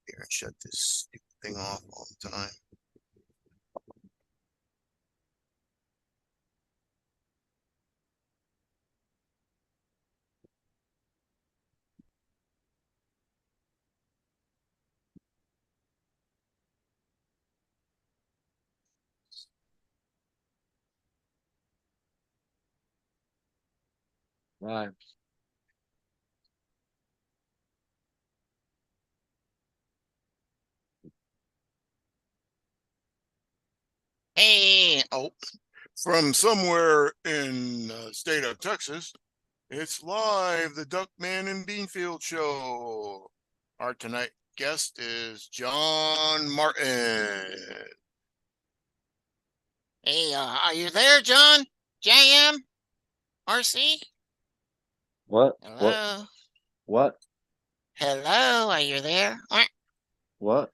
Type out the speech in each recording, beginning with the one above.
Here, I shut this stupid thing off all the time. Right. Hey, oh, from somewhere in the state of Texas, it's live, the Duckman and Beanfield Show. Our tonight guest is John Martin. Hey, are you there, John? JM? RC? What? What? Hello? What? Hello, are you there? What?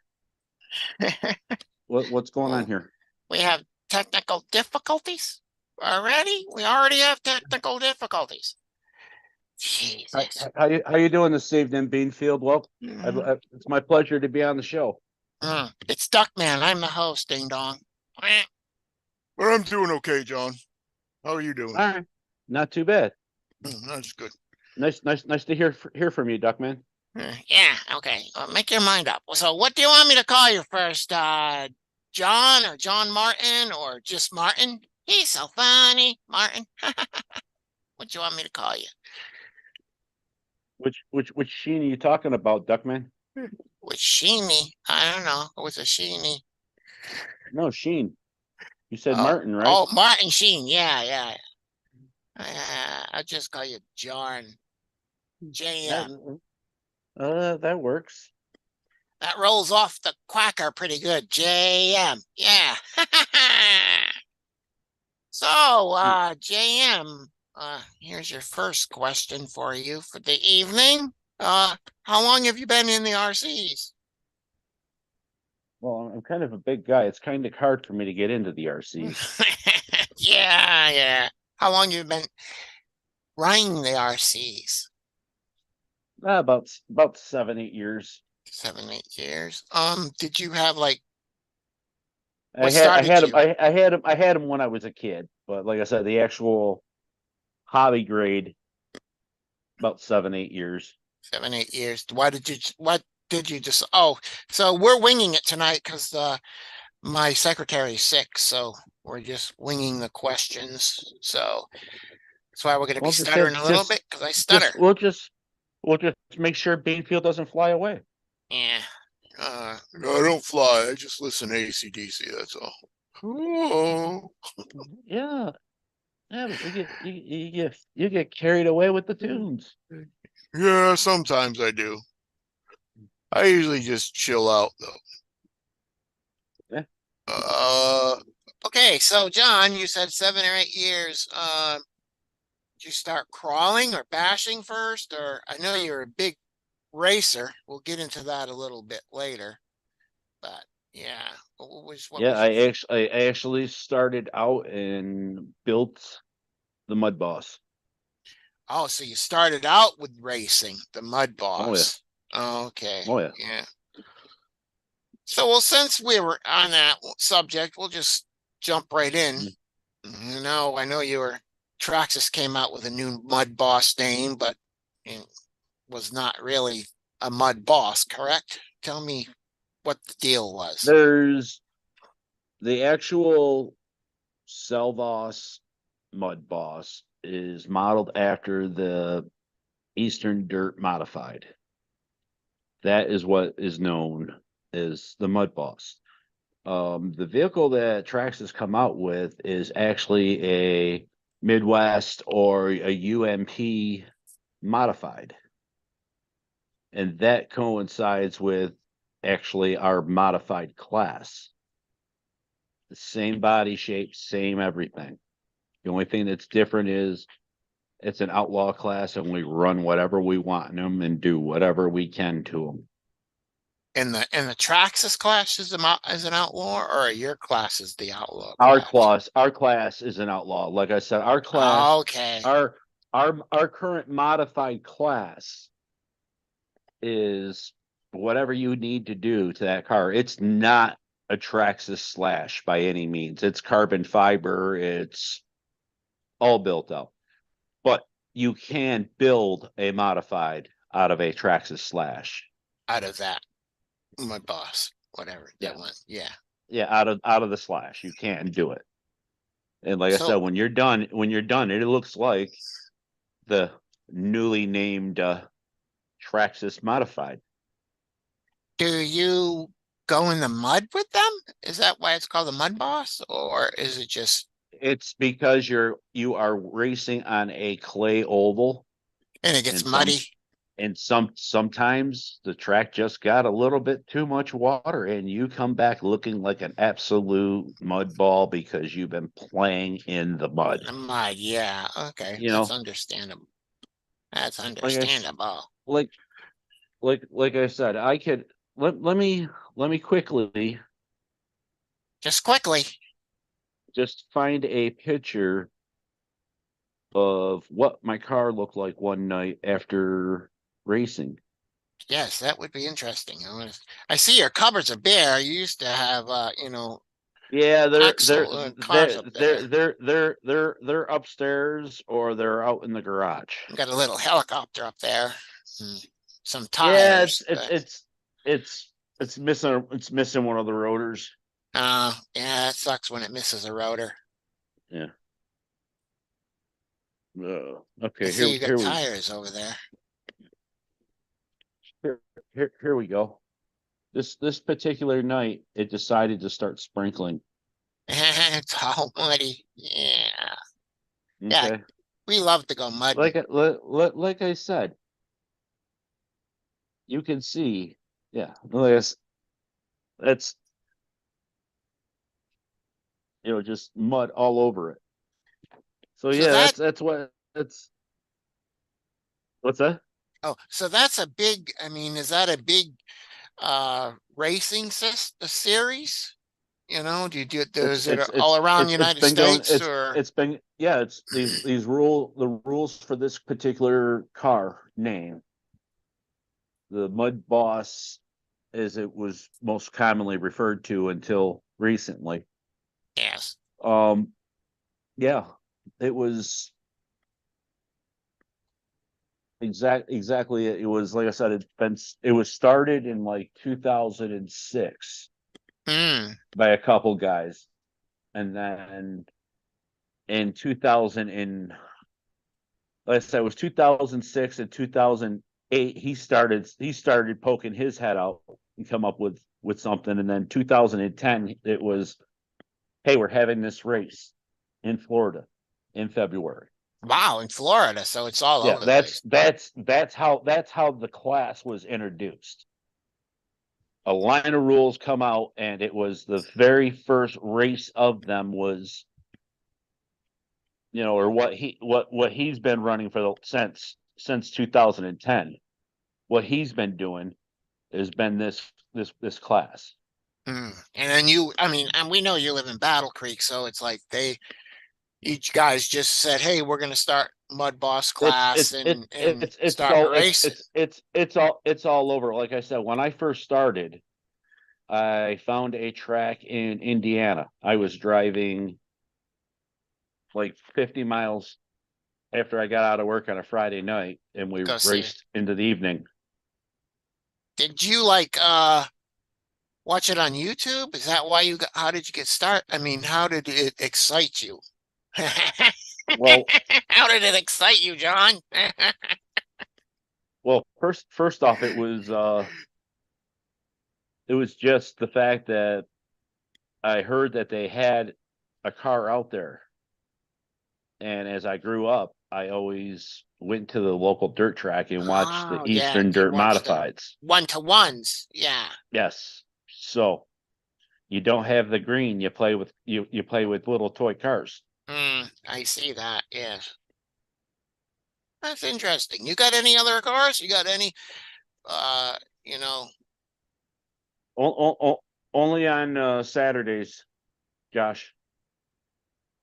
What's going on Oh, here? we have technical difficulties already? We already have technical difficulties. Hi, Jesus. how you doing this evening, Beanfield? Well, Mm. it's my pleasure to be on the show. It's Duckman. I'm the host, Ding Dong. But I'm doing okay, John. How are you doing? All right, not too bad. That's good. Nice to hear from you, Duckman. Yeah, okay. Make your mind up. So, what do you want me to call you first? John or John Martin or just Martin? He's so funny, Martin. What do you want me to call you? Which Sheen are you talking about, Duckman? With Sheeny? I don't know. What's a Sheeny? No, Sheen. You said Oh, Martin, right? oh, Martin Sheen. Yeah, yeah. I'll just call you John. That JM. that works. That rolls off the quacker pretty good. JM. Yeah. So, JM, here's your first question for you for the evening. How long have you been in the RCs? Well, I'm kind of a big guy. It's kind of hard for me to get into the RCs. Yeah, yeah. How long you been running the RCs? About 7, 8 years. 7, 8 years. Did you have like I what had I started had him you? I had him when I was a kid, but like I said, the actual hobby grade about 7, 8 years. 7, 8 years. What did you just so we're winging it tonight because my secretary's sick, so we're just winging the questions. So that's why we're going to be Well, just have stuttering a little bit because I just stutter. we'll just make sure Beanfield doesn't fly away. Yeah. No, I don't fly. I just listen to AC/DC. That's all. Oh. Yeah, yeah, but you get carried away with the tunes. Yeah, sometimes I do. I usually just chill out though. Yeah. Uh, okay. So John, you said 7 or 8 years. Did you start crawling or bashing first? Or I know you're a big racer. We'll get into that a little bit later. But yeah, what Yeah, was your I actually started out and built the Mud Boss. Oh, so you started out with racing, the Mud Oh yeah, Boss. Okay, oh yeah. yeah. So, well, since we were on that subject, we'll just jump right in. Mm. I know Traxxas came out with a new Mud Boss name, but it was not really a Mud Boss, correct? Tell me what the deal was. There's the actual Selvos Mud Boss is modeled after the Eastern Dirt Modified. That is what is known as the Mud Boss. The vehicle that Trax has come out with is actually a Midwest or a UMP modified. And that coincides with actually our modified class. The same body shape, same everything. The only thing that's different is it's an outlaw class and we run whatever we want in them and do whatever we can to them. And the Traxxas class is an outlaw, or your class is the outlaw class? Our class is an outlaw. Like I said, Okay. our our current modified class is whatever you need to do to that car. It's not a Traxxas Slash by any means. It's carbon fiber. It's all built out. But you can build a modified out of a Traxxas Slash. Out of that, my boss, whatever that Yeah. one. Yeah. Yeah, out of the Slash. You can do it. And like I said, So when you're done, it looks like the newly named Traxxas modified. do you go in the mud with them? Is that why it's called the Mud Boss? Or is it just It's because you are racing on a clay oval, and it gets and muddy? sometimes the track just got a little bit too much water, and you come back looking like an absolute mud ball because you've been playing in the mud. The mud, yeah. Okay, You that's know, understandable. That's like understandable. like like I said, I could let me quickly Just quickly. just find a picture of what my car looked like one night after racing. Yes, that would be interesting. I see your cupboards are bare. You used to have, Yeah, cars up there. they're upstairs or they're out in the garage. Got a little helicopter up there. Hmm. Some Yeah, tires, but it's it's missing one of the rotors. yeah, it sucks when it misses a rotor. Yeah. I Okay, see you got tires over there. here here we go. This particular night, it decided to start sprinkling. It's all muddy. Yeah. Yeah, Okay, we love to go mudding. like I said, you can see. Yeah, that's just mud all over it. So So yeah, that that's what that's what's that? so that's a big, I mean, is that a big racing series? You know, do you do is it all around the It's United been going States or it's been yeah, it's these the rules for this particular car name. The Mud Boss, as it was most commonly referred to until recently. yes. Um yeah, it was exactly it was like I said, it was started in like 2006 Hmm. by a couple guys, and then in 2000 and like I said, it was 2006 and 2008. He started poking his head out and come up with something, and then 2010 it was, hey, we're having this race in Florida in February. Wow, in Florida, so it's all Yeah, over the place. that's how the class was introduced. A line of rules come out, and it was the very first race of them was, or what he's been running for since 2010. What he's been doing has been this class. Hmm. And then you, I mean, and we know you live in Battle Creek, so it's like each guys just said, "Hey, we're going to start Mud Boss class and start a race." It's all over. Like I said, when I first started, I found a track in Indiana. I was driving like 50 miles after I got out of work on a Friday night, and we Go see it. raced into the evening. Did you watch it on YouTube? Is that why you got, how did you get started? I mean, how did it excite you? Well, How did it excite you, John? first off, it was just the fact that I heard that they had a car out there. And as I grew up, I always went to the local dirt track and watched the Oh, yeah, Eastern you Dirt watched the Modifieds. one-to-ones. Yeah. Yes. So you don't have the green, you play with little toy cars. I see that. Yes. That's interesting. You got any other cars? You got any uh, you know, Only on Saturdays, Josh.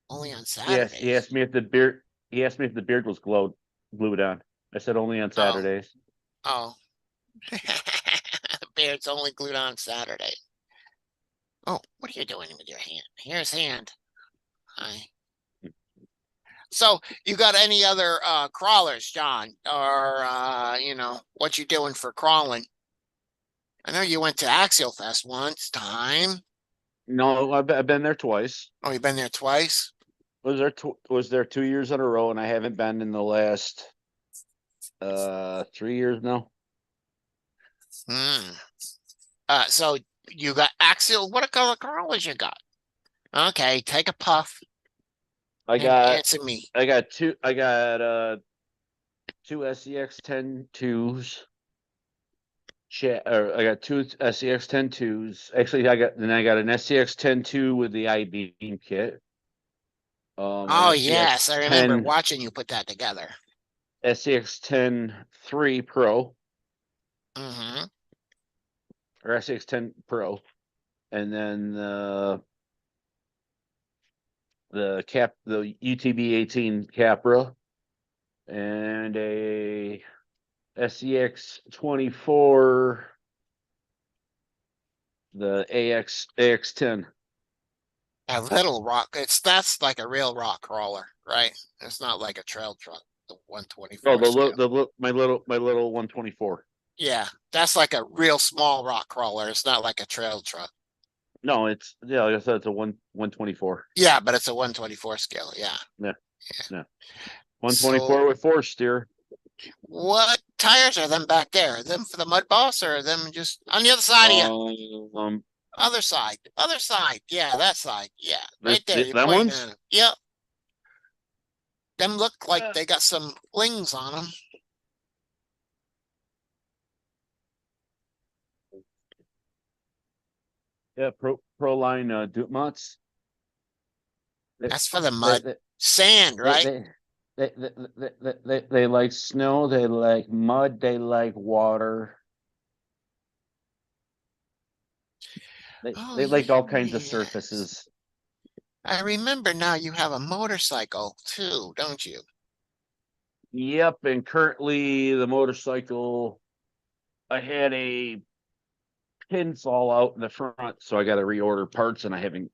only on Yes, Saturdays? he asked me if the beard was glued on. I said only on Oh, Saturdays. oh. Friday, or it's only glued on Saturday. Oh, what are you doing with your hand? Here's hand. Hi. So you got any other crawlers, John? Or what you doing for crawling? I know you went to Axial Fest once time. No, I've been there twice. Oh, you've been there twice? Was there 2 years in a row, and I haven't been in the last 3 years now. Hmm. So you got Axial. What color crawlers you got? Okay, take a puff I and got answer me. I got two SEX 10-2s. I got two SEX 10-2s. Actually, I got an SEX 10-2 with the I-beam kit. An Oh SEX yes, I remember 10 watching you put that together. SEX 10-3 Pro Mm-hmm. or SEX 10 Pro, and then the UTB 18 Capra, and a SEX 24, the AX10. A little rock. That's like a real rock crawler, right? It's not like a trail truck, the Oh, 124 scale. my little 124. Yeah, that's like a real small rock crawler. It's not like a trail truck. No, like I said, it's a 124. Yeah, but it's a 124 scale. Yeah. Yeah, yeah. So 124 with four steer. what tires are them back there? Are them for the mud boss or are them just on the other side of you? Um, Other side. Other side. Yeah, that side. Yeah. Right there. You're that pointing at one's them. Yep. Them look like uh, they got some flings on them. yeah, pro line Dumont's. They, That's for the they, mud. Sand, they, right? they, they like snow, they like mud, they like water. Oh, They like all kinds of yes. surfaces. I remember now you have a motorcycle too, don't you? Yep, and currently the motorcycle, I had a pin fall out in the front, so I got to reorder parts, and I haven't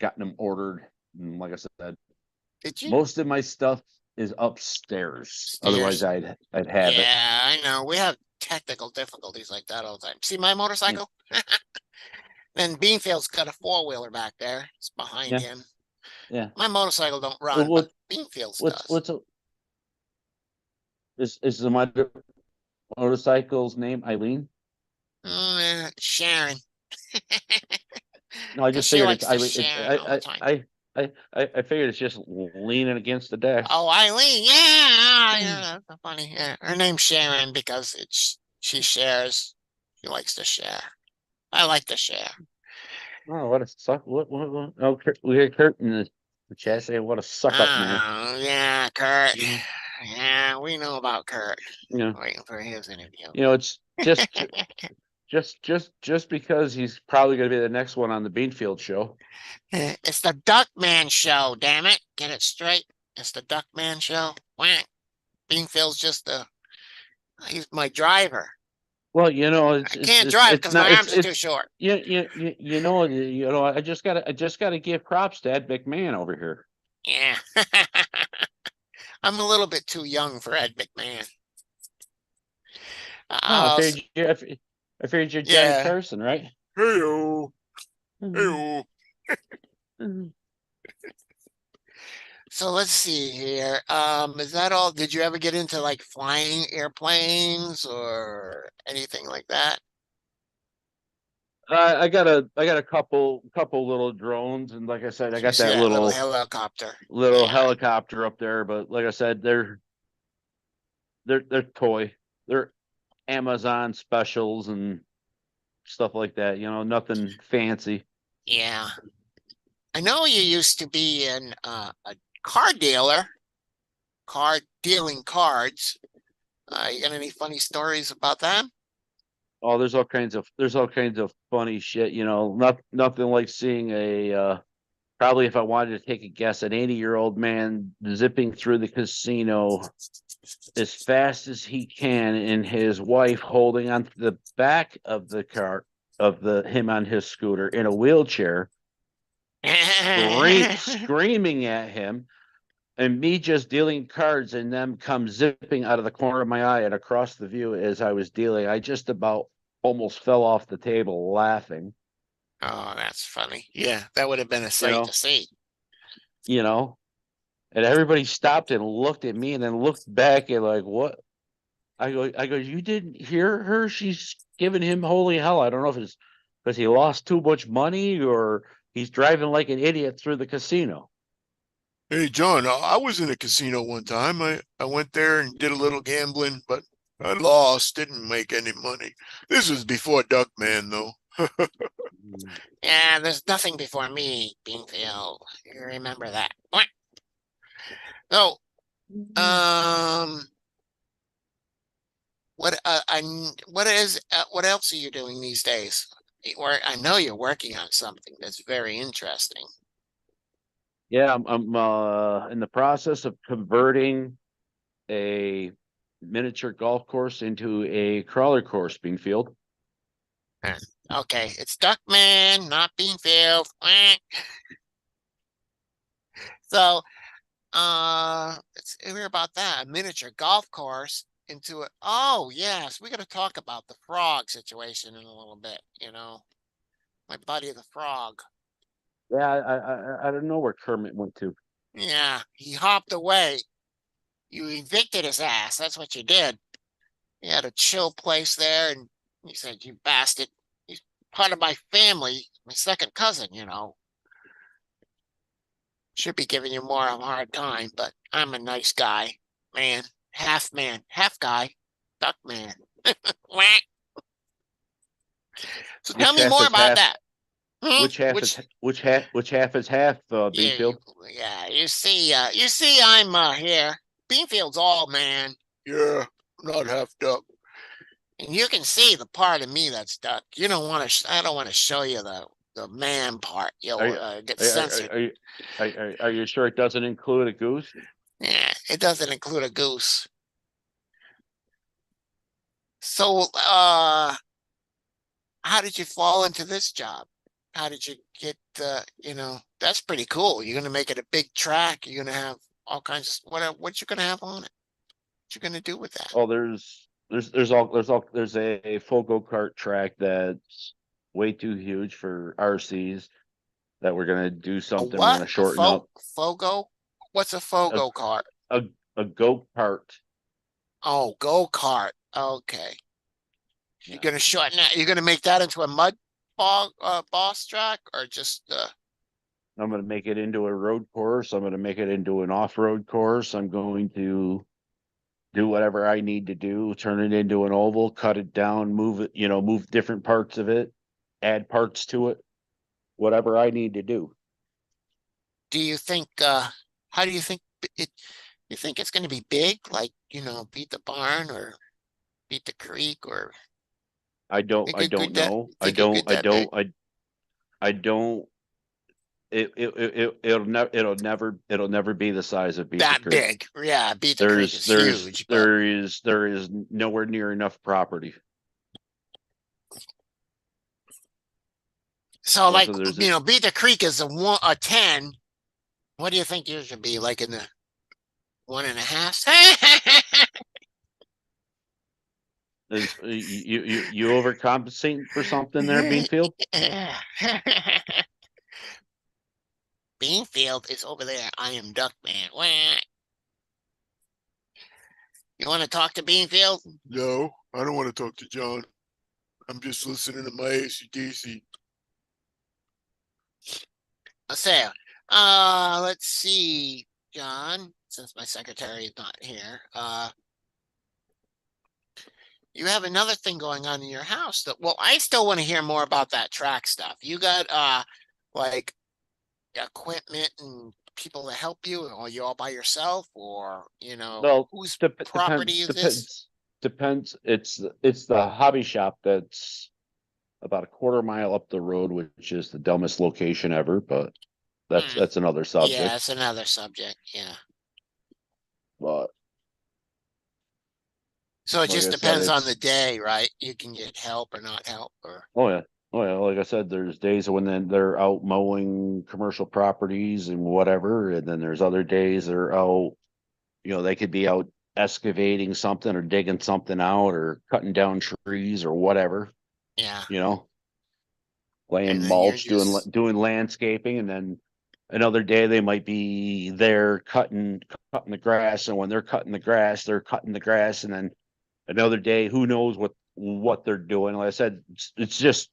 gotten them ordered. And like I said, Did you? most of my stuff is upstairs. Otherwise, Stairs. I'd have it. Yeah, I know. We have technical difficulties like that all the time. See my Yeah, motorcycle? Then Beanfield's got a four-wheeler back there. It's behind yeah, him. yeah. My motorcycle don't run, but What Beanfield's what's does. what's is the motorcycle's name Eileen? Sharon. No, I Because just she figured it's likes to Eileen. Sharon all the time. I figured it's just leaning against the dash. Oh, Eileen, yeah, Hmm. yeah, that's funny. Yeah, her name's Sharon because she shares. She likes to share. I like to share. Oh, what a suck! What? Oh, we got Kurt in the chat saying, "What a suck up, man." Oh, yeah, Kurt. You know, Yeah, we know about Kurt. you know, Waiting for his interview. it's just because he's probably going to be the next one on the Beanfield show. It's the Duckman show, damn it. Get it straight. It's the Duckman show. Whack. Beanfield's just he's my driver. Well, I can't drive it's because not my arms are too short. I just gotta give props to Ed McMahon over here. Yeah. I'm a little bit too young for Ed McMahon. Oh, Uh, I figured you're Johnny yeah. Carson, right? Hey-o. Mhm. Hey-o. Mhm. So let's see here. Is that all? Did you ever get into like flying airplanes or anything like that? I got a couple little drones, and like I said, I You got see that that little helicopter? little Yeah. helicopter up there. But like I said, they're toy. They're Amazon specials and stuff like that. Nothing fancy. Yeah. I know you used to be in a car dealer, car dealing cards. You got any funny stories about that? Oh, there's all kinds of funny shit. Nothing like seeing a probably, if I wanted to take a guess, an 80-year-old man zipping through the casino as fast as he can, and his wife holding onto the back of the car of the him on his scooter in a wheelchair, screaming at him, and me just dealing cards and them come zipping out of the corner of my eye and across the view as I was dealing. I just about almost fell off the table laughing. Oh, that's funny. Yeah, that would have been a You sight to know, see. you know, and everybody stopped and looked at me and then looked back and like, what? I go, you didn't hear her? She's giving him holy hell. I don't know if it's because he lost too much money or he's driving like an idiot through the casino. Hey, John, I was in a casino one time. I went there and did a little gambling, but I lost, didn't make any money. This was before Duckman, though. Yeah, there's nothing before me, Beanfield. You remember that. So, um, what else are you doing these days? Or I know you're working on something that's very interesting. Yeah, I'm in the process of converting a miniature golf course into a crawler course, Beanfield. Huh. Okay, it's Duckman, not Beanfield. So, let's hear about that. A miniature golf course into it. Oh, yes, we got to talk about the frog situation in a little bit, my buddy the frog. Yeah, I don't know where Kermit went to. Yeah, he hopped away. You evicted his ass. That's what you did. He had a chill place there, and he said, "You bastard. He's part of my family, my second cousin. Should be giving you more of a hard time, but I'm a nice guy. Man, half guy, duck man." Whack. So tell Which me half more is about half? that. Hmm? Which half is half? Yeah, Beanfield. yeah. You see, I'm here. Beanfield's all man. Yeah, I'm not half duck. And you can see the part of me that's duck. You don't want to. I don't want to show you the man part. Are You'll you get are, are, censored. are you are you sure it doesn't include a goose? Yeah, it doesn't include a goose. So, how did you fall into this job? How did you get? That's pretty cool. You're gonna make it a big track. You're gonna have all kinds of what you gonna have on it. What you gonna do with that? Oh, there's a full go-kart track that's way too huge for RCs that we're gonna do A something. We're what? gonna shorten up Fogo? What's a a Fogo kart? a, a go-kart. Oh, go kart. Okay. You're Yeah. gonna shorten that. You're gonna make that into a mud boss track, or just I'm gonna make it into a road course. I'm gonna make it into an off-road course. I'm going to do whatever I need to do, turn it into an oval, cut it down, move it, move different parts of it, add parts to it, whatever I need to do. do you think how do you think it you think it's gonna be big, like, beat the barn or beat the creek, or think I it don't could that know. think it could that big? I don't it'll never be the size of Beaver That Creek. big. Yeah, beat the creek is huge, but There is nowhere near enough property. so, like, Also there's beat the creek is a 10. What do you think yours should be, like, in the 1.5? you overcompensating for something there, Beanfield? Beanfield is over there. I am Duckman. You want to talk to Beanfield? No, I don't want to talk to John. I'm just listening to my AC/DC. So, let's see, John, since my secretary is not here. You have another thing going on in your house that, well, I still want to hear more about that track stuff. You got like equipment and people to help you, or you all by yourself, or Well, whose property depends is this? depends. It's the hobby shop that's about a quarter mile up the road, which is the dumbest location ever, but Hmm. that's another Yeah, subject. it's another subject. Yeah. But So it Like just I said, depends on the it's day, right? You can get help or not help or oh yeah. Oh yeah, like I said, there's days when then they're out mowing commercial properties and whatever, and then there's other days they're out, they could be out excavating something or digging something out or cutting down trees or whatever, yeah. you know, laying And then you're mulch, doing just doing landscaping, and then another day they might be there cutting the grass, and when they're cutting the grass, they're cutting the grass, and then another day, who knows what they're doing. Like I said, it's just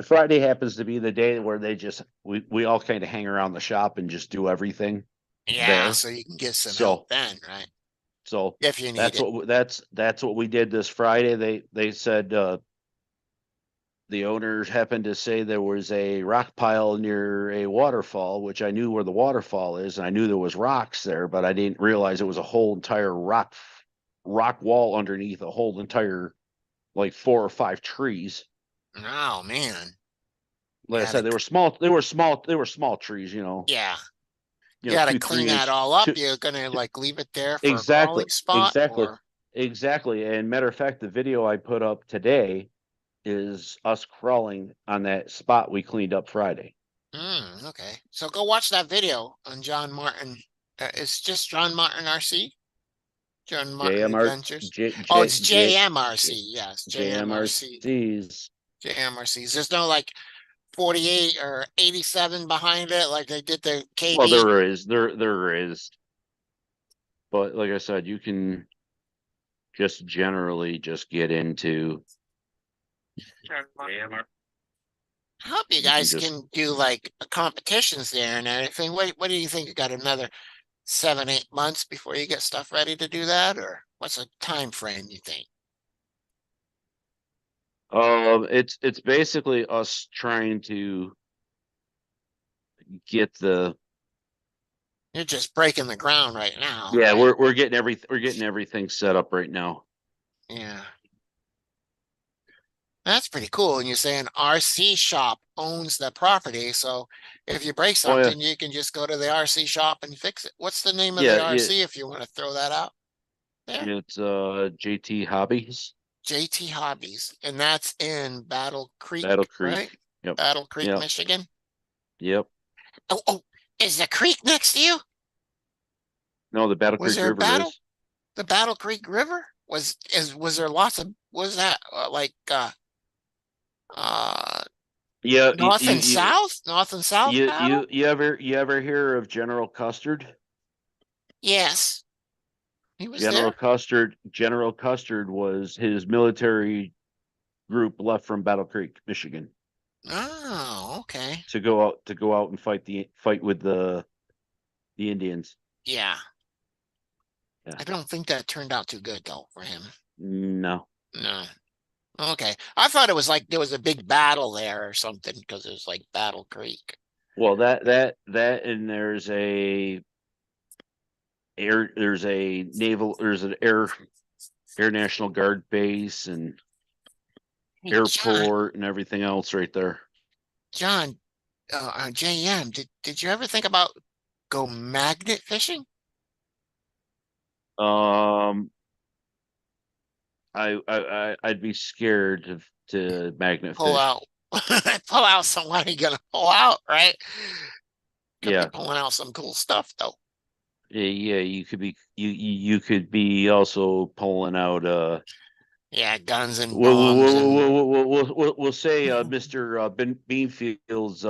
Friday happens to be the day where we all kind of hang around the shop and just do everything yeah, there. so you can get some help So then, right? so If you need it. that's what we did this Friday. They said the owners happened to say there was a rock pile near a waterfall, which I knew where the waterfall is, and I knew there was rocks there, but I didn't realize it was a whole entire rock wall underneath a whole entire like 4 or 5 trees. Oh man. You Like I gotta said, they were small trees, yeah. You gotta two, clean three that inch, all up. two, You're gonna two, like leave it there for a exactly, crawling spot exactly, or exactly. And matter of fact, the video I put up today is us crawling on that spot we cleaned up Friday. okay. So go watch that video on John Martin. It's just John Martin RC, John Martin JMR, Adventures. J, Oh, J, it's J, JMRC. Yes, JMRC. JMRCs. JMRCs. There's no like 48 or 87 behind it like they did the Well, KB. there is, but like I said, you can just generally just get into, I hope you you can guys just can do like competitions there and everything. What do you think? You got another 7, 8 months before you get stuff ready to do that, or what's a time frame you think? it's basically us trying to get the You're just breaking the ground right now, yeah, right? we're getting everything set up right now. Yeah. That's pretty cool. And you're saying RC shop owns the property. So if you break Oh yeah, something, you can just go to the RC shop and fix it. What's the name of the yeah, RC if you want to throw that out there? it's JT Hobbies, JT Hobbies. And that's in Battle Creek, Battle right? Creek. Yep, Battle Creek, yep, Michigan. yep. Oh, is the creek next to you? No, the Battle Was Creek there a River battle? is. The Battle Creek River? Was there lots of was that uh Yeah, north and south? North and south battle? you ever hear of General Custard? Yes. He was General there? Custard, General Custard was his military group left from Battle Creek, Michigan, Oh, okay. to go out and fight with the Indians. Yeah. Yeah. I don't think that turned out too good though for him. No. No. Okay. I thought it was like there was a big battle there or something because it was like Battle Creek. Well, that and there's an Air National Guard base and Hey, airport and everything else right there. John, JM, did you ever think about go magnet fishing? Um, I'd be scared to magnet Pull fish. out, pull out somebody gonna pull out, right? Could be Yeah, pulling out some cool stuff though. yeah. You could be also pulling out Yeah, guns and bombs and we'll say Mr. Beanfield's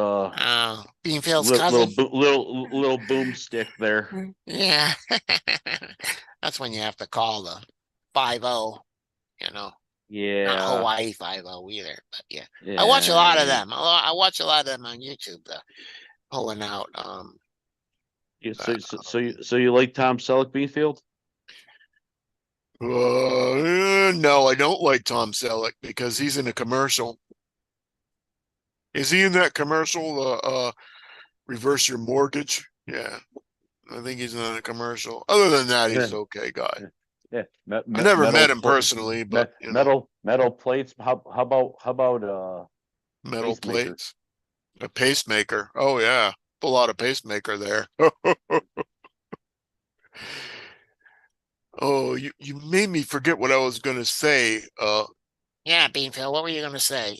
Beanfield's cousin. little boomstick there. Yeah, that's when you have to call the 50, you know, not Yeah, Hawaii 50 either, but yeah. I watch a lot of yeah. them. I watch a lot of them on YouTube, pulling out. Yeah, Uh, so you like Tom Selleck Beanfield? no, I don't like Tom Selleck because he's in a commercial. Is he in that commercial? Reverse your mortgage? Yeah, I think he's in a commercial. Other than that, he's Yeah, an okay guy. yeah, yeah. I never met him personally, but Metal plates. How about metal pacemaker? plates, a pacemaker. Oh yeah, pull out a pacemaker there. Oh, you made me forget what I was gonna say. Yeah, Beanfield, what were you gonna say?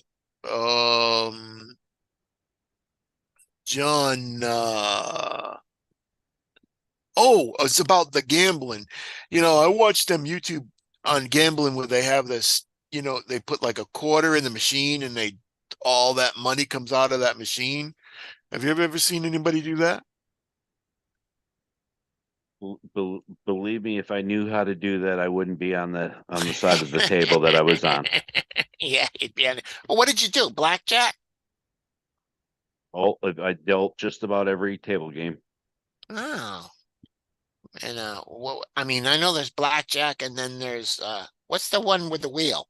Um, John, oh, it's about the gambling. I watched them YouTube on gambling where they have this, they put like a quarter in the machine and all that money comes out of that machine. Have you ever seen anybody do that? Believe me, if I knew how to do that, I wouldn't be on the side of the table that I was on. Yeah, you'd be on it. Well, what did you do? Blackjack? Oh, I dealt just about every table game. Oh, and what? I mean, I know there's blackjack, and then there's what's the one with the wheel?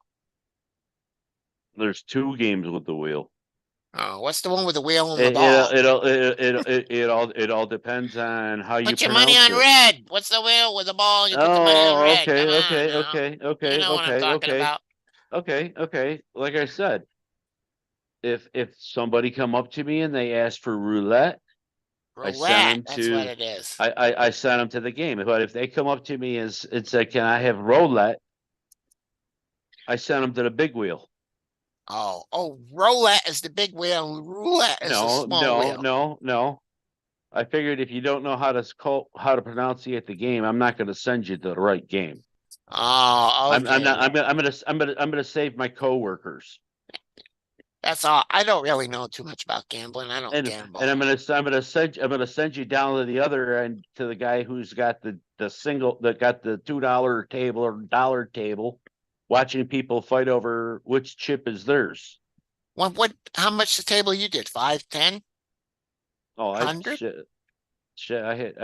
There's two games with the wheel. Oh, what's the one with the wheel and the It it ball? it all depends on how you Put your money pronounce on it. red. What's the wheel with the ball? You put the money on Oh, red. Come okay, on okay, now. okay, You okay, know what I'm okay, talking okay, about. okay. Like I said, if somebody come up to me and they ask for roulette, I send Roulette. them That's what to it is. I send them to the game. But if they come up to me and say, "Can I have roulette?" I send them to the big wheel. Oh, roulette is the big wheel. Roulette is the No, small no, wheel. no, no. I figured if you don't know how to pronunciate the game, I'm not going to send you to the right game. Oh, I'm okay. not. I'm gonna save my coworkers, That's all. I don't really know too much about gambling. I don't and gamble. I'm gonna send you down to the other end to the guy who's got the single that got the $2 table or dollar table, watching people fight over which chip is theirs. How much the table you did? 5, 10, Oh, I 100? shit. I had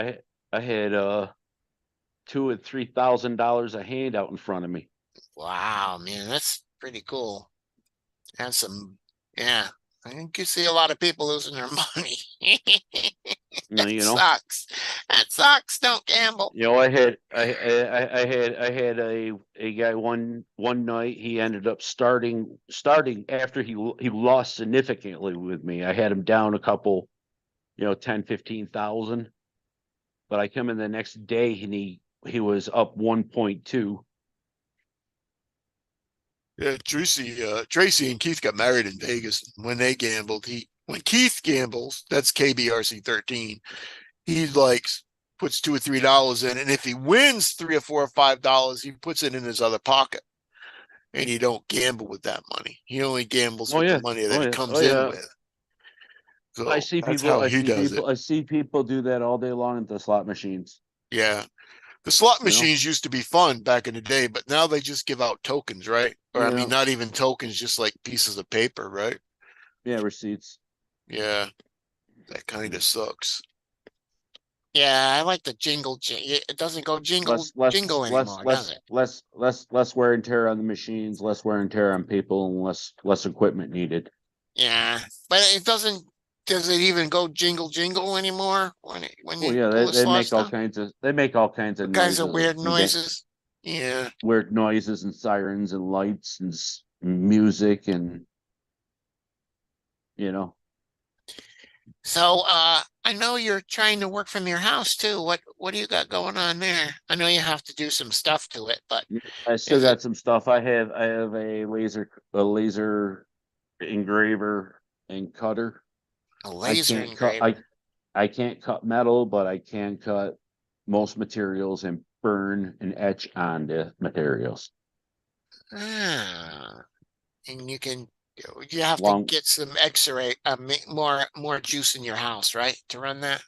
$2,000 and $3,000 a hand out in front of me. Wow, man, that's pretty cool. And yeah. I think you see a lot of people losing their money. That You know, sucks. That sucks. Don't gamble. I had a guy one night. He ended up starting after he lost significantly with me. I had him down a couple, 10, 15,000. But I come in the next day and he was up 1.2. Yeah, Tracy and Keith got married in Vegas. When they gambled, when Keith gambles, that's kbrc13. He like puts $2 or $3 in, and if he wins $3 or $4 or $5, he puts it in his other pocket, and he don't gamble with that money. He only gambles Oh with the yeah, money that oh it yeah, oh comes in yeah. with. So that's how I he see does it. people, I see people do that all day long at the slot machines. Yeah. The slot You know, machines used to be fun back in the day, but now they just give out tokens, right? Or I you mean, know, not even tokens, just like pieces of paper, right? yeah, receipts. Yeah, that kind of sucks. Yeah, I like the jingle. It doesn't go jingle Less, less, jingle less, anymore, does less, it? less, less wear and tear on the machines, less wear and tear on people, and less equipment needed. Yeah, but it doesn't. Does it even go jingle jingle anymore when Oh you yeah, pull the they slot make all stuff? kinds of they make all kinds of What kinds of noises weird and noises? Yeah. weird noises and sirens and lights and music and you know. So, I know you're trying to work from your house too. What do you got going on there? I know you have to do some stuff to it, but I still is it got some stuff. I have a laser engraver and cutter. a I laser can't cut engraver? I can't cut metal, but I can cut most materials and burn and etch on the materials. Ah, and you have to Long get some X-ray, more juice in your house, right, to run that?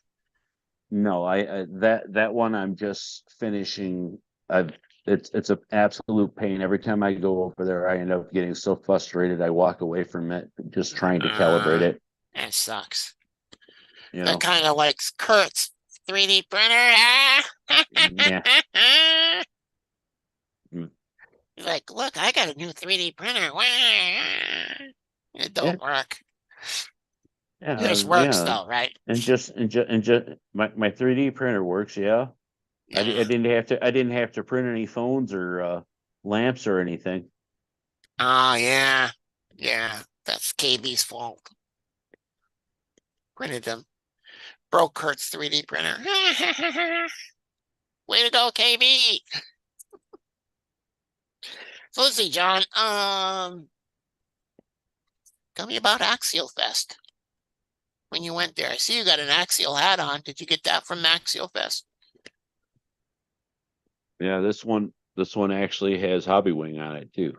No, that one I'm just finishing. I've it's an absolute pain. Every time I go over there, I end up getting so frustrated. I walk away from it, just trying to calibrate Uh, it. that sucks. You That know, kind of like Kurt's 3D printer. yeah. Mm. He's like, look, I got a new 3D printer. It Yeah, don't work. yeah, This works yeah. though, right? And just my 3D printer works. Yeah, Yeah. I didn't have to print any phones or lamps or anything. Oh, yeah. Yeah. That's KB's fault. Printed them. Broke Kurt's 3D printer. Way to go, KB. So let's see, John. Tell me about Axial Fest. When you went there, I see you got an Axial hat on. Did you get that from Axial Fest? Yeah, this one actually has Hobby Wing on it too.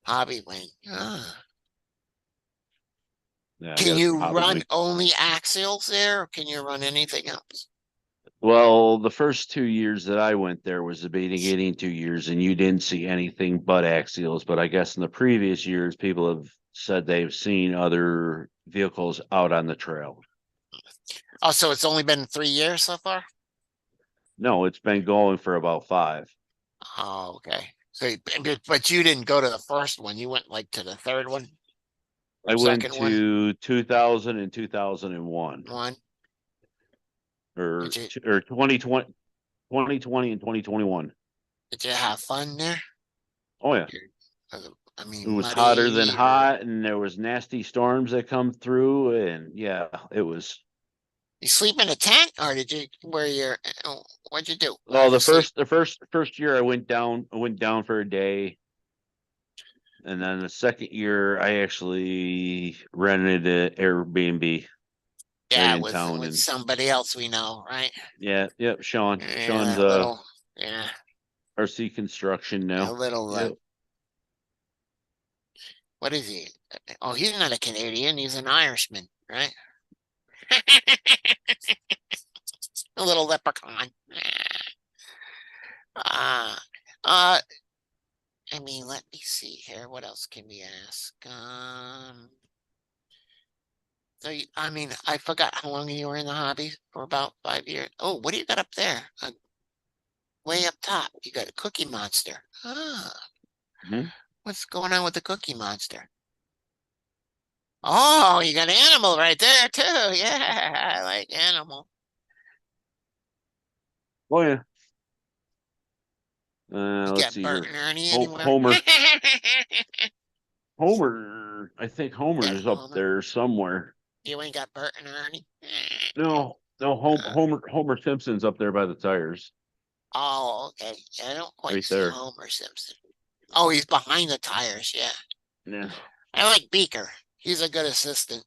Hobby Wing. Ah. Yeah, I Can got you Hobby run Wing. only axials there, or can you run anything else? Well, the first 2 years that I went there was the beginning 2 years, and you didn't see anything but axials. But I guess in the previous years, people have said they've seen other vehicles out on the trail. Oh, so it's only been 3 years so far? No, it's been going for about 5. Oh, okay. So, but you didn't go to the first one. You went like to the third one I or went second one? to 2000 and 2001, One. or Did you or 2020, 2020 and 2021. did you have fun there? Oh yeah. I It mean, was hotter than muddy or hot, and there was nasty storms that come through, and yeah, it was. you sleep in a tent, or did you where you're? What'd you do? Well, Where'd you the sleep? first year I went down for a day, and then the second year I actually rented an Airbnb right Yeah, in town, with and somebody else we know, right? yeah, yep, Sean. Yeah, Sean's that little, yeah, RC construction a now. little. Yep. What is he? Oh, he's not a Canadian. He's an Irishman, right? A little leprechaun. Ah, uh, I mean, let me see here. What else can we ask? So I mean, I forgot how long you were in the hobby for about 5 years. Oh, what do you got up there? Way up top, you got a Cookie Monster. Ah, Mhm. what's going on with the Cookie Monster? Oh, you got Animal right there too. Yeah, I like Animal. Oh yeah. You Let's got see Bert here. and Ernie anywhere? Homer. Homer. I think Got Homer's up Homer. there somewhere. You ain't got Bert and Ernie. No, no. Uh, Homer Simpson's up there by the tires, oh, okay. Yeah, I don't quite right see there. Homer Simpson. Oh, he's behind the tires. Yeah, Yeah. I like Beaker. He's a good assistant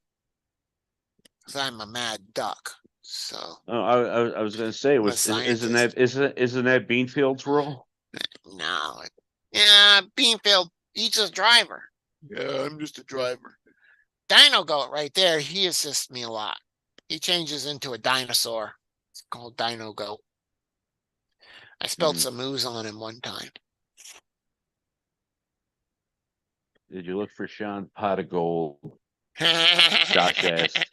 because I'm a mad duck. So Oh, I was gonna say, I'm a was isn't that scientist. isn't that Beanfield's role? No, yeah, Beanfield. He's a driver. Yeah, I'm just a driver. Dino Goat right there. He assists me a lot. He changes into a dinosaur. It's called Dino Goat. I spilled Mhm. some ooze on him one time. Did you look for Sean Pot of Gold? Josh asked.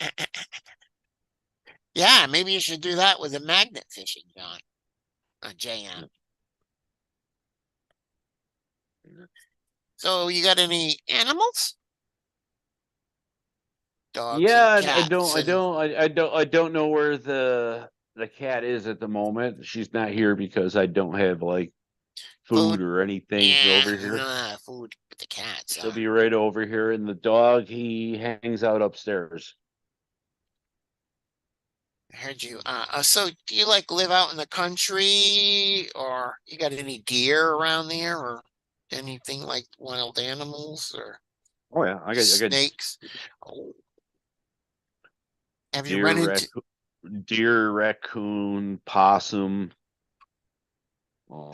Yeah, maybe you should do that with the magnet fishing, John. JM. So you got any animals? Dogs and Yeah, I cats don't, I and don't, I don't know where the cat is at the moment. She's not here because I don't have like food food. or anything Yeah, over here. food with the cats. She'll be right over here, and the dog, he hangs out upstairs. I heard you. So do you like live out in the country, or you got any deer around there, or anything like wild animals or Oh yeah, I got snakes? Oh, have you deer, run into raccoon, possum.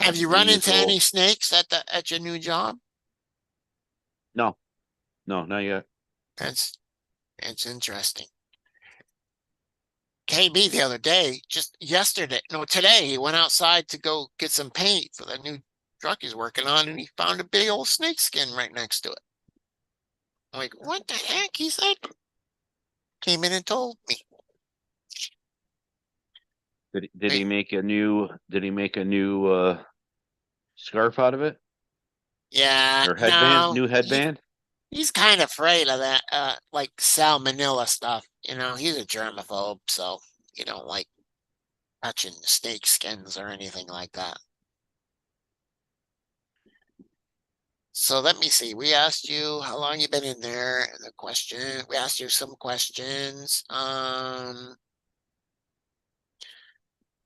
have you run into any Weasel. snakes at the at your new job? No, no, not yet. That's that's interesting. KB the other day, just yesterday, no, today, he went outside to go get some paint for the new truck he's working on, and he found a big old snake skin right next to it. I'm like, what the heck? He said, came in and told me. Did he make a new scarf out of it, Yeah, or headband? no, New headband? he's kind of afraid of that, like salmonella stuff. He's a germaphobe, so you don't like touching snake skins or anything like that. So let me see. We asked you how long you been in there. We asked you some questions. Do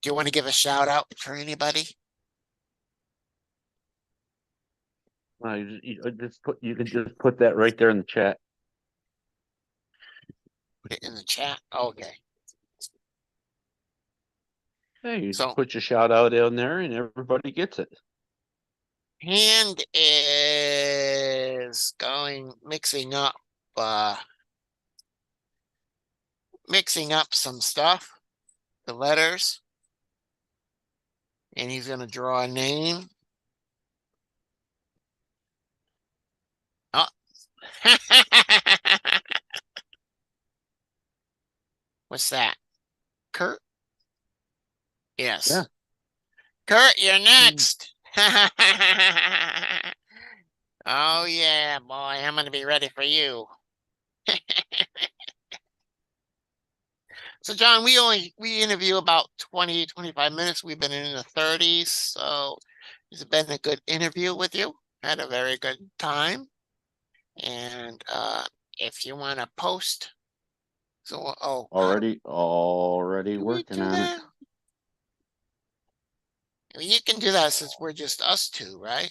you want to give a shout out for anybody? You can just put that right there in the chat. Put it in the chat. Okay. Hey, you So put your shout out in there and everybody gets it. hand is going mixing up some stuff, the letters, and he's gonna draw a name. Oh. What's that? Kurt? Yes. Yeah. Kurt, you're next. Oh yeah, boy, I'm gonna be ready for you. So John, we interview about 20, 25 minutes. We've been in the 30s, so it's been a good interview with you. Had a very good time. And if you want to post, so Already do we working do on it. that? Well, you can do that since we're just us two, right?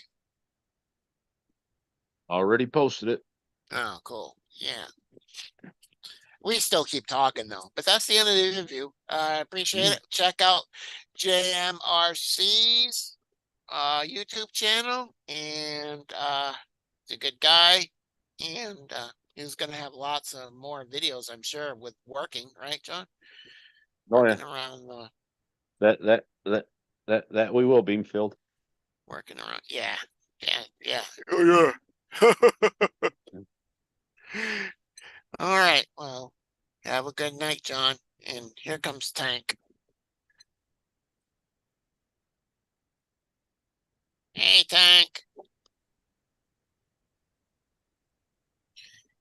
Already posted it. Oh, cool. Yeah. We still keep talking though, but that's the end of the interview. I appreciate it. Check out JMRC's YouTube channel, and he's a good guy, and he's gonna have lots of more videos, I'm sure, with working, right, John? Oh yeah. Working around That we will, Beamfield. working around. Yeah. Oh yeah. All right. Well, have a good night, John. And here comes Tank. Hey, Tank.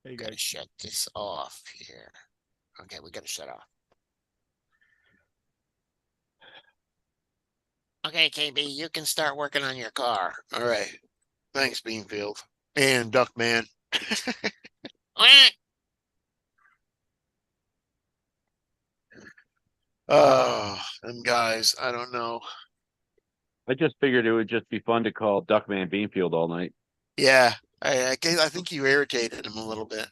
Hey Gotta guys. shut this off here. Okay, we gotta shut off. Okay, KB, you can start working on your car. All right. Thanks, Beanfield. And Duckman. Quack. Oh, them guys. I don't know. I just figured it would just be fun to call Duckman Beamfield all night. Yeah. I think you irritated him a little bit.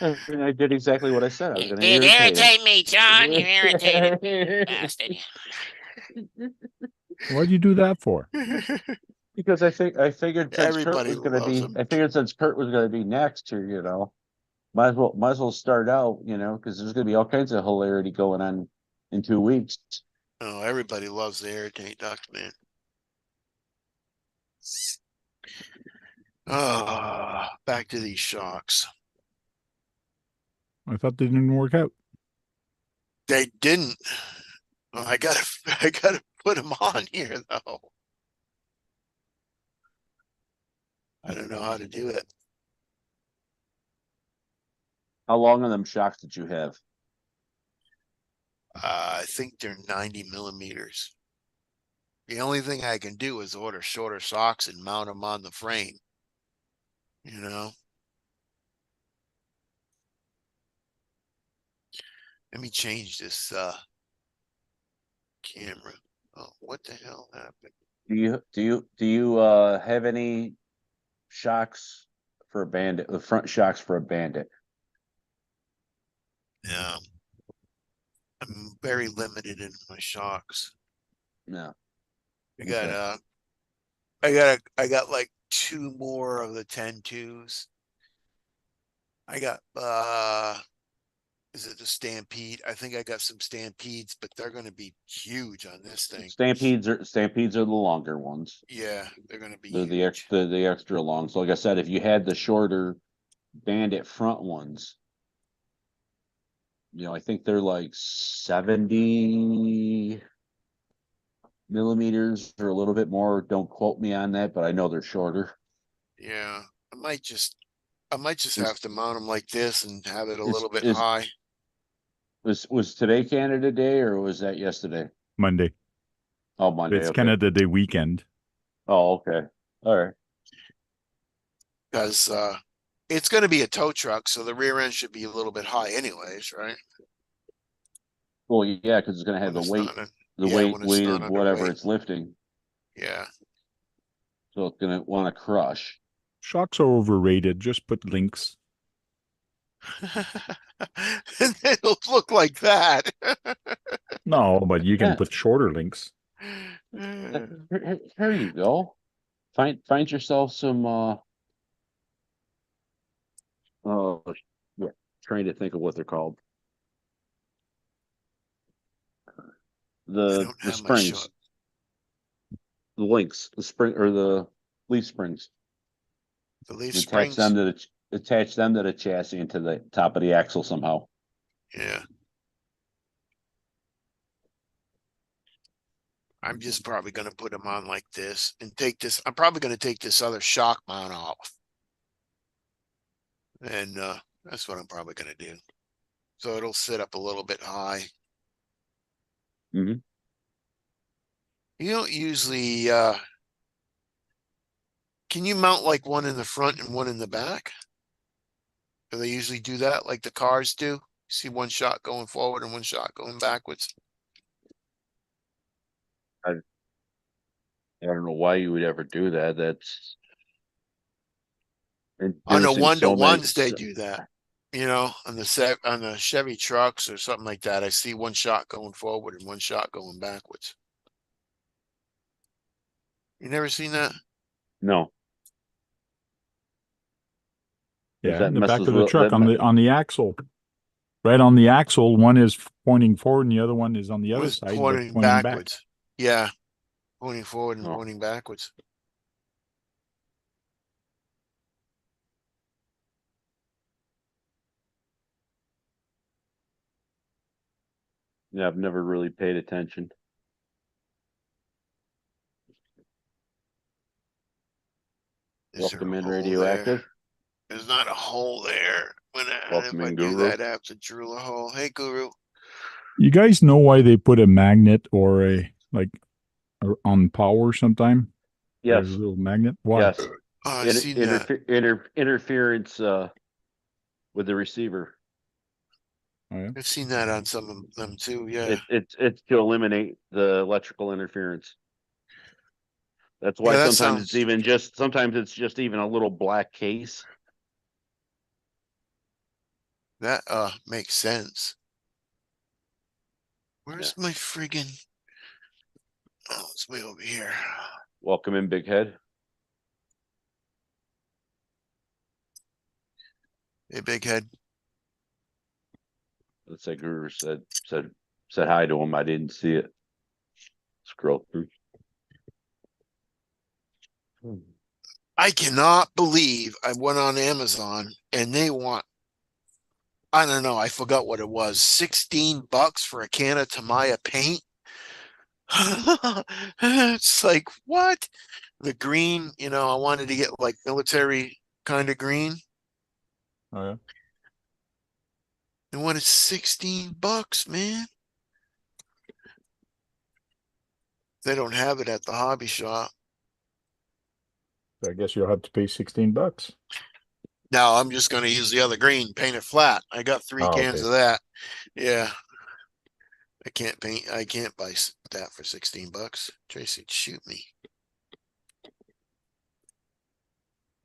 I mean, I did exactly what I said. I was You going to did irritate him. irritate me, John. You irritated bastard. What'd you do that for? Because I figured since Kurt Everybody was going to loves be, him. I figured since Kurt was going to be next here, might as well start out, because there's going to be all kinds of hilarity going on in 2 weeks. Oh, everybody loves the irritate Duckman. Oh, back to these shocks. I thought they didn't work out. They didn't. Oh, I gotta put them on here though. I don't know how to do it. How long of them shocks did you have? I think they're 90 millimeters. The only thing I can do is order shorter socks and mount them on the frame. You know? Let me change this camera. Oh, what the hell happened? Do you have any shocks for a bandit? The front shocks for a bandit? Yeah. I'm very limited in my shocks. No. I got Okay. I got like 2 more of the 10-2s. I got is it the Stampede? I think I got some Stampedes, but they're gonna be huge on this thing. Stampedes are the longer ones. Yeah, they're gonna be They're huge. the extra long. So like I said, if you had the shorter bandit front ones, I think they're like 70 millimeters or a little bit more. Don't quote me on that, but I know they're shorter. Yeah, I might just Is have to mount them like this and have it a is little bit is high. was today Canada Day or was that yesterday? Monday. Oh, Monday. It's Okay. Canada Day weekend. Oh, okay. All right. Because it's going to be a tow truck, so the rear end should be a little bit high anyways, right? Well, yeah, because it's going to have When the it's weight, not, the yeah, when it's weight not of whatever underweight. it's lifting. Yeah. So it's gonna want to crush. Shocks are overrated. Just put links. And it'll look like that. No, but you can Yeah, put shorter links. here you go. Find yourself some yeah, trying to think of what they're called. I The don't have my shot. springs, the links, the spring or the leaf springs. The leaf Attach springs. them to the chassis and to the top of the axle somehow. Yeah. I'm just probably going to put them on like this and take this. I'm probably going to take this other shock mount off. And that's what I'm probably going to do. So it'll sit up a little bit high. Mm-hmm. You don't usually, can you mount like one in the front and one in the back? Do they usually do that like the cars do? You see one shot going forward and one shot going backwards. I don't know why you would ever do that. That's On the introducing so many. one-to-ones, they do that. You know, on the Chevy trucks or something like that, I see one shot going forward and one shot going backwards. You never seen that? No, Yeah, that in the back messes of the with truck on the axle. Right on the axle, one is pointing forward and the other one is on the other Was side, but pointing pointing back. backwards. Yeah, pointing forward and Oh. pointing backwards. Yeah, I've never really paid attention. Is there Welcome a in, hole there? radioactive. There's not a hole there. If Welcome I in, do Guru. that, I have to drill a hole. Hey, Guru. You guys know why they put a magnet or on power sometime? There's a Yes, little magnet. Why? yes. Oh, I seen that. Interference with the receiver. Oh, yeah. I've seen that on some of them too. Yeah. It's to eliminate the electrical interference. That's why Yeah, that sometimes sounds, it's just even a little black case. that makes sense. Where's Yeah. my friggin', oh, it's way over here. Welcome in, Big Head. Hey, big head. Let's say Guru said hi to him. I didn't see it. Scroll through. I cannot believe I went on Amazon and they want, I don't know, I forgot what it was, $16 for a can of Tamiya paint. It's like, what? The green, I wanted to get like military kind of green. Oh, yeah. And what is $16, man? They don't have it at the hobby shop. So I guess you'll have to pay $16. No, I'm just going to use the other green, paint it flat. I got 3 Oh, cans okay. of that. Yeah. I can't buy that for $16. Tracy, shoot me.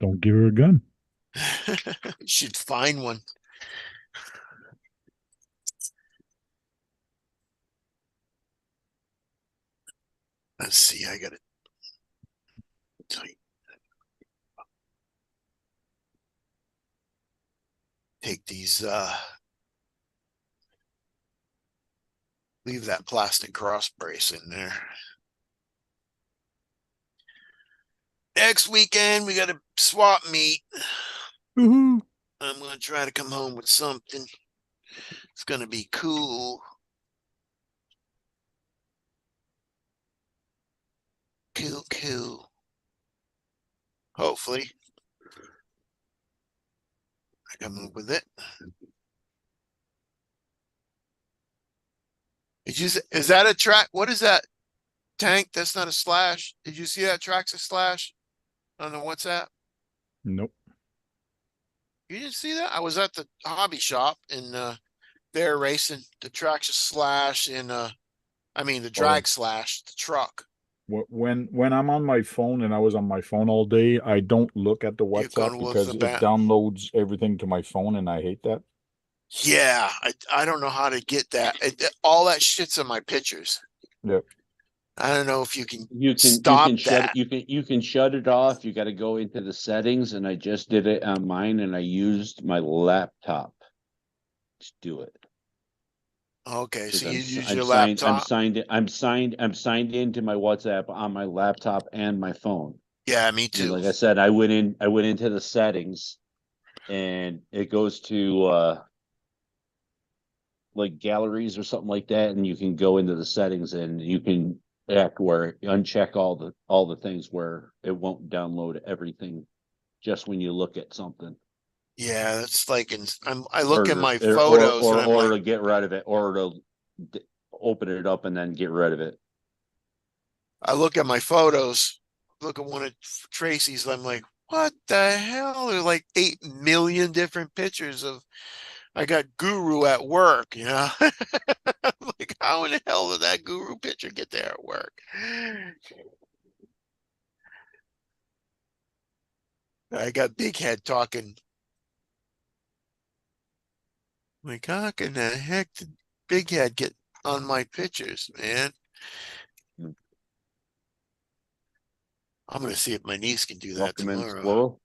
Don't give her a gun. You should find one. Let's see. I got it. Take these, leave that plastic cross brace in there. Next weekend, we got a swap meet. Woohoo! I'm going to try to come home with something. It's going to be cool. Cool. Hopefully. I come up with it. Is that a track? What is that tank? That's not a slash. Did you see that track's a slash on the WhatsApp? Nope. You didn't see that? I was at the hobby shop and they're racing the track's a slash in the Oh, yeah. drag slash the truck. When I'm on my phone and I was on my phone all day, I don't look at the You're WhatsApp gonna look because the it back. downloads everything to my phone, and I hate that. Yeah, I don't know how to get that. All that shit's in my pictures. Yeah. I don't know if you can You stop can shut that. you can shut it off. You got to go into the settings, and I just did it on mine, and I used my laptop to do it. Okay, so Because you use I'm your signed laptop. I'm signed into my WhatsApp on my laptop and my phone. Yeah, me And too. like I said, I went into the settings, and it goes to like galleries or something like that, and you can go into the settings and you can act where uncheck all the things where it won't download everything just when you look at something. Yeah, that's like I look in my photos and I'm Or like, to get rid of it, or to open it up and then get rid of it. I look at my photos, look at one of Tracy's, I'm like, what the hell? There are like 8 million different pictures of I got Guru at work, you know? I'm like, how in the hell did that Guru picture get there at work? I got Big Head talking. Like, how in the heck did Big Head get on my pictures, man? I'm gonna see if my niece can do that Welcome in, tomorrow. squirrel.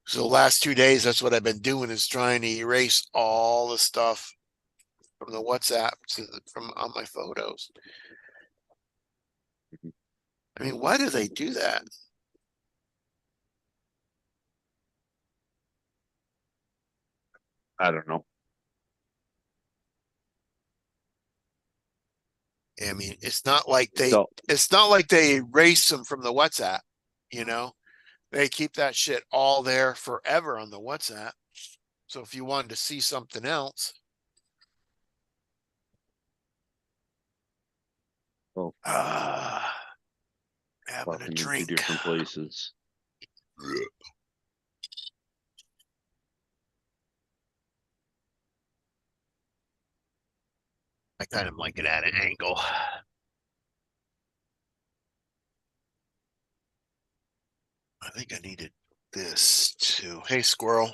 So the last 2 days, that's what I've been doing is trying to erase all the stuff from the WhatsApp from on my photos. I mean, why do they do that? I don't know. I mean, it's not like they So erase them from the WhatsApp, you know? They keep that shit all there forever on the WhatsApp. So if you wanted to see something else, oh, having a walking into drink. different places. I kind of like it at an angle. I think I needed this too. Hey, squirrel.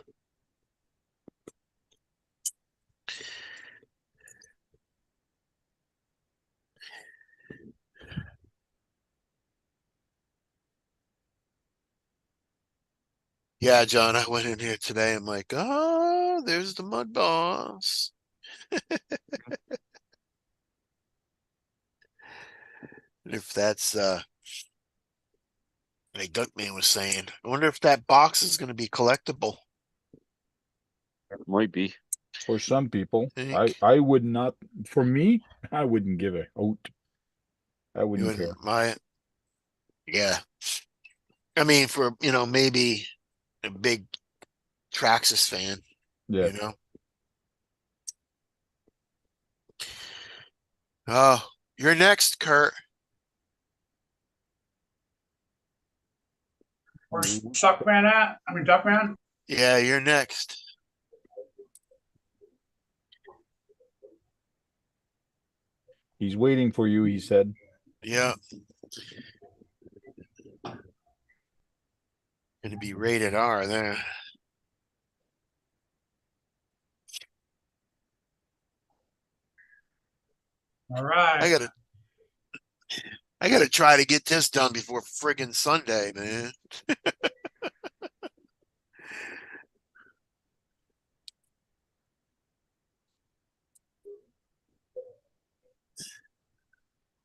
Yeah, John, I went in here today. I'm like, oh, there's the mud boss. If that's like Duckman was saying, I wonder if that box is going to be collectible. Might be. For some people, Think I would not. For me, I wouldn't give a hoot. I you wouldn't care. wouldn't mind? Yeah. I mean, for maybe a big Traxxas fan, Yeah. you know. Oh, you're next, Kurt. Where's Duckman at? I mean, Duckman? Yeah, you're next. He's waiting for you, he said. Yeah. Gonna be rated R there. All right. I gotta try to get this done before friggin' Sunday, man.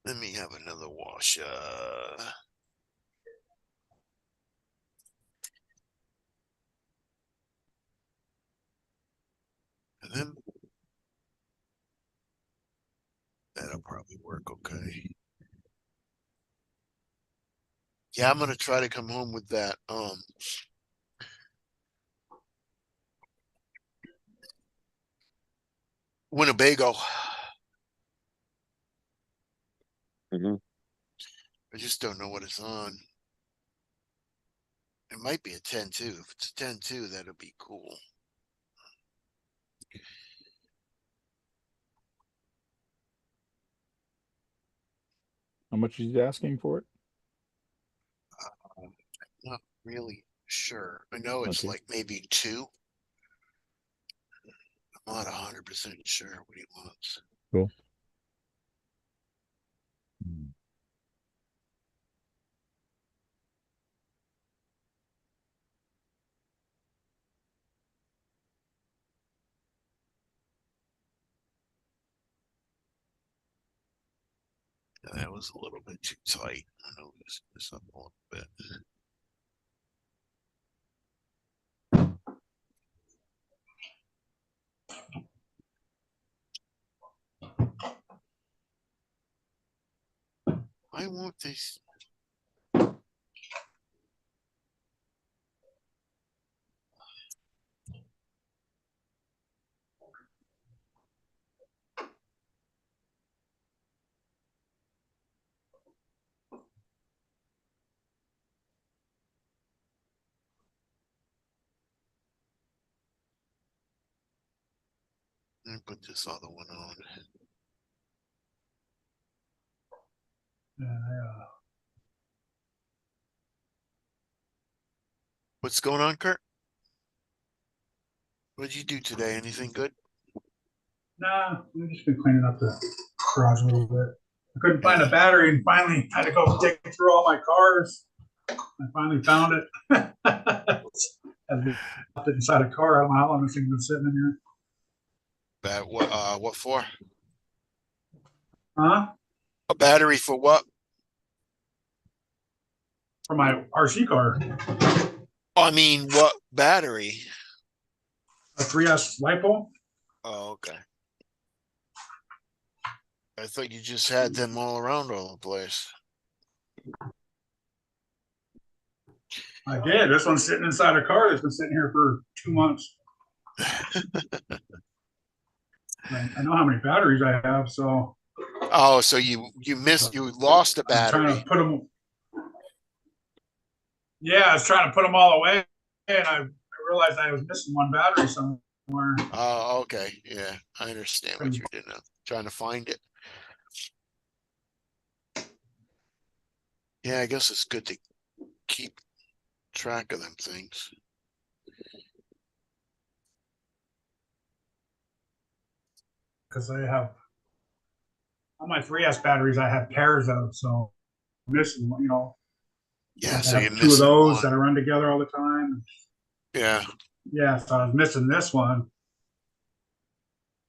Let me have another wash. And then that'll probably work okay. Yeah, I'm gonna try to come home with that. Winnebago. Mm-hmm. I just don't know what it's on. It might be a 10-2. If it's a 10-2, that'll be cool. How much is he asking for it? Not really sure. I know it's Okay. like maybe 2. I'm not 100% sure what he wants. Cool. That was a little bit too tight. I know this up a little bit. I want this. Let me put this other one on. Yeah. What's going on, Kurt? What did you do today? Anything good? Nah, we've just been cleaning up the garage a little bit. I couldn't find a battery and finally had to go dig through all my cars. I finally found it. Had left it inside a car. I don't know how long this thing's been sitting in here. What for? Huh? A battery for what? For my RC car. I mean, what battery? A 3S LiPo. Oh, okay. I thought you just had them all around all the place. I did. This one's sitting inside a car that's been sitting here for 2 months. I know how many batteries I have, so Oh, so you lost a I'm trying battery. to put them. Yeah, I was trying to put them all away, and I realized I was missing one battery somewhere. Oh, okay. Yeah, I understand what you're doing now. Trying to find it. Yeah, I guess it's good to keep track of them things. Because I have on my 3S batteries, I have pairs of, so I'm missing one, Yeah, I so you're have 2 of missing those that one. I run together all the time. Yeah. Yeah, so I was missing this one.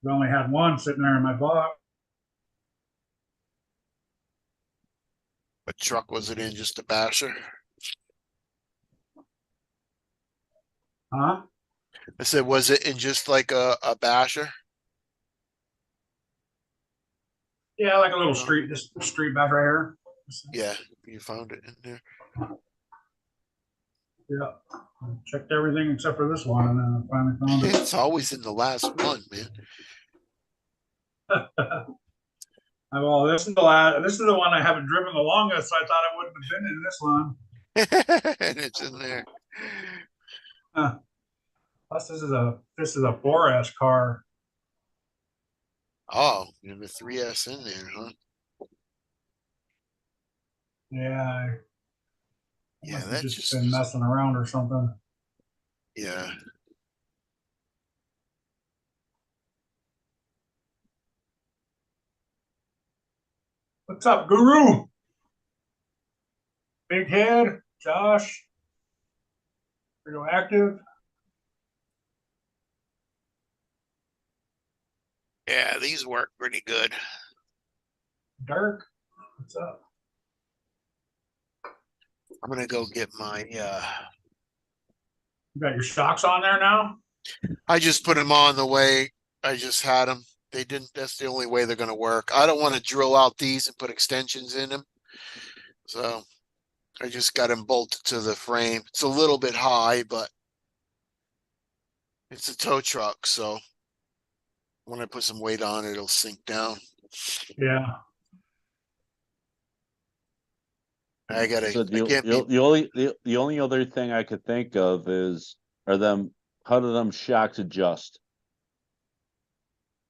I only had one sitting there in my box. What truck was it in? Just a basher? Huh? I said, was it in just like a basher? Yeah, like a little street, just a street back right here. Yeah, you found it in there. Yeah. I checked everything except for this one, and then I finally found it. It's always in the last one, man. Well, this is the last. This is the one I haven't driven the longest, so I thought it wouldn't have been in this one. And it's in there. Plus, this is a 4S car. Oh, you have the 3S in there, huh? Yeah, Yeah, must have that just just been messing around or something. yeah. What's up, Guru? Big Head, Josh, Radioactive. Yeah, these work pretty good. Dirk, what's up? I'm gonna go get my You got your shocks on there now? I just put them on the way I just had them. They didn't, that's the only way they're gonna work. I don't want to drill out these and put extensions in them. So I just got them bolted to the frame. It's a little bit high, but it's a tow truck, so when I put some weight on it, it'll sink down. Yeah. I gotta, So I can't be, the only other thing I could think of is how do them shocks adjust?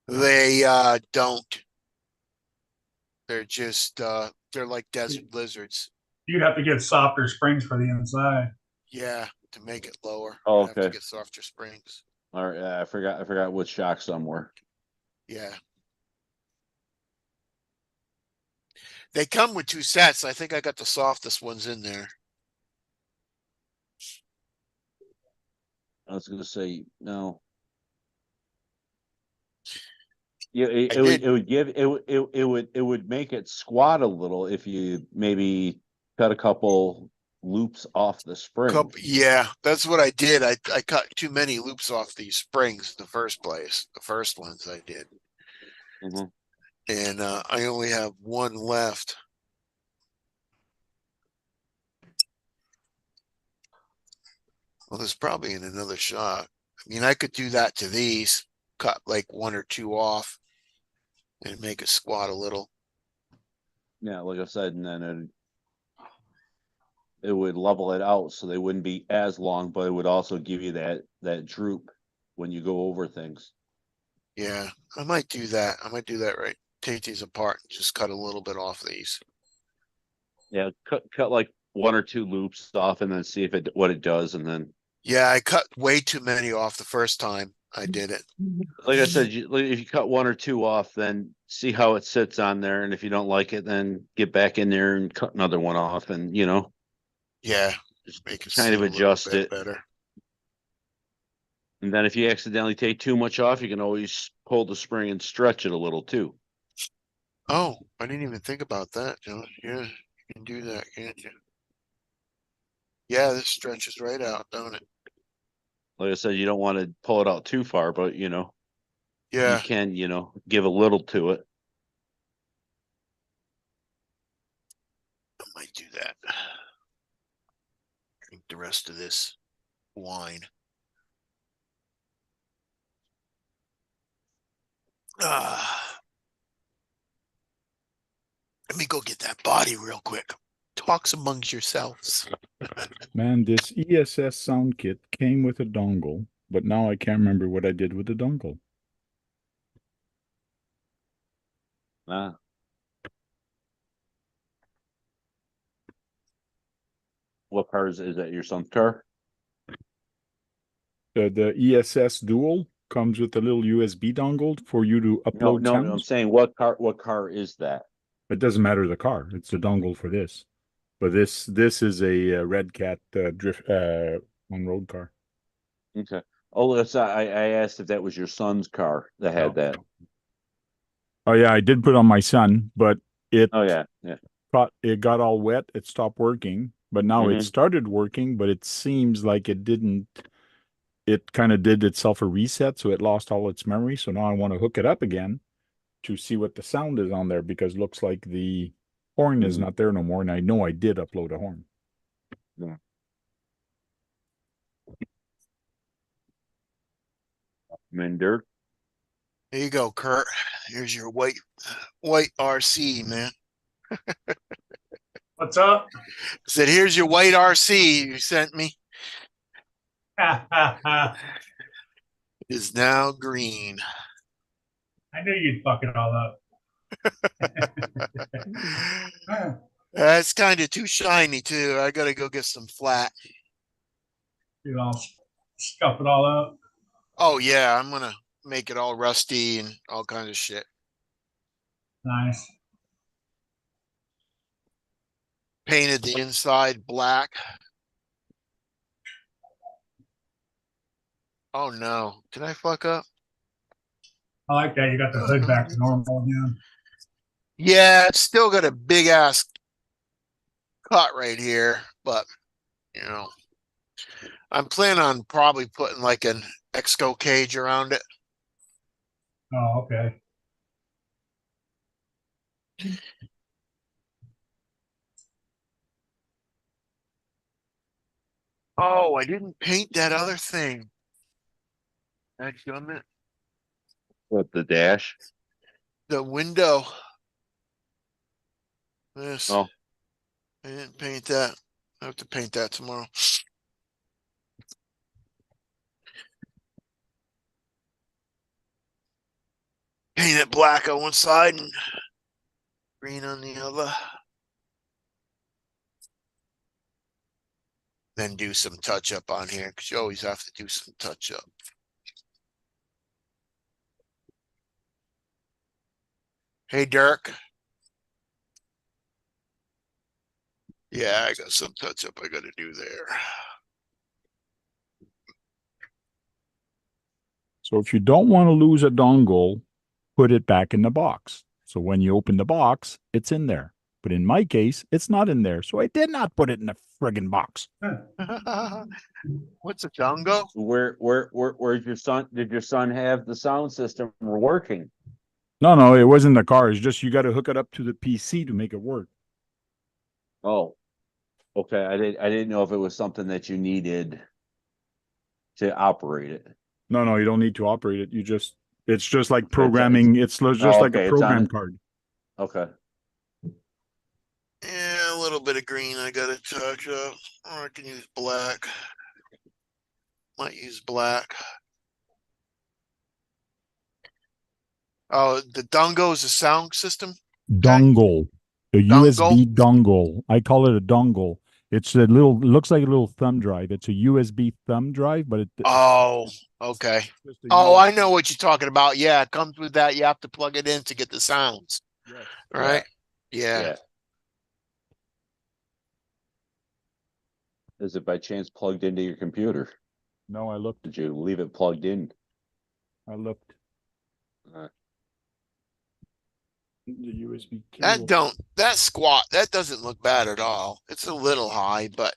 they don't. They're just They're like desert lizards. You'd have to get softer springs for the inside. Yeah, to make it lower. Oh, I'd have to okay. get softer springs. All right, I forgot which shocks some were. Yeah. They come with 2 sets. I think I got the softest ones in there. I was gonna say no. Yeah, I did. it would give it would make it squat a little if you maybe cut a couple loops off the spring. Yeah, that's what I did. I cut too many loops off these springs in the first place. The first ones I did. Mhm. And I only have one left. Well, there's probably in another shot. I mean, I could do that to these, cut like 1 or 2 off and make it squat a little. Yeah, like I said, and then it would level it out so they wouldn't be as long, but it would also give you that droop when you go over things. Yeah, I might do that. I might do that right. Take these apart and just cut a little bit off these. Yeah, cut like 1 or 2 loops off and then see if what it does, and then Yeah, I cut way too many off the first time I did it. like I said, if you cut 1 or 2 off, then see how it sits on there, and if you don't like it, then get back in there and cut another one off, and Yeah, just make it kind sit of a little adjust bit it. better. And then if you accidentally take too much off, you can always pull the spring and stretch it a little too. Oh, I didn't even think about that, John. Yeah, you can do that, can't you? Yeah, this stretches right out, don't it? Like I said, you don't want to pull it out too far, but you Yeah, can, give a little to it. I might do that. Drink the rest of this wine. Let me go get that body real quick. Talks amongst yourselves. Man, this ESS sound kit came with a dongle, but now I can't remember what I did with the dongle. Ah, what car is that? Your son's car? The ESS Dual comes with a little USB dongle for you to No, upload no, no. I'm sounds. saying what car? What car is that? It doesn't matter the car; it's the dongle for this. But this is a Red Cat drift on road car. Okay. Oh, I asked if that was your son's car that had No. that. Oh yeah, I did put on my son, but it Oh yeah, yeah. got all wet. It stopped working, but now it Hmm. started working. But it seems like it didn't. It kind of did itself a reset, so it lost all its memory. So now I want to hook it up again to see what the sound is on there because it looks like the horn is not there no more. And I know I did upload a horn. Yeah. Minder. There you go, Kurt. Here's your white RC, man. What's up? I said, here's your white RC you sent me. I Is now green. knew you'd fuck it all up. It's kind of too shiny too. I gotta go get some flat. You know, scuff it all up. Oh yeah, I'm gonna make it all rusty and all kinds of shit. Nice. Painted the inside black. Oh no, did I fuck up? I like that. You got the hood back to normal again. Yeah, it's still got a big ass cut right here, but I'm planning on probably putting like an Exco cage around it. Oh, okay. Oh, I didn't paint that other thing. Dadgummit. What, the dash? The window. This. Oh, I didn't paint that. I have to paint that tomorrow. Paint it black on one side and green on the other. then do some touch up on here, because you always have to do some touch up. Hey, Dirk. Yeah, I got some touch up I gotta do there. So if you don't want to lose a dongle, put it back in the box. So when you open the box, it's in there. But in my case, it's not in there. So I did not put it in the friggin' box. What's a dongo? Where's your son? Did your son have the sound system working? No, it wasn't the car. It's just you got to hook it up to the PC to make it work. Oh, okay. I didn't know if it was something that you needed to operate it. No, you don't need to operate it. It's just like It's programming. It's just oh, like a okay, it's on program it. card. Okay. Yeah, a little bit of green I gotta touch up. Or I can use black. Might use black. Oh, the dongo is a sound system? Dongle. A Dongle? USB dongle. I call it a dongle. It's a little, looks like a little thumb drive. It's a USB thumb drive, but Oh, okay. it's just a Oh, I USB. know what you're talking about. Yeah, it comes with that. You have to plug it in to get the sounds, Yes. right? Yeah. Yeah. Is it by chance plugged into your computer? No, I looked. Did you leave it plugged in? I looked. Uh, The USB That cable. that squat, that doesn't look bad at all. It's a little high, but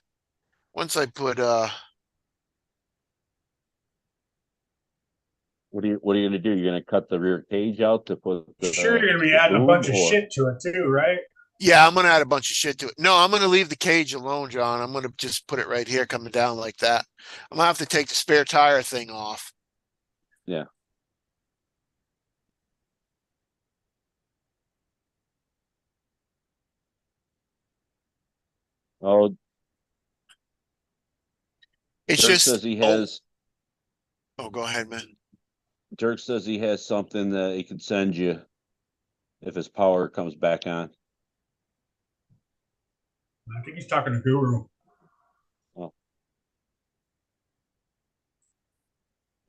once I put what are you gonna do? You're gonna cut the rear cage out to put Sure, you're gonna be the adding a boom, bunch of or shit to it too, right? yeah, I'm gonna add a bunch of shit to it. No, I'm gonna leave the cage alone, John. I'm gonna just put it right here coming down like that. I'm gonna have to take the spare tire thing off. yeah. Oh, It's Dirk just says he has. oh, go ahead, man. Dirk says he has something that he can send you if his power comes back on. I think he's talking to Guru. Oh,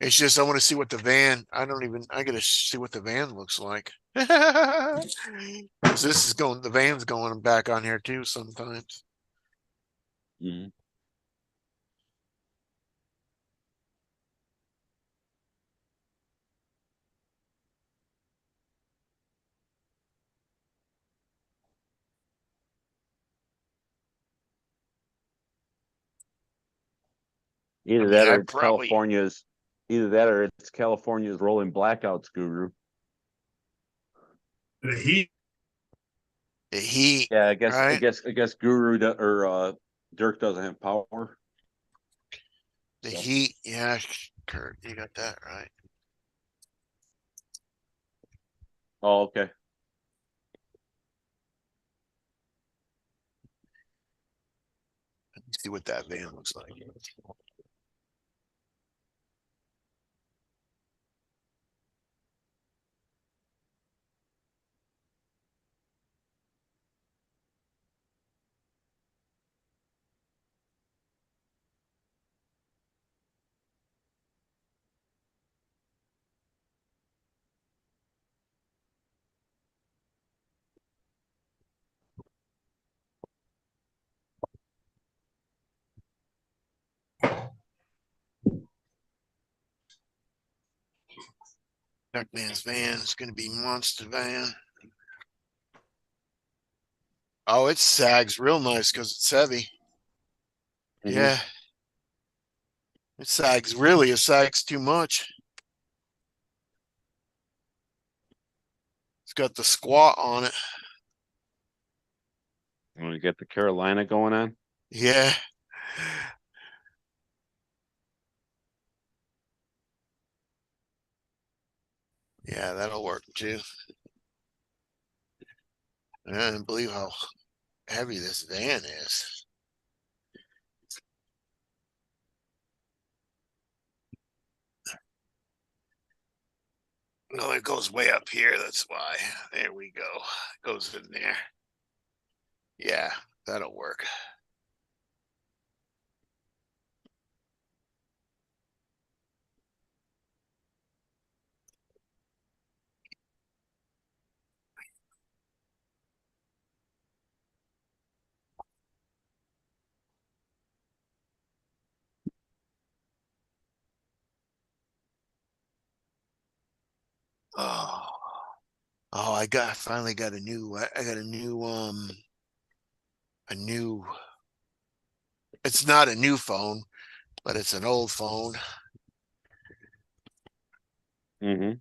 It's just I want to see what the van. I gotta see what the van looks like. 'Cause this is going, the van's going back on here too sometimes. mhm. I Either mean, that I or it's probably California's. Either that or it's California's rolling blackouts, Guru. The heat. the heat, Yeah, right? I guess Guru or Dirk doesn't have power. The So, heat, yeah, Kurt, you got that right. oh, okay. Let me see what that van looks like. Duckman's van is going to be monster van. Oh, it sags real nice because it's heavy. Mhm. Yeah. It sags really, it sags too much. It's got the squat on it. Want to get the Carolina going on? Yeah. Yeah, that'll work too. I can't believe how heavy this van is. No, it goes way up here. That's why. There we go. It goes in there. Yeah, that'll work. Oh, oh, I finally got a new, I got a new, it's not a new phone, but it's an old phone. Mm-hmm.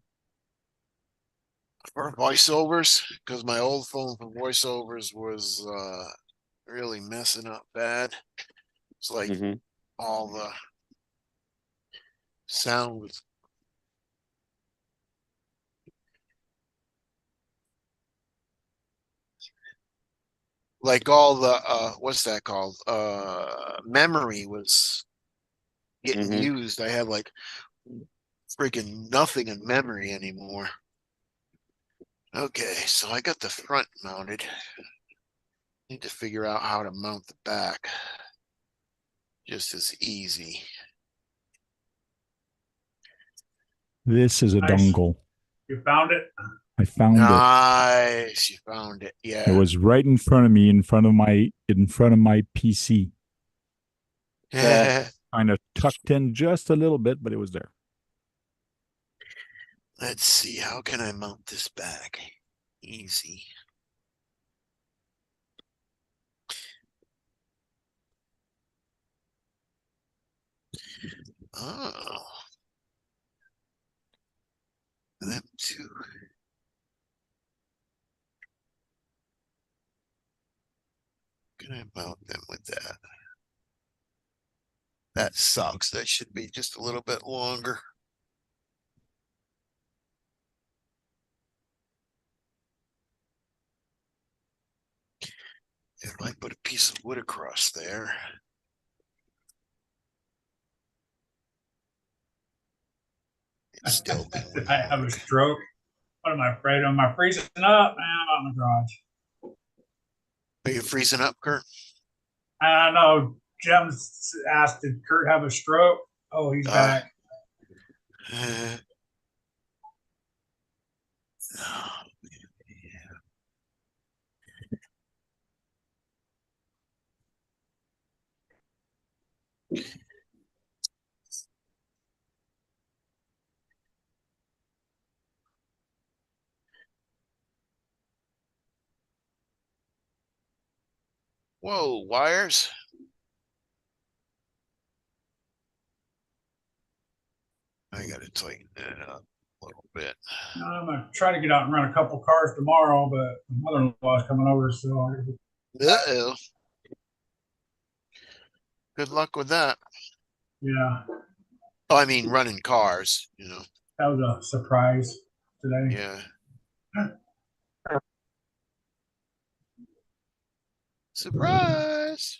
For voiceovers, because my old phone for voiceovers was really messing up bad. It's like Mm-hmm. all the sound was like all the what's that called? Memory was getting Mm-hmm. used. I had like freaking nothing in memory anymore. Okay, so I got the front mounted. Need to figure out how to mount the back. Just as easy. This is a Nice. dongle. You found it? I found it. Nice, you found it. It Yeah. was right in front of me, in front of my PC. Kind of tucked in just a little bit, but it was there. Let's see, how can I mount this back? Easy. Oh. Them two. Can I mount them with that? That sucks. That should be just a little bit longer. If I put a piece of wood across there. It's still be Did I have a stroke? What am I afraid of? Am I freezing up? Man, I'm out in the garage. Are you freezing up, Kurt? I don't know. Jim asked, did Kurt have a stroke? Oh, he's back. Uh, Whoa, wires. I gotta tighten that up a little bit. I'm gonna try to get out and run a couple cars tomorrow, but my mother-in-law is coming over, so Uh-oh. Good luck with that. yeah, Oh, I mean, running cars, that was a surprise today. Yeah. Surprise.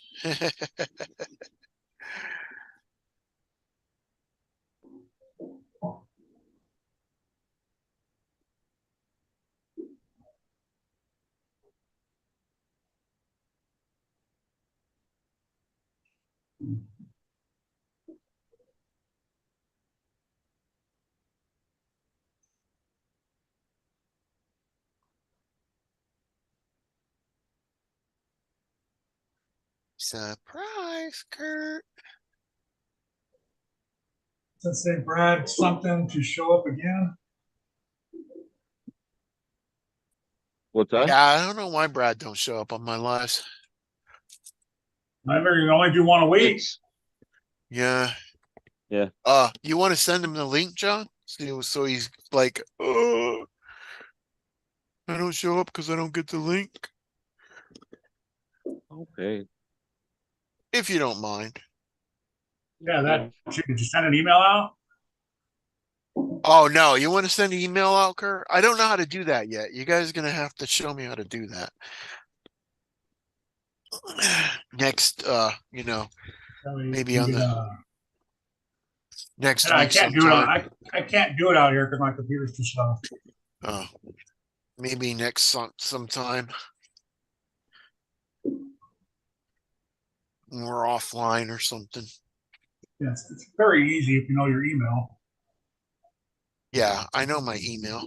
Surprise, Kurt. Let's say Brad something to show up again. What's that? Yeah, I don't know why Brad don't show up on my lives. Remember, you only do one a week. It's Yeah. Yeah. You want to send him the link, John? So he's like, oh, I don't show up because I don't get the link. okay. If you don't mind. Yeah, that did you send an email out? Oh no, you want to send an email out, Kurt? I don't know how to do that yet. You guys are gonna have to show me how to do that. Next, maybe on the next I week can't do it. sometime. I can't do it out here because my computer's too slow. Oh, maybe next sometime. When we're offline or something. Yes, it's very easy if you know your email. Yeah, I know my email.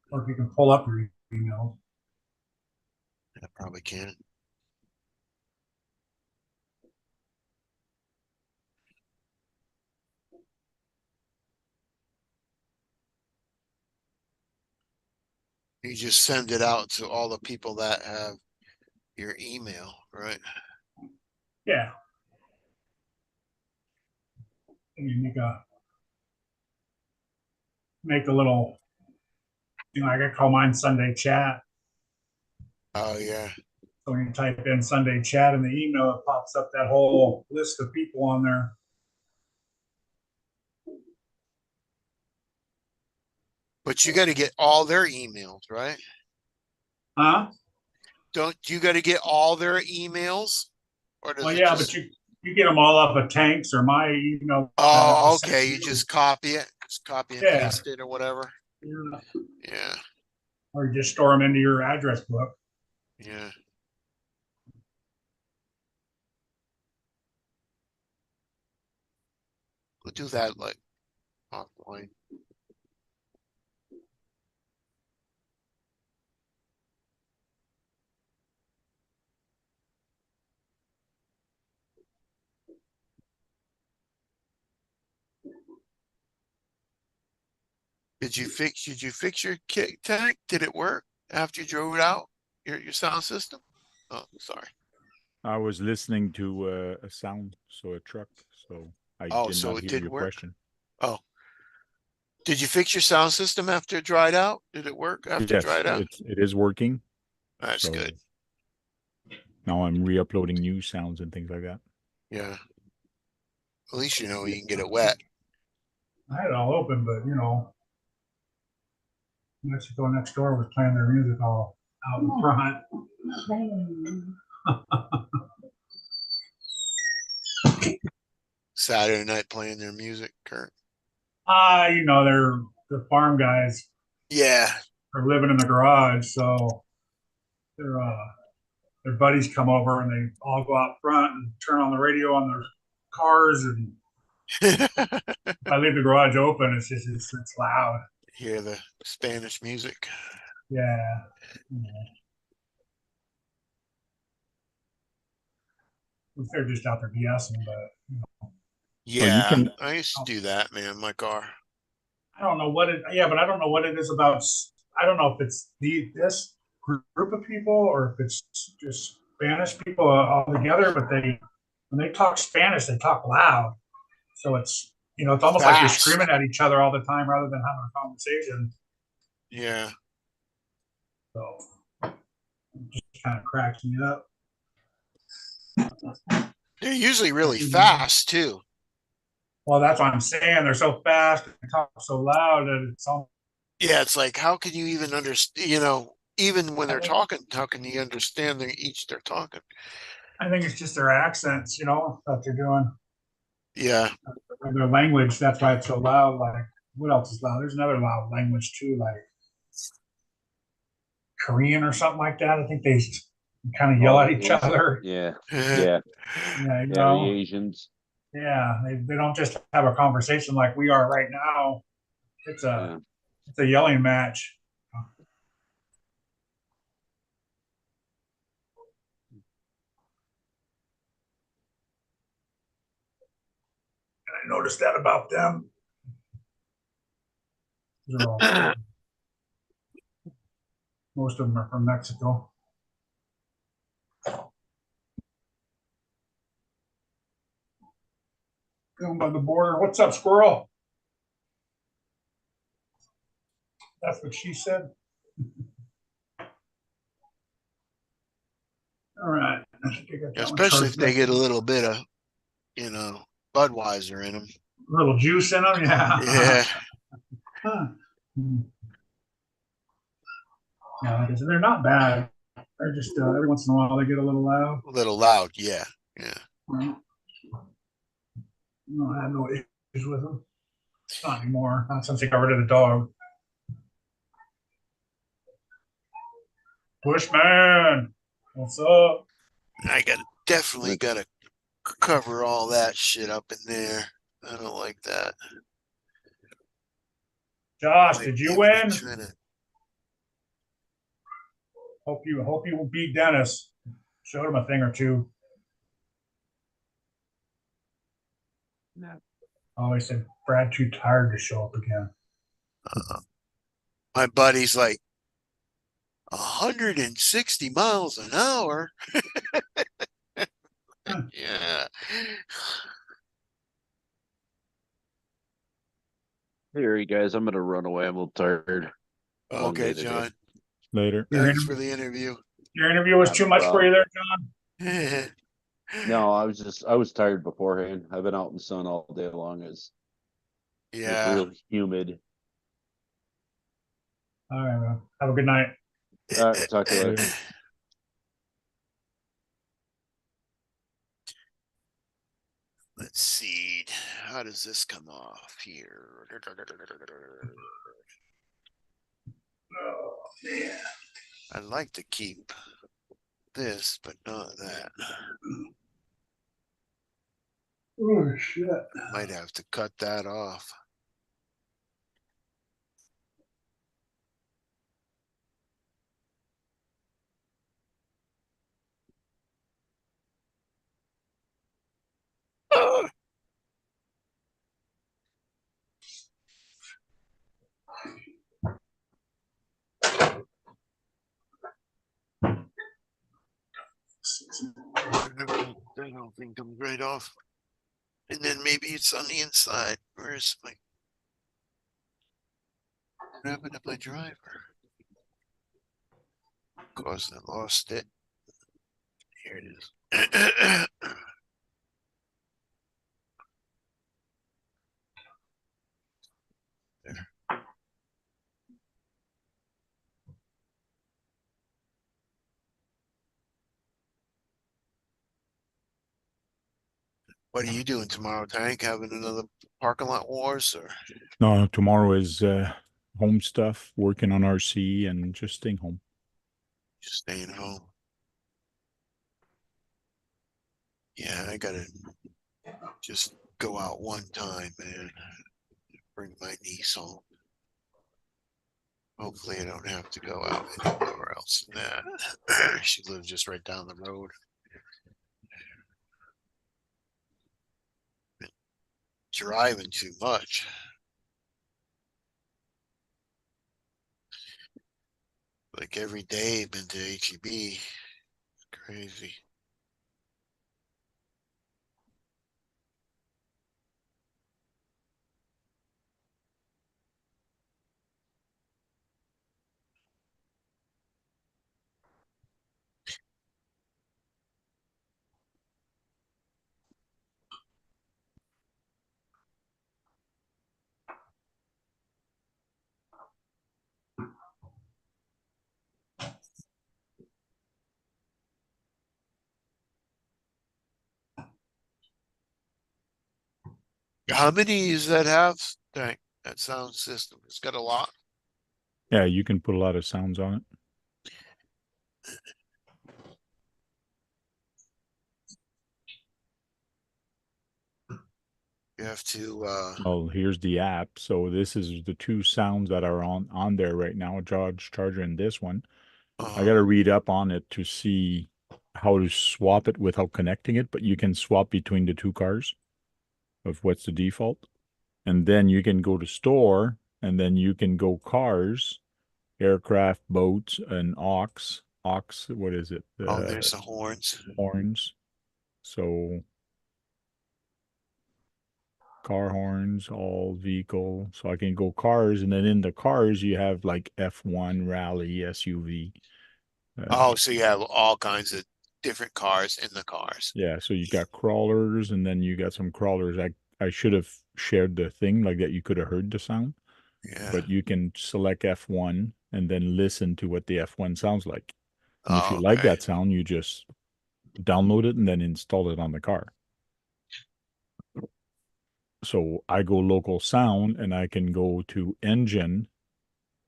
Or if you can pull up your email. I probably can. You just send it out to all the people that have your email, right? Yeah. And you make a little, I got call mine Sunday chat. Oh yeah. So when you type in Sunday chat in the email, it pops up that whole list of people on there. But you got to get all their emails, right? Huh? Don't you got to get all their emails? Or Well, does it yeah, but just you get them all off of Tanks or my email. Oh, okay. You just copy it. Just copy and Yeah. paste it or whatever. Yeah. Yeah. Or you just store them into your address book. Yeah. We'll do that like offline. Did you fix your kick tank? Did it work after you drove it out? Your sound system? Oh, sorry. I was listening to a sound, so a truck, so I Oh, did so not it hear did your work. question. Oh. Did you fix your sound system after it dried out? Did it work after it Yes, dried out? it is working. That's So good. now I'm re-uploading new sounds and things like that. Yeah. At least you know you can get it wet. I had it all open, but Mexico next door was playing their music all out in front. Saturday night playing their music, Kurt. They're the farm guys Yeah. are living in the garage, so their buddies come over and they all go out front and turn on the radio on their cars. And if I leave the garage open, it's loud. Hear the Spanish music. Yeah. If they're just out there BSing, but you Yeah, can- I used to do that, man, in my car. I don't know what but I don't know what it is about. I don't know if it's this group of people or if it's just Spanish people all together, but when they talk Spanish, they talk loud. So it's almost like they're Fast. screaming at each other all the time rather than having a conversation. Yeah. So it just kind of cracks me up. They're usually really fast too. Well, that's what I'm saying. They're so fast and talk so loud that it's all. Yeah, it's like how can you even understand, even when they're talking, how can you understand they're talking? I think it's just their accents, that they're doing. Yeah. Their language. That's why it's so loud. Like, what else is loud? There's another loud language too, like Korean or something like that. I think they kind of yell at each other. Yeah, Yeah. Yeah, the Asians. Yeah, they don't just have a conversation like we are right now. It's a yelling match. And I noticed that about them. Most of them are from Mexico. Going by the border. What's up, squirrel? That's what she said. All right. Especially if they get a little bit of, Budweiser in them. A little juice in them, yeah. Yeah. Yeah, like I said, they're not bad. They're just every once in a while they get a little loud. A little loud, yeah. Yeah. I have no issues with them. Not anymore. Not since they got rid of the dog. Bushman, what's up? I definitely gotta cover all that shit up in there. I don't like that. Josh, did you win? To... Hope you will beat Dennis. Showed him a thing or two. No. Oh, he said Brad too tired to show up again. My buddy's like, 160 miles an hour. Huh. Yeah. Here, you guys, I'm gonna run away. I'm a little tired. Long Okay, day today. John. Later. Thanks for the interview. Your interview was Not a too much for you problem. there, John? No, I was tired beforehand. I've been out in the sun all day long. It's Yeah. really humid. All right, man. Have a good night. All right, talk to you later. Later. Let's see. How does this come off here? Oh, man. I'd like to keep this, but not that. Oh, shit. Might have to cut that off. That whole thing comes right off. And then maybe it's on the inside. Where's my what happened to my driver? Of course, I lost it. Here it is. There. What are you doing tomorrow, Tank? Having another parking lot wars or No, tomorrow is home stuff, working on RC and just staying home. just staying home? Yeah, I gotta just go out one time, man. Bring my niece home. Hopefully I don't have to go out anywhere else than that. She lives just right down the road. Been driving too much. Like every day been to HEB. Crazy. How many does that have? Dang, that sound system. It's got a lot. Yeah, you can put a lot of sounds on it. You have to Well, here's the app. So this is the two sounds that are on there right now, Dodge Charger and this one. I got to read up on it to see how to swap it without connecting it, but you can swap between the two cars of what's the default. And then you can go to store and then you can go cars, aircraft, boats, and aux. What is it? oh, there's the horns. Horns. So car horns, all vehicle. So I can go cars, and then in the cars you have like F1, rally, SUV. Oh, so you have all kinds of different cars in the cars. Yeah, so you got crawlers, and then you got some crawlers. I should have shared the thing like that. You could have heard the sound, Yeah. but you can select F1 and then listen to what the F1 sounds like. And if you Oh, like okay. that sound, you just download it and then install it on the car. So I go local sound and I can go to engine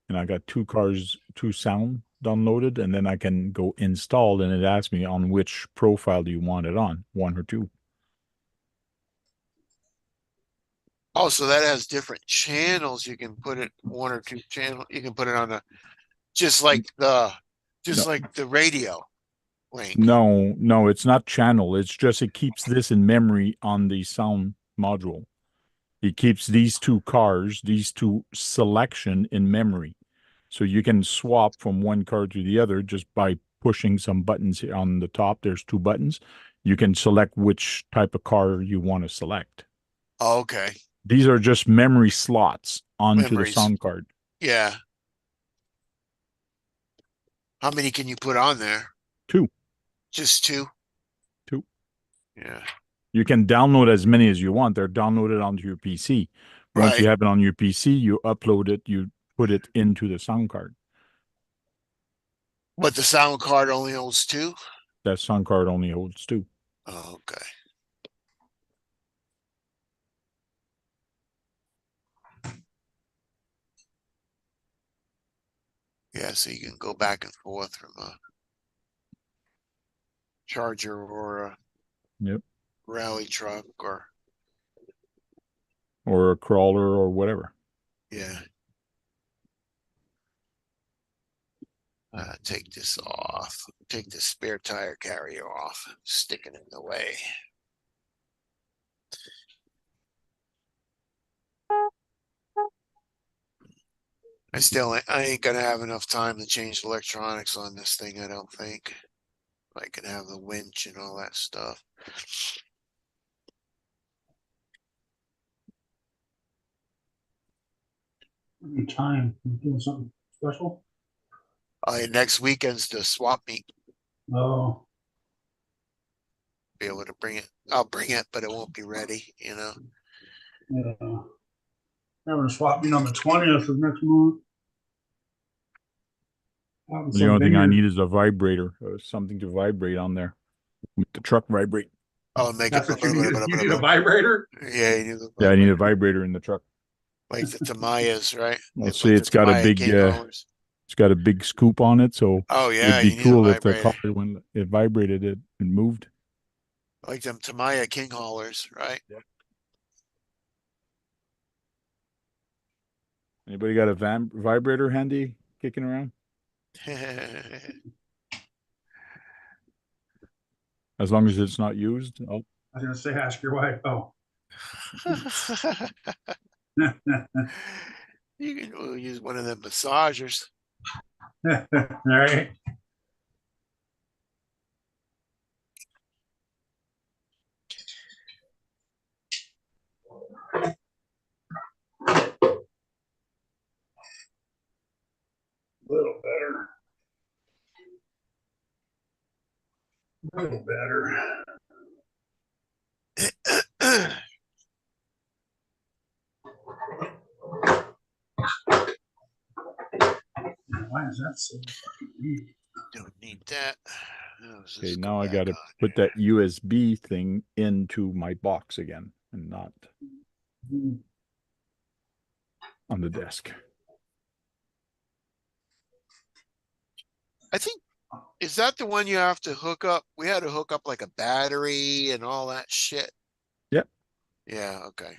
and I got two cars, two sound downloaded, and then I can go installed and it asks me on which profile do you want it on, one or two. Oh, so that has different channels. You can put it one or two channel. You can put it on a just like the No. like the radio link. No, it's not channel. It's just it keeps this in memory on the sound module. It keeps these two cars, these two selection in memory. So you can swap from one card to the other just by pushing some buttons here on the top. There's 2 buttons. You can select which type of card you want to select. Oh, okay. These are just memory slots onto the Memories. sound card. Yeah. How many can you put on there? 2. Just 2? 2. Yeah. You can download as many as you want. They're downloaded onto your PC. Once you Right. have it on your PC, you upload it, you put it into the sound card. But the sound card only holds 2? That sound card only holds 2. Oh, okay. Yeah, so you can go back and forth from a Charger or a Yep. rally truck or Or a crawler or whatever. yeah. Take this off. Take the spare tire carrier off. Sticking in the way. I ain't gonna have enough time to change the electronics on this thing, I don't think. I can have the winch and all that stuff. Any time, you doing something special? Next weekend's the swap meet. Oh, Be able to bring it. I'll bring it, but it won't be ready, yeah. Having a swap meet on the 20th of next month. The only thing I need is a vibrator, something to vibrate on there. Make the truck vibrate. Oh, make That's it. what you need. You need a vibrator? Yeah, you need the Yeah, I need a vibrator. vibrator in the truck. Like the Tamayas, right? Let's Like say the it's got a Tamaya big, king haulers. it's got a big scoop on it, so Oh yeah, it'd be you need a cool if the car, vibrator. when it vibrated, it moved. Like them Tamaya king haulers, right? Anybody got a vibrator handy kicking around? As long as it's not used. Oh, I was gonna say, ask your wife. Oh. You can use one of them massagers. All right. A little better. A little better. Why is that so fucking weak? Don't need that. okay, now I got to put that USB thing into my box again and not on the desk. I think, is that the one you have to hook up? We had to hook up like a battery and all that shit. Yep. Yeah, okay.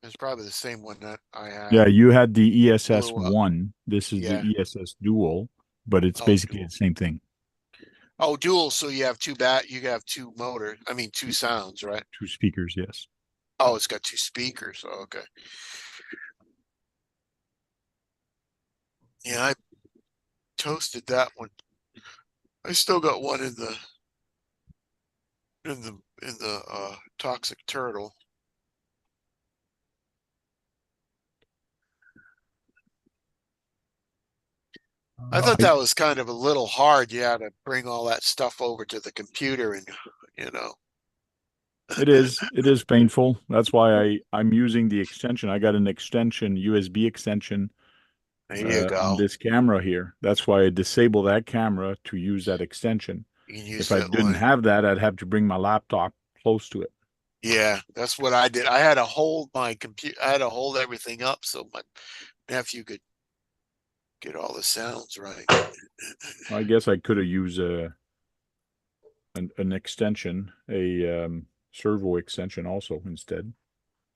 It's probably the same one that I had. Yeah, you had the ESS Blew up. 1. This is Yeah. the ESS Dual, but it's Oh, basically dual. the same thing. Oh, dual, so you have you have 2 motors. I mean 2 sounds, right? 2 speakers, yes. Oh, it's got 2 speakers. Oh, okay. Yeah, I toasted that one. I still got one in the toxic turtle. I thought that was kind of a little hard. You had to bring all that stuff over to the computer and, It is painful. That's why I'm using the extension. I got an extension, USB extension there you go. on this camera here. That's why I disable that camera to use that extension. You can use If I that didn't one. have that, I'd have to bring my laptop close to it. Yeah, that's what I did. I had to hold my computer. I had to hold everything up so my nephew could get all the sounds right. I guess I could have used an extension, a servo extension also instead.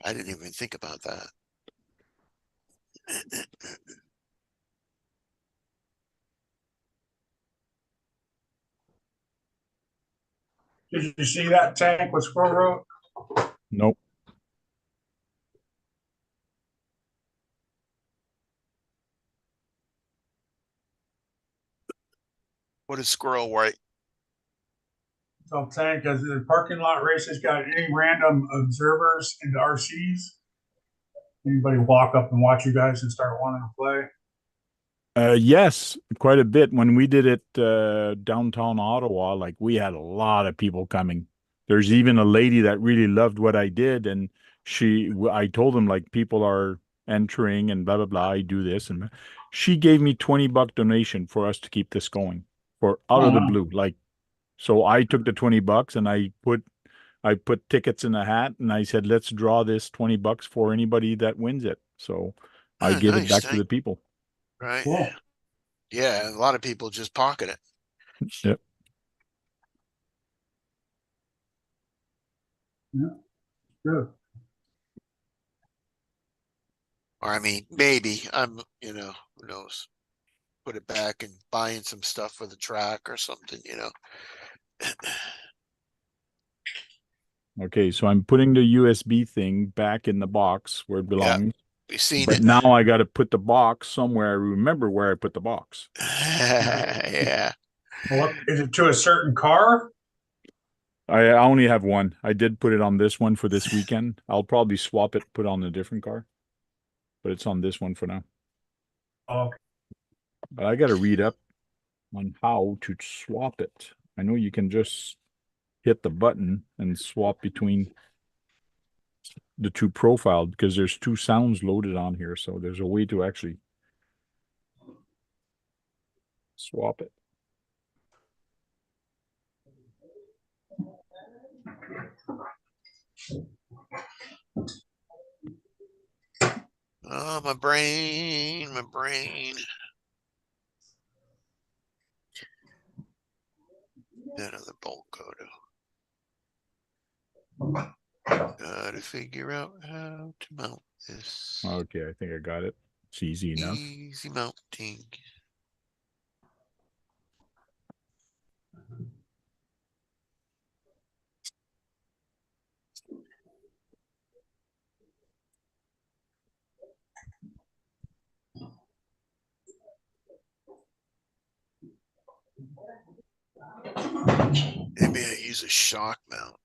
I didn't even think about that. Did you see that tank with Squirrel Road? Nope. What is squirrel white? So I'm saying, because the parking lot races got any random observers into RCs? Anybody walk up and watch you guys and start wanting to play? Yes, quite a bit. When we did it downtown Ottawa, like we had a lot of people coming. There's even a lady that really loved what I did, and I told them like people are entering and blah blah blah. I do this, and she gave me $20 donation for us to keep this going for out Oh, of the wow. blue. Like, so I took the $20 and I put tickets in a hat and I said, let's draw this $20 for anybody that wins it. So I Ah, gave it nice back to thing, the people. right? Cool. Yeah, a lot of people just pocket it. Yep. Yeah, good. Or I mean, maybe who knows? Put it back and buying some stuff for the track or something, Okay, so I'm putting the USB thing back in the box where it Yeah, belongs. we've seen But it. now I got to put the box somewhere. I remember where I put the box. Yeah. Well, what, is it to a certain car? I only have one. I did put it on this one for this weekend. I'll probably swap it, put on a different car, but it's on this one for now. Oh, But I got to read up on how to swap it. I know you can just hit the button and swap between the two profiles because there's two sounds loaded on here. So there's a way to actually swap it. Oh, my brain, my brain. That other bolt go to. Gotta figure out how to mount this. Okay, I think I got it. It's easy enough. Easy mounting. Maybe I use a shock mount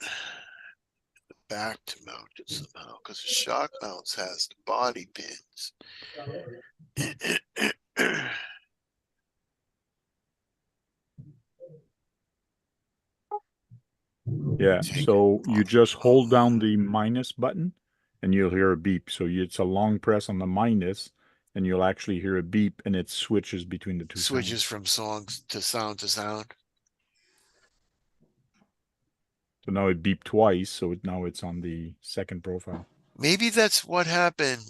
back to mount it somehow, because the shock mounts has the body pins. Yeah, Take so it you off. just hold down the minus button and you'll hear a beep. So it's a long press on the minus and you'll actually hear a beep and it switches between the two Switches sounds. from songs to sound to sound. So now it beeped twice, so now it's on the second profile. Maybe that's what happened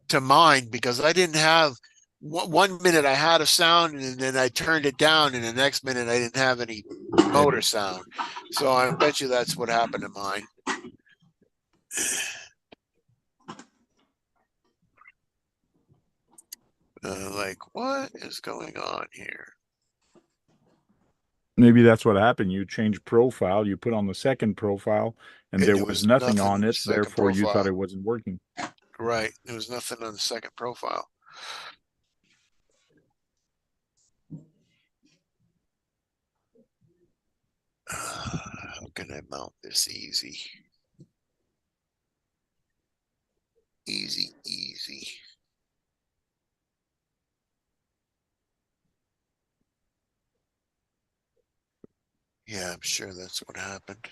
to mine, because I didn't have one minute I had a sound and then I turned it down, and the next minute I didn't have any motor sound. So I bet you that's what happened to mine. Like, what is going on here? Maybe that's what happened. You changed profile, you put on the second profile, and And there there was was nothing nothing on on the it. second Therefore, you thought profile. it wasn't working. Right. There was nothing on the second profile. How can I mount this easy? Easy, easy. Yeah, I'm sure that's what happened.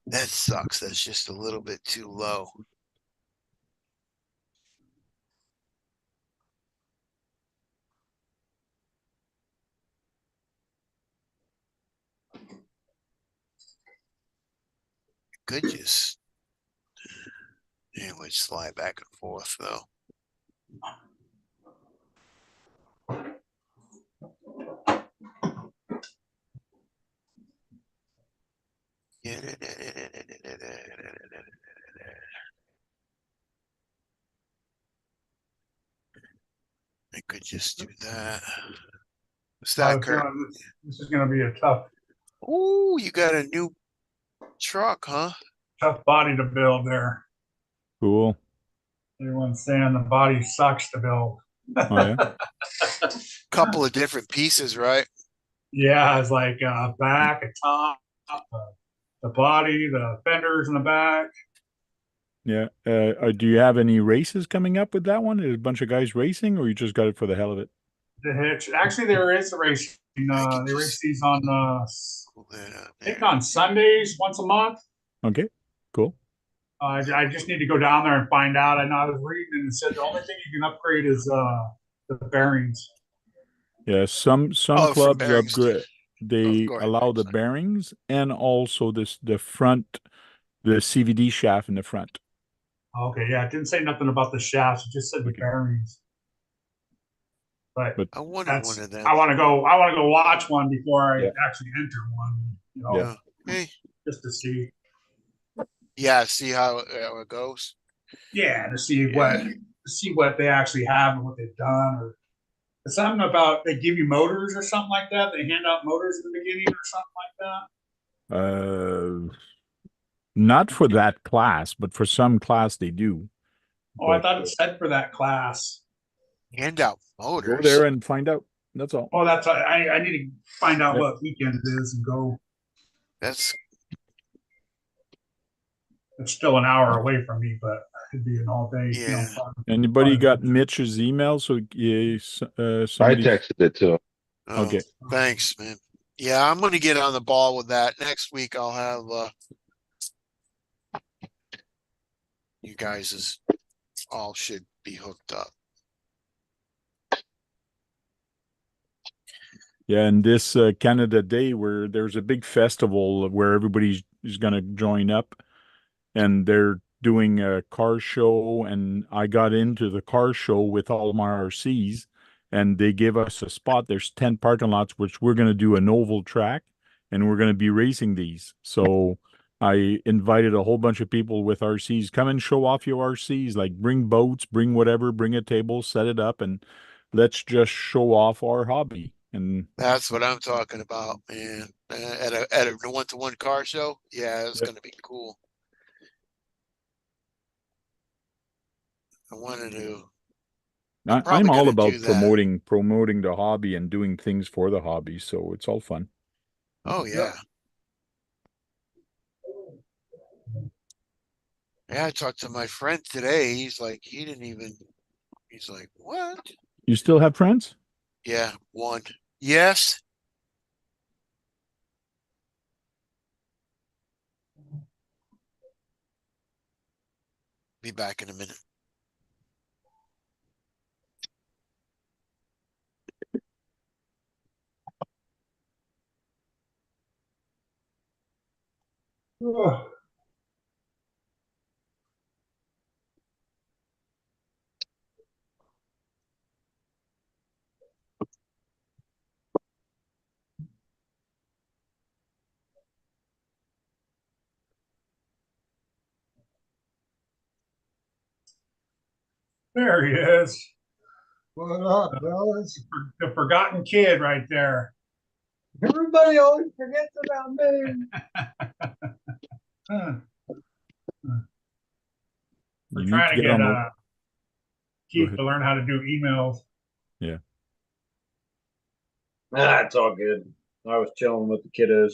That sucks. That's just a little bit too low. Could just anyway slide back and forth though. I could just do that. What's I that, was Kurt? feeling this is going to be a tough, Ooh, you got a new truck, huh? tough body to build there. Cool. Everyone's saying the body sucks to build. Oh yeah. Couple of different pieces, right? Yeah, it's like back, a top, the body, the fenders in the back. Yeah. Do you have any races coming up with that one? Is a bunch of guys racing, or you just got it for the hell of it? The hitch. Actually, there is a race. I can They race just these on, pull that up I think there. on Sundays once a month. Okay. Cool. I just need to go down there and find out. I know I was reading and it said the only thing you can upgrade is the bearings. Yeah. Some Oh, from clubs bearings too. upgrade. They Go ahead. allow the Sorry. bearings and also the front, the CVD shaft in the front. Okay, yeah, it didn't say nothing about the shafts. It just said the Okay. bearings. But But I wanted one that's of them. I want to go. I want to go watch one before I Yeah. actually enter one. Yeah. Hey, Just to see. yeah, see how it goes. Yeah, to see Yeah. what they actually have and what they've done, or something about they give you motors or something like that. They hand out motors in the beginning or something like that. Not for that class, but for some class they do. Oh, I But thought it said for that class. Hand out go motors. there and find out. That's all. Oh, that's I need to find out Yep. what weekend it is and go. That's It's still an hour away from me, but it'd be an all day. yeah. Anybody got Mitch's email? So I somebody. texted it to him. Oh, Okay. thanks, man. Yeah, I'm gonna get on the ball with that. Next week I'll have you guys all should be hooked up. Yeah, and this Canada Day where there's a big festival where everybody is going to join up, and they're doing a car show, and I got into the car show with all my RCs, and they gave us a spot. There's 10 parking lots, which we're going to do an oval track, and we're going to be racing these. So I invited a whole bunch of people with RCs. Come and show off your RCs, like bring boats, bring whatever, bring a table, set it up, and let's just show off our hobby. And That's what I'm talking about, man. At a 1-to-1 car show, yeah, it's yeah. gonna be cool. I wanted to. I'm I'm probably all gonna do about that. promoting the hobby and doing things for the hobby, so it's all fun. Oh yeah. Yeah, I talked to my friend today. He's like, he's like, what? You still have friends? Yeah, one. Yes. Be back in a minute. Oh, there he is. What up, fellas? The forgotten kid right there. Everybody always forgets about me. Huh. We're You need to trying to get get on the. Go Keith ahead. to learn how to do emails. Yeah. It's all good. I was chilling with the kiddos.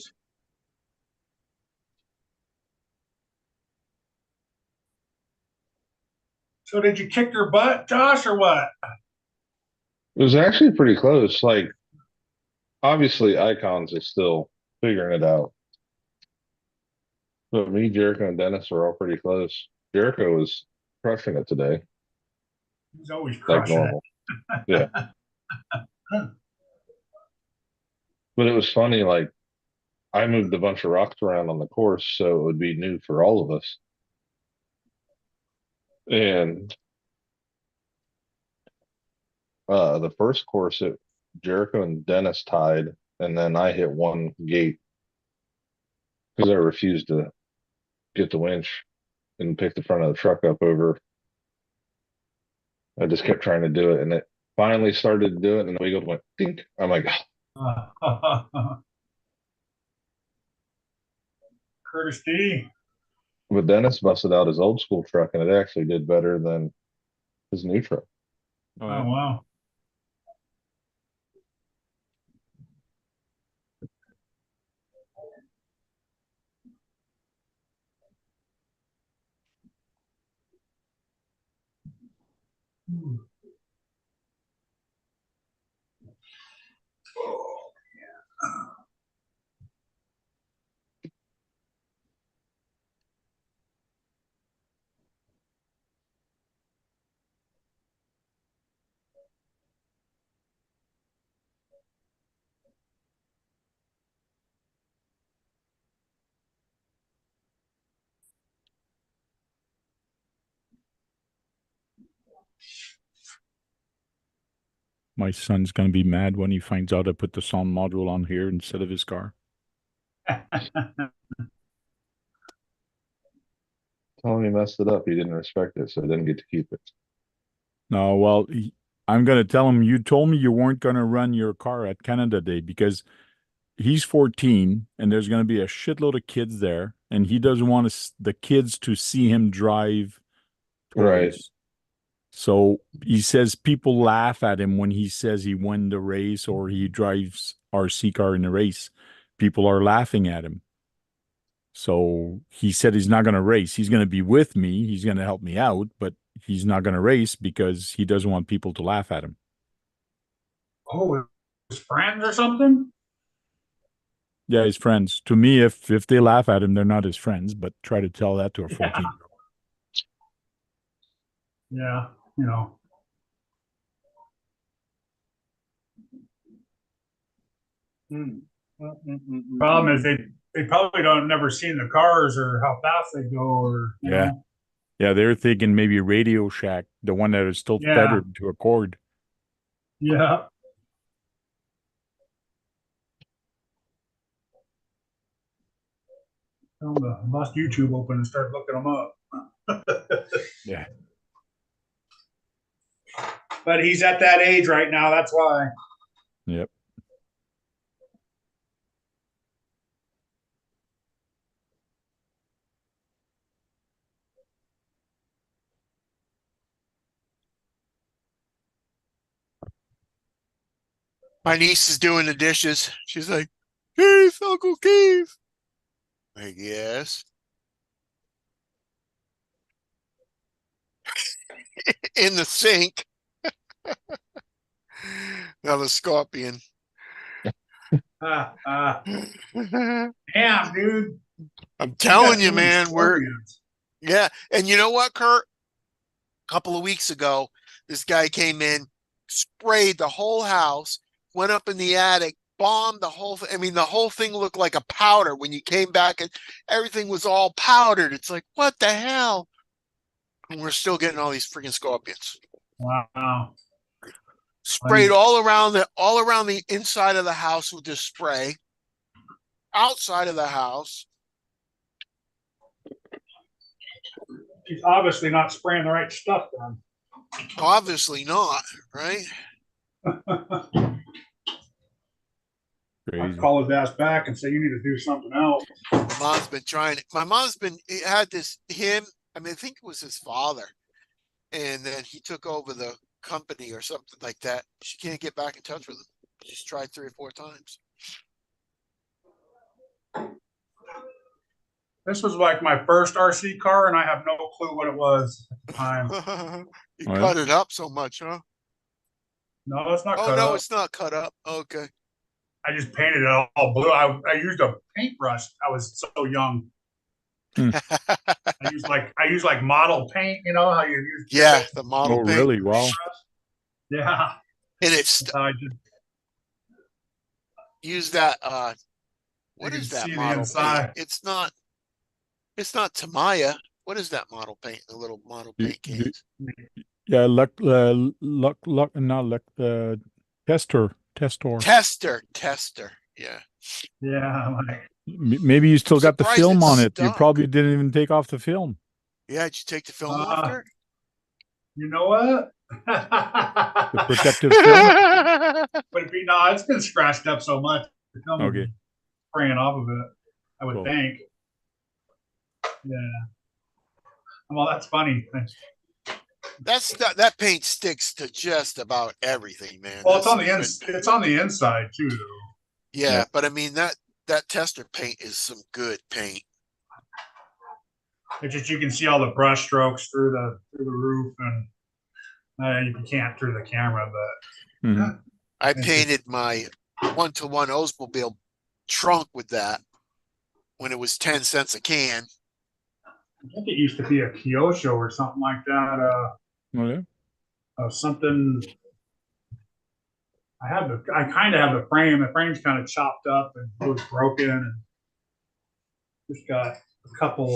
So did you kick your butt, Josh, or what? It was actually pretty close. Like, obviously, Icons is still figuring it out. But me, Jericho, and Dennis are all pretty close. Jericho was crushing it today, He's always like crushing normal. Yeah. it. But it was funny, like, I moved a bunch of rocks around on the course, so it would be new for all of us. And the first course, Jericho and Dennis tied, and then I hit one gate because I refused to get the winch and pick the front of the truck up over. I just kept trying to do it, and it finally started to do it, and the wheel went dink. I'm like, Curtis D. But Dennis busted out his old school truck and it actually did better than his new truck. Oh, wow. My son's gonna be mad when he finds out I put the sound module on here instead of his car. Tell him he messed it up. He didn't respect it, so he didn't get to keep it. No, well, I'm gonna tell him you told me you weren't gonna run your car at Canada Day because he's 14 and there's gonna be a shitload of kids there, and he doesn't want the kids to see him drive Right. toys. So he says people laugh at him when he says he won the race or he drives RC car in the race. People are laughing at him. So he said he's not going to race. He's going to be with me. He's going to help me out, but he's not going to race because he doesn't want people to laugh at him. Oh, his friends or something? Yeah, his friends. To me, if they laugh at him, they're not his friends, but try to tell that to a 14-year-old. Yeah, you know. Problem is they probably don't never seen the cars or how fast they go or you Yeah. know. Yeah, they're thinking maybe Radio Shack, the one that is still Yeah. tethered to a cord. Yeah. Tell them to bust YouTube open and start looking them up. Yeah. But he's at that age right now. That's why. Yep. My niece is doing the dishes. She's like, Keith, Uncle Keith. I guess. In the sink. Now the scorpion. Damn, dude. I'm telling you, got too many man, scorpions. yeah. And you know what, Kurt? A couple of weeks ago, this guy came in, sprayed the whole house, went up in the attic, bombed the whole thing. I mean, the whole thing looked like a powder when you came back and everything was all powdered. It's like, what the hell? And we're still getting all these freaking scorpions. Wow. Sprayed all around the inside of the house with this spray. Outside of the house. He's obviously not spraying the right stuff then. Obviously not, right? I'd call his ass back and say, you need to do something else. My mom's been trying. My mom's been had him. I mean, I think it was his father, and then he took over the company or something like that. She can't get back in touch with him. She's tried 3 or 4 times. This was like my first RC car, and I have no clue what it was at the time. You cut it up so much, huh? No, it's not Oh cut no, up. it's not cut up. Okay. I just painted it all blue. I used a paintbrush. I was so young. I use like model paint. You know how you use? Yeah, the model Oh, paint. really? Wow. Yeah. And it's I just use that. What You is can that see the model paint? inside. It's not Tamaya. What is that model paint? The little model paint cans. Yeah, tester. Yeah. yeah. Like, Maybe you still got the Surprised film it on it. You stuck. probably didn't even take off the film. Yeah, did you take the film off there? you know what? The protective film? But it'd be, no, it's been scratched up so much. The film would Okay. be spraying off of it, I would Cool. think. Yeah. Well, that's funny. That paint sticks to just about everything, man. Well, it's That's on the some good- it's on the inside too, though. Yeah, Yeah. but I mean that tester paint is some good paint. It's just you can see all the brush strokes through the roof, and you can't through the camera, but Mhm. I Thank you. painted my 1-to-1 Oldsmobile trunk with that when it was 10 cents a can. I think it used to be a Kyosho or something like that. Oh, yeah. Something. I kind of have the frame. The frame's kind of chopped up and it was broken, and just got a couple.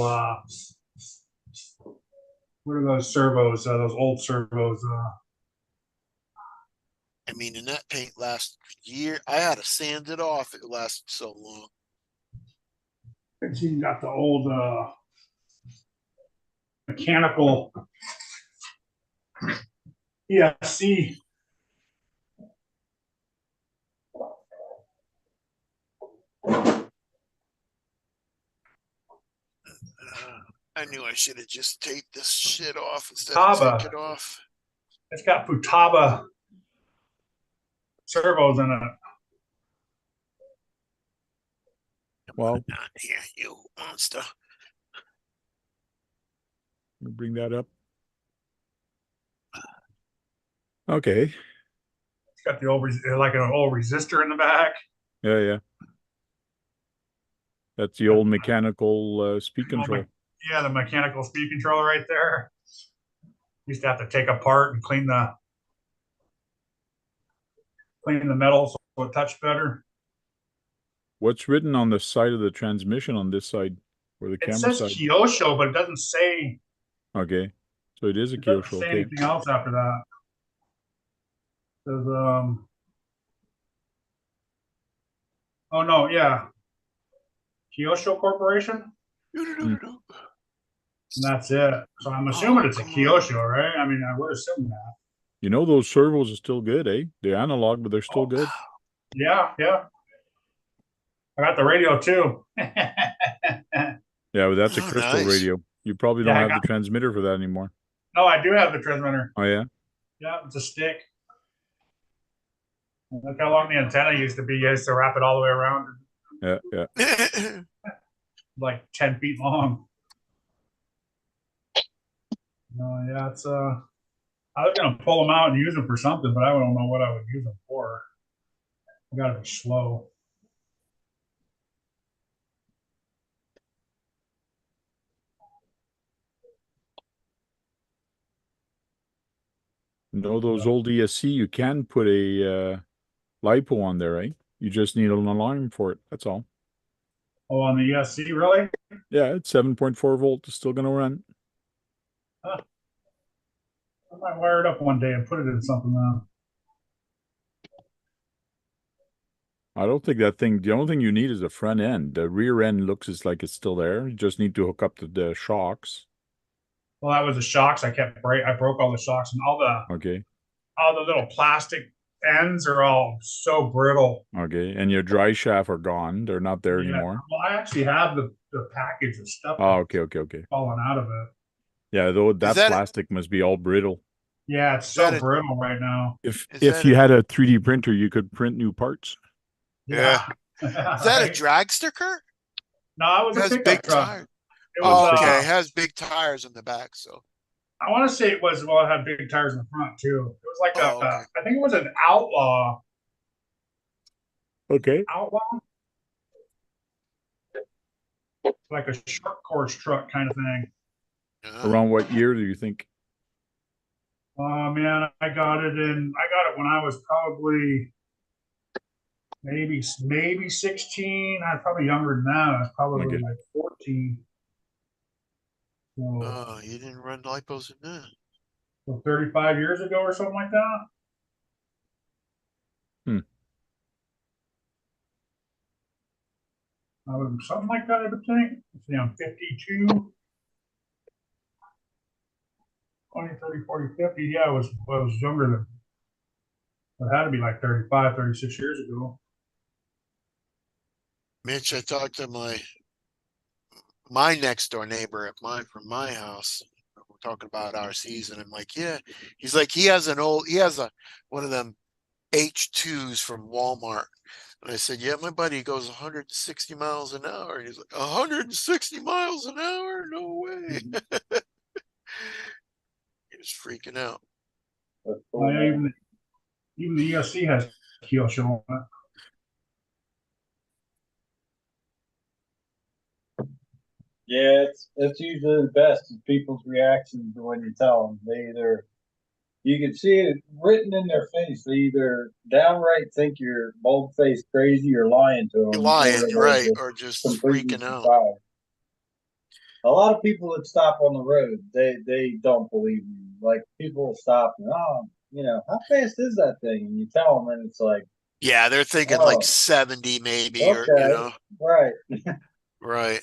What are those servos? Those old servos. I mean, and that paint lasts year. I had to sand it off. It lasted so long. I think you got the old mechanical ESC. I knew I should have just taped this shit off instead Taba. of take it off. It's got Futaba servos in it. Well, Not here, you monster. bring that up. Okay. It's got the old like an old resistor in the back. Yeah, yeah. That's the old mechanical speed control. Yeah, the mechanical speed controller right there. Used to have to take apart and clean the metal so it touched better. What's written on the side of the transmission on this side, or the It camera says side? Kyosho, but it doesn't say. Okay, so it is a It doesn't Kyosho. say Okay. anything else after that. There's oh no, yeah, Kyosho Corporation, and that's it. So I'm assuming it's a Kyosho, right? I mean, I would assume that. You know those servos are still good, eh? They're analog, but they're still good. Yeah, yeah. I got the radio too. Yeah, but that's a Oh, crystal nice. radio. You probably Yeah, don't I have got- the transmitter for that anymore. No, I do have the transmitter. Oh yeah. Yeah, it's a stick. Look how long the antenna used to be. You used to wrap it all the way around, Yeah, yeah. like 10 feet long. No, yeah, it's I was gonna pull them out and use them for something, but I don't know what I would use them for. I gotta be slow. No, those old ESC, you can put a LiPo on there, right? You just need an alarm for it. That's all. Oh, on the ESC, really? Yeah, it's 7.4 volt. It's still gonna run. I might wire it up one day and put it in something now. I don't think that thing. The only thing you need is the front end. The rear end looks as like it's still there. You just need to hook up the shocks. Well, that was the shocks. I broke all the shocks, and Okay. all the little plastic ends are all so brittle. Okay. And your dry shaft are gone. They're not there Yeah. anymore. Well, I actually have the package of stuff Oh, okay, okay, okay. falling out of it. Yeah, though that that- plastic must be all brittle. Yeah, it's that so a- brittle right now. If Is if that you a- had a 3D printer, you could print new parts. Yeah. Is that a Right? dragster, Kurt? No, it It was a has pickup big truck. tires. It was, Oh, okay. It has big tires on the back, so. I want to say it was, well, it had big tires in the front too. It was like Oh, okay. I think it was an outlaw, Okay. like a short course truck kind of thing. Around what year do you think? Man, I got it when I was probably maybe 16. I was probably younger than that. I was probably Okay. like 14. So, Oh, you didn't run lipos in that. so 35 years ago or something like that. Something like that, I would think. Let's see, I'm 52. 20, 30, 40, 50. Yeah, I was younger than, it had to be like 35, 36 years ago. Mitch, I talked to my next door neighbor from my house. We're talking about RCs, and I'm like, yeah. He's like, he has one of them H2s from Walmart. And I said, yeah, my buddy goes 160 miles an hour. And he's like, 160 miles an hour? No way. He was freaking out. Even the ESC has keel show on it. Yeah, it's usually the best is people's reactions to when you tell them. They either you can see it written in their face. They either downright think you're bold faced crazy or lying to them, You're lying, or they're right? just Or just completely freaking out. surprised. A lot of people that stop on the road, they don't believe you. Like people will stop and how fast is that thing? And you tell them, and it's like, Yeah, they're thinking oh, like 70 maybe, or okay, right. right.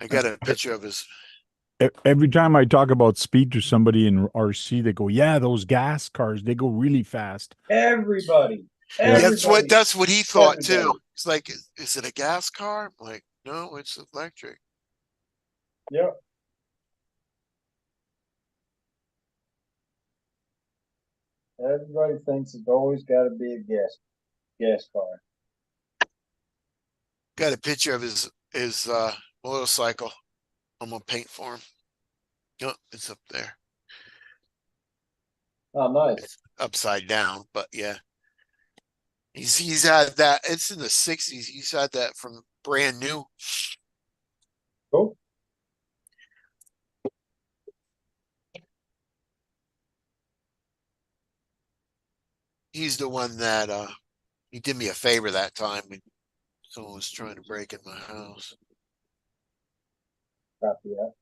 I got a picture of his. Every time I talk about speed to somebody in RC, they go, "Yeah, those gas cars, they go really fast." Everybody, Yeah. everybody, That's what he thought too. everybody. It's like, is it a gas car? I'm like, no, it's electric. Yep. Everybody thinks it's always got to be a gas car. Got a picture of his motorcycle. I'm gonna paint for him. No, it's up there. Oh, nice. It's upside down, but yeah. He's had that. It's in the 60s. He's had that from brand new. Cool. He's the one that he did me a favor that time when someone was trying to break in my house. Copy that.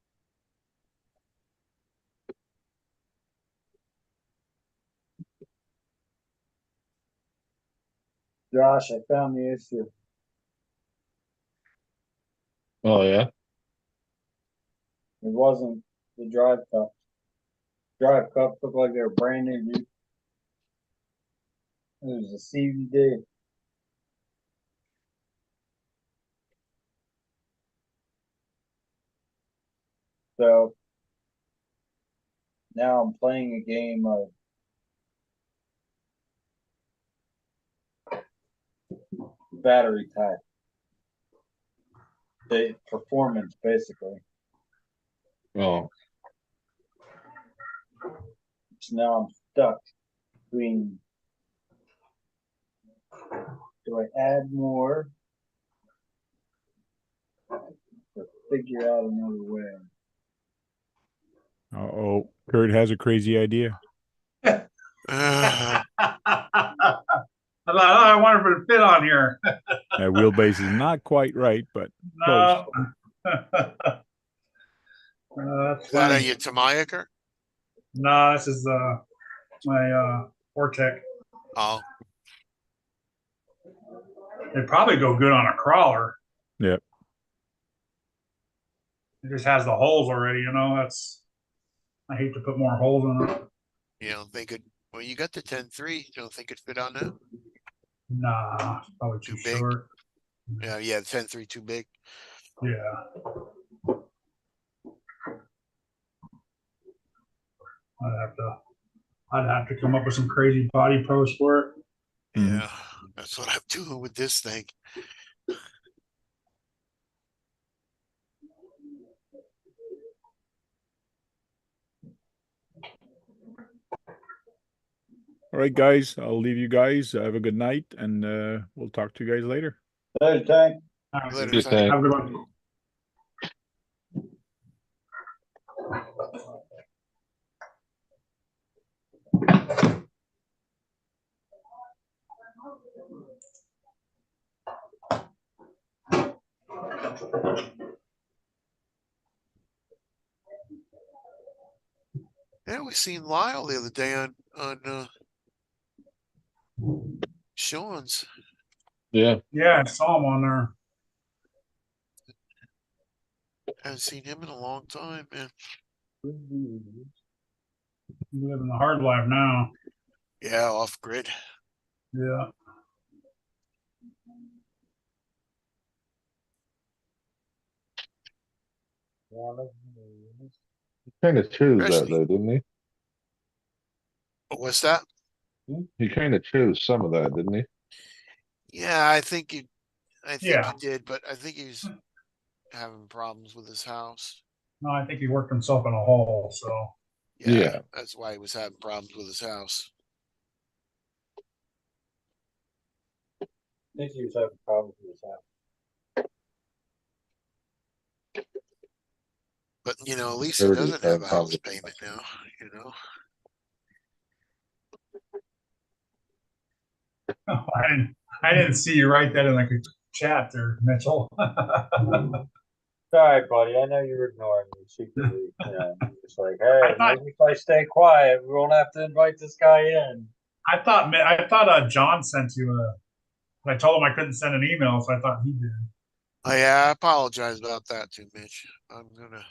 Josh, I found the issue. Oh yeah. It wasn't the drive cup. Drive cups looked like they were brand new. Dude. It was a CVD. So now I'm playing a game of battery type. The performance, basically. Oh, So now I'm stuck between, do I add more or figure out another way? Oh, Kurt has a crazy idea. Uh, I thought, I wonder if it'd fit on here. That wheelbase is not quite right, but close. No. That's is that funny. on your Tamiya? No, this is my Vortec. Oh, It'd probably go good on a crawler. Yep. It just has the holes already, I hate to put more holes in it. you don't think it? Well, you got the 10.3. You don't think it fit on that? Nah, it's probably too Too big? short. Yeah, 10.3 too big. Yeah. I'd have to come up with some crazy body pose for it. Yeah, that's what I'm doing with this thing. All right, guys. I'll leave you guys. Have a good night, and we'll talk to you guys later. Later, Tank. All right, Later, Good Tank. thing. have a good one. Yeah, we seen Lyle the other day on Sean's. Yeah. Yeah, I saw him on there. Haven't seen him in a long time, man. Living the hard life now. Yeah, off grid. Yeah. One of these. Kind of chose that Especially- though, didn't he? What's that? He kind of chose some of that, didn't he? Yeah, I think he Yeah. did, but I think he's having problems with his house. No, I think he worked himself in a hole. So Yeah, that's why he was having problems with his house. I think he was having problems with his house. But you know, at least he Everybody's doesn't have having a problems house with payment now. You know. I didn't see you write that in like a chat there, Mitchell. Sorry, buddy. I know you're ignoring me secretly. You know, it's like, hey, maybe if I stay quiet, we won't have to invite this guy in. I thought John sent you a. I told him I couldn't send an email, so I thought he did. Oh yeah, I apologize about that too, Mitch. I'm gonna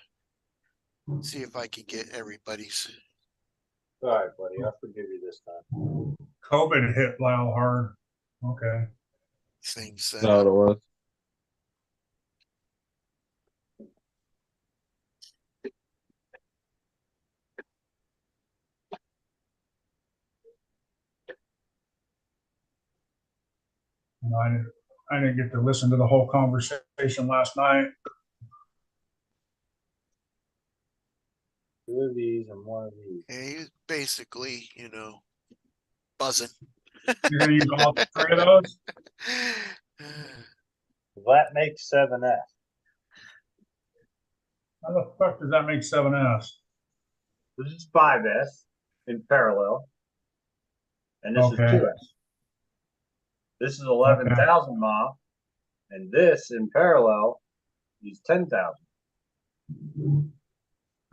see if I can get everybody's. Sorry, buddy. I'll forgive you this time. COVID hit Lyle hard. Okay. Things set No, up. it was. No, I didn't get to listen to the whole conversation last night. Two of these and one of these. Yeah, he was basically, you know, buzzing. You're gonna use all three of those? That makes 7S. How the fuck does that make 7S? This is 5S in parallel. And this Okay. is 2S. This is 11,000 mile. And this in parallel is 10,000.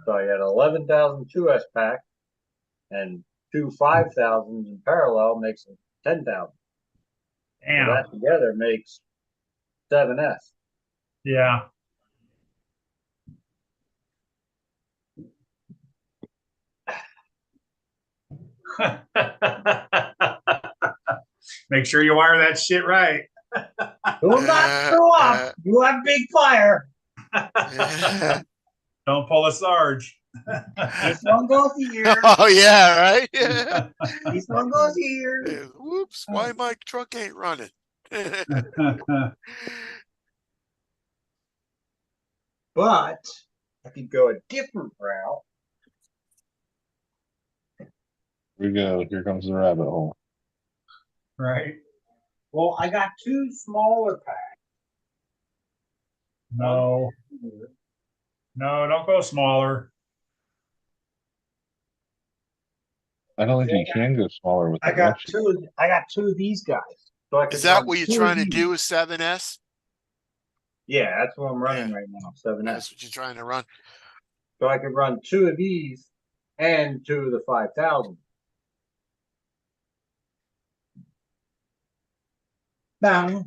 So I got 11,000 2S pack and two 5,000s in parallel makes 10,000. Damn. So that together makes 7S. Yeah. Make sure you wire that shit right. Do not screw up. You have big fire. Don't pull a Sarge. This one goes here. Oh yeah, right. This one goes here. Whoops! Why my truck ain't running? But I could go a different route. Here we go. Here comes the rabbit hole. Right. Well, I got two smaller packs. No. No, don't go smaller. I don't think you can go smaller with I the got rush. two. I got two of these guys. So I Is could that run what you're two of trying to these. do with 7S? Yeah, that's what I'm running Yeah. right now. 7S. That's what you're trying to run. So I could run two of these and two of the 5,000. Now,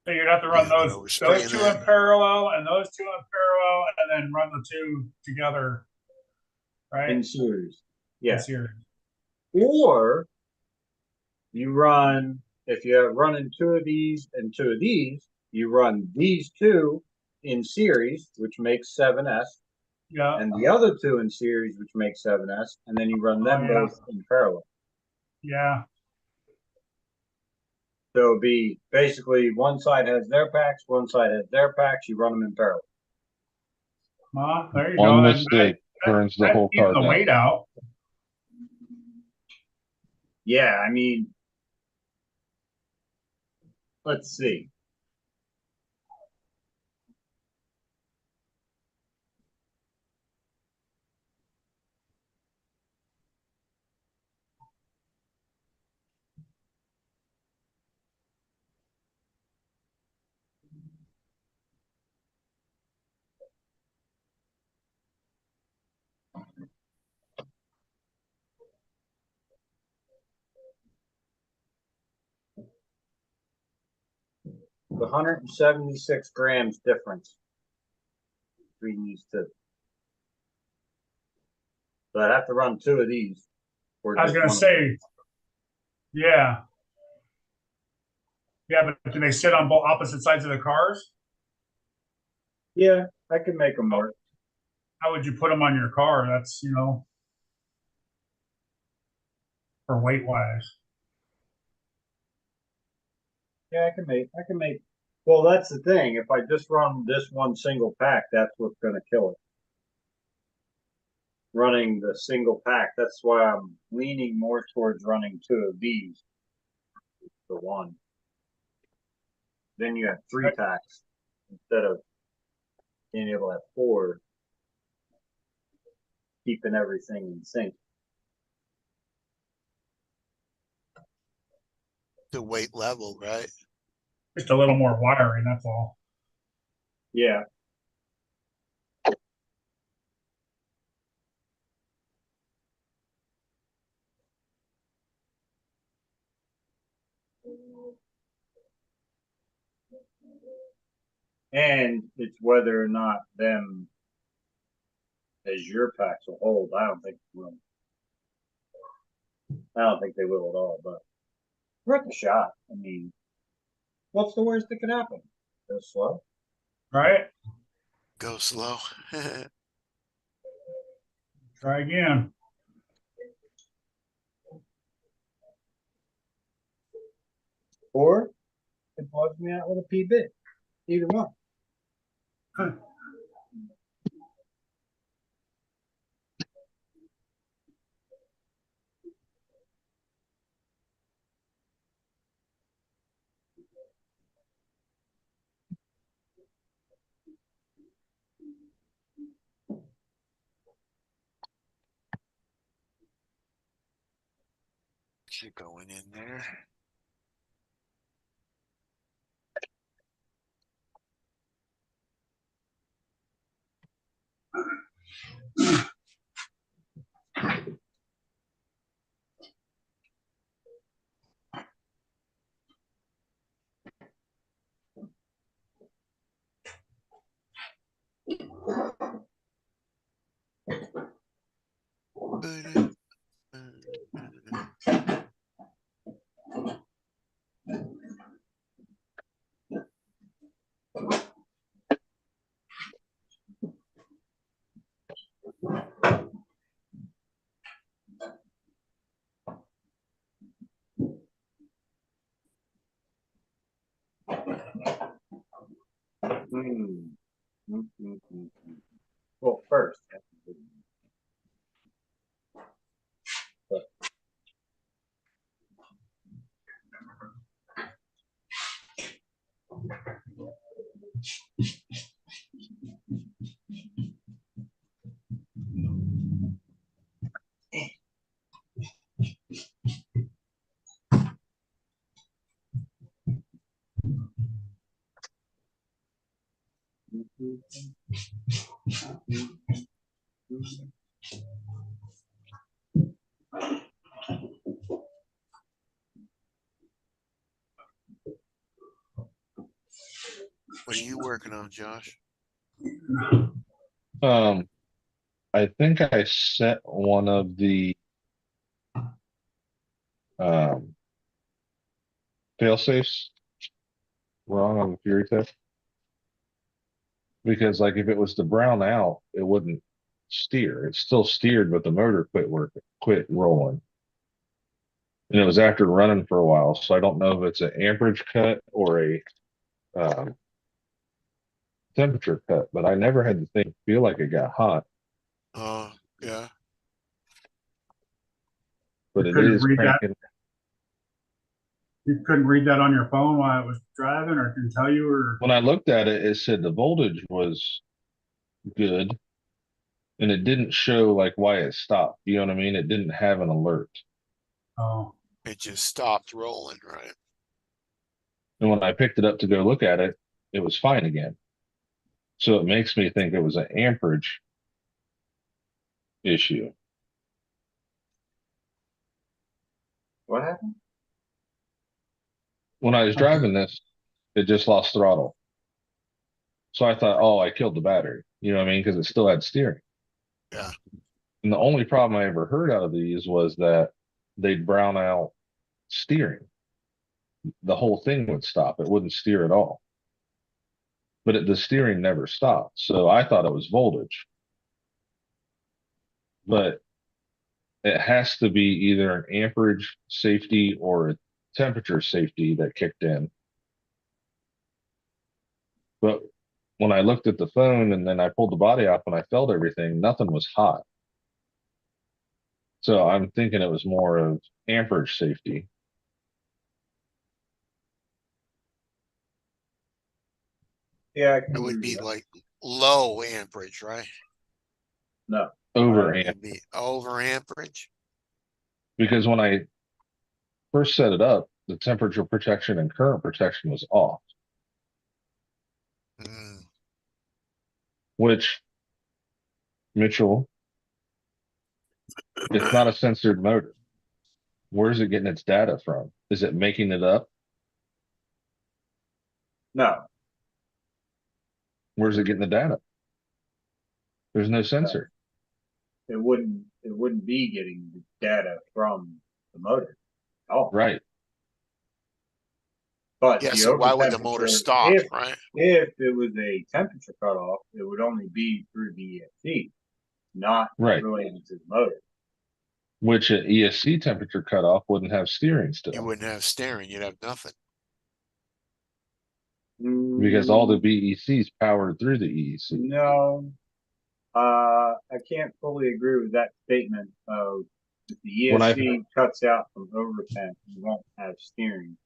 So you'd have to run Yeah, but I those was two saying in parallel and those two in parallel, and then run the two together, right? in series. Yeah. This year. Or you run, if you're running two of these and two of these, you run these two in series, which makes 7S, Yeah. and the other two in series, which makes 7S, and then you run them yeah. both in parallel. Yeah. So it'd be basically one side has their packs, one side has their packs, you run them in parallel. Well, there you One go. mistake turns the whole Keep car the down. weight out. Yeah, I mean, let's see. The 176 grams difference. between these two. So I'd have to run 2 of these. I was gonna say, yeah. Yeah, but do they sit on both opposite sides of the cars? Yeah, I can make them work. How would you put them on your car? That's, for weight wise. Yeah, I can make. Well, that's the thing. If I just run this one single pack, that's what's gonna kill it. Running the single pack. That's why I'm leaning more towards running 2 of these. The one. Then you have 3 packs instead of being able to have 4, keeping everything in sync. The weight level, right? Just a little more wiring, that's all. Yeah. And it's whether or not them as your packs will hold. I don't think they will. I don't think they will at all, but worth a shot. I mean, what's the worst that could happen? Go slow. Right? Go slow. Try again. Or it bugs me out with a P bit. Either one. Keep going in there. Well, first. What are you working on, Josh? I think I set one of the um fail safes wrong on the Fury test. Because like if it was to brown out, it wouldn't steer. It still steered, but the motor quit rolling. And it was after running for a while, so I don't know if it's an amperage cut or a um, temperature cut, but I never had the thing feel like it got hot. Oh, yeah. But You it couldn't is read that. cranking. You couldn't read that on your phone while it was driving, or can tell you, or When I looked at it, it said the voltage was good, and it didn't show like why it stopped. You know what I mean? It didn't have an alert. oh, It just stopped rolling, right? And when I picked it up to go look at it, it was fine again. So it makes me think it was an amperage issue. What happened? When I was okay. driving this, it just lost throttle. So I thought, oh, I killed the battery. You know what I mean? Because it still had steering. Yeah. And the only problem I ever heard out of these was that they'd brown out steering. The whole thing would stop. It wouldn't steer at all. But the steering never stopped. So I thought it was voltage. But it has to be either an amperage safety or a temperature safety that kicked in. But when I looked at the phone and then I pulled the body off and I felt everything, nothing was hot. So I'm thinking it was more of amperage safety. Yeah, I It can would agree be with like low amperage, right? that. Over It'd be over amperage. because when I first set it up, the temperature protection and current protection was off, Mm. which Mitchell, it's not a censored motor. Where's it getting its data from? Is it making it up? No, Where's it getting the data? There's no sensor. it wouldn't be getting the data from the motor. Oh, Right. but Yeah, the so over why would the motor temperature, stop, right? if it was a temperature cutoff, it would only be through the ESC, not Right. related to the motor. Which an ESC temperature cutoff wouldn't have steering You still wouldn't have steering, you'd have nothing. because all the Mm, VECs powered through the EEC. no, I can't fully agree with that statement of if the When I ESC cuts out from overtemp, you won't have steering.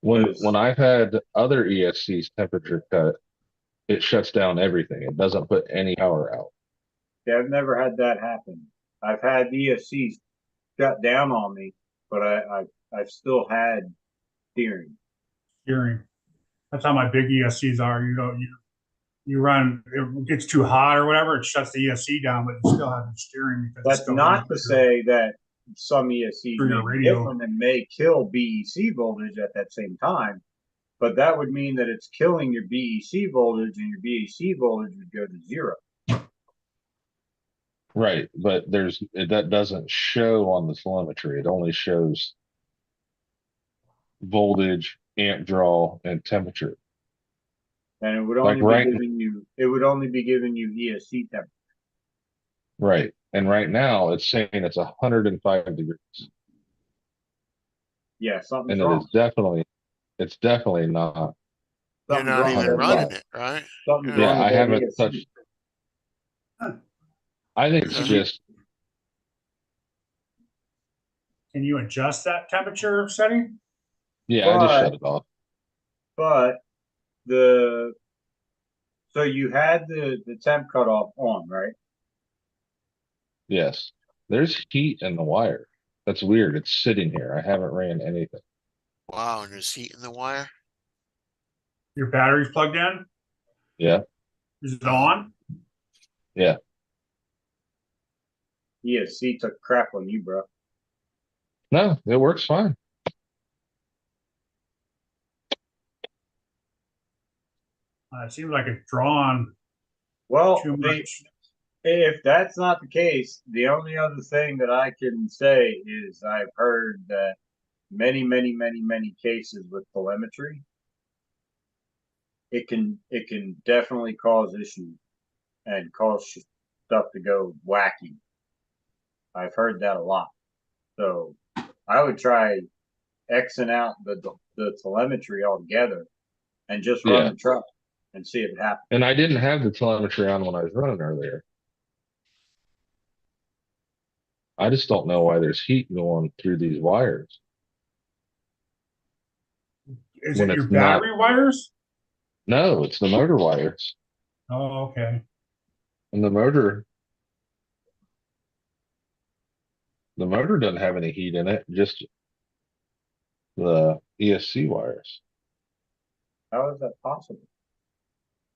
when I've had other ESCs temperature cut, it shuts down everything. It doesn't put any power out. Yeah, I've never had that happen. I've had ESCs shut down on me, but I've still had steering. Steering. That's how my big ESCs are. You run, it gets too hot or whatever, it shuts the ESC down, but you still have the steering because it's That's still not to say that some ESCs through may your be radio. different and may kill BEC voltage at that same time, but that would mean that it's killing your BEC voltage and your BEC voltage would go to zero. Right, but that doesn't show on the telemetry. It only shows voltage, amp draw, and temperature. And it would Like only right, be giving you ESC temperature. right, and right now it's saying it's 105 degrees, Yeah, something's and it is wrong. it's definitely not You're Something's not wrong with even that 105. running ESC. it, right? Something's Yeah. wrong Yeah, with I that haven't ESC. touched. I think it's Okay. just Can you adjust that temperature setting? yeah. I just But shut it off. but the so you had the temp cutoff on, right? Yes, there's heat in the wire. That's weird. It's sitting here. I haven't ran anything. Wow, and there's heat in the wire. Your battery's plugged in? Yeah, Is it on? yeah. ESC took crap on you, bro. No, it works fine. It seems like it's drawn Well, too much. if that's not the case, the only other thing that I can say is I've heard that many cases with telemetry, it can definitely cause issues and cause stuff to go wacky. I've heard that a lot. So I would try Xing out the telemetry altogether and just run Yeah, the truck and see if it happens. and I didn't have the telemetry on when I was running earlier. I just don't know why there's heat going through these wires Is when it your it's not. battery wires? No, it's the motor wires, Oh, okay. and the motor doesn't have any heat in it. Just the ESC wires. How is that possible?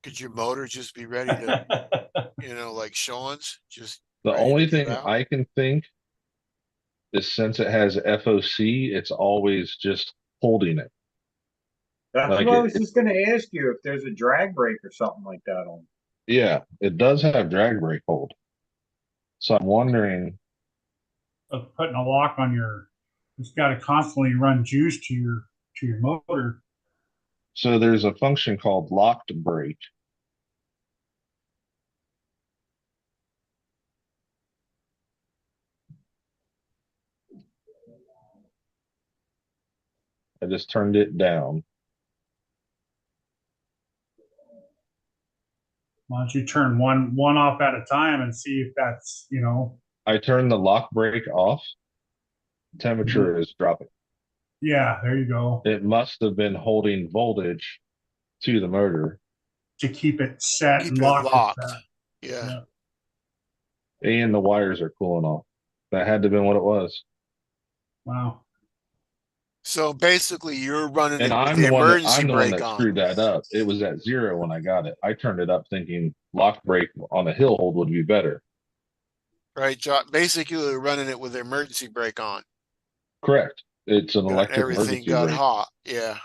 Could your motor just be ready to, like Sean's, just The ready to only give thing out? I can think is since it has FOC, it's always just holding it. That's Like what I was just gonna ask you, if there's a drag brake or something like that on. yeah, it does have drag brake hold. So I'm wondering, Of putting a lock on your, it's got to constantly run juice to your motor. so there's a function called locked brake. I just turned it down. Why don't you turn one off at a time and see if that's, you know, I turned the lock brake off. Temperature is dropping. yeah, there you go. It must have been holding voltage to the motor, To keep it set Keep and it locked. locked. Yeah. and the wires are cooling off. That had to have been what it was. Wow. So basically you're running And it with the emergency I'm the one brake that on. screwed that up. It was at 0 when I got it. I turned it up thinking lock brake on a hill hold would be better. Right, John? Basically you're running it with the emergency brake on. Correct. It's an And electric everything emergency got brake. hot. Yeah.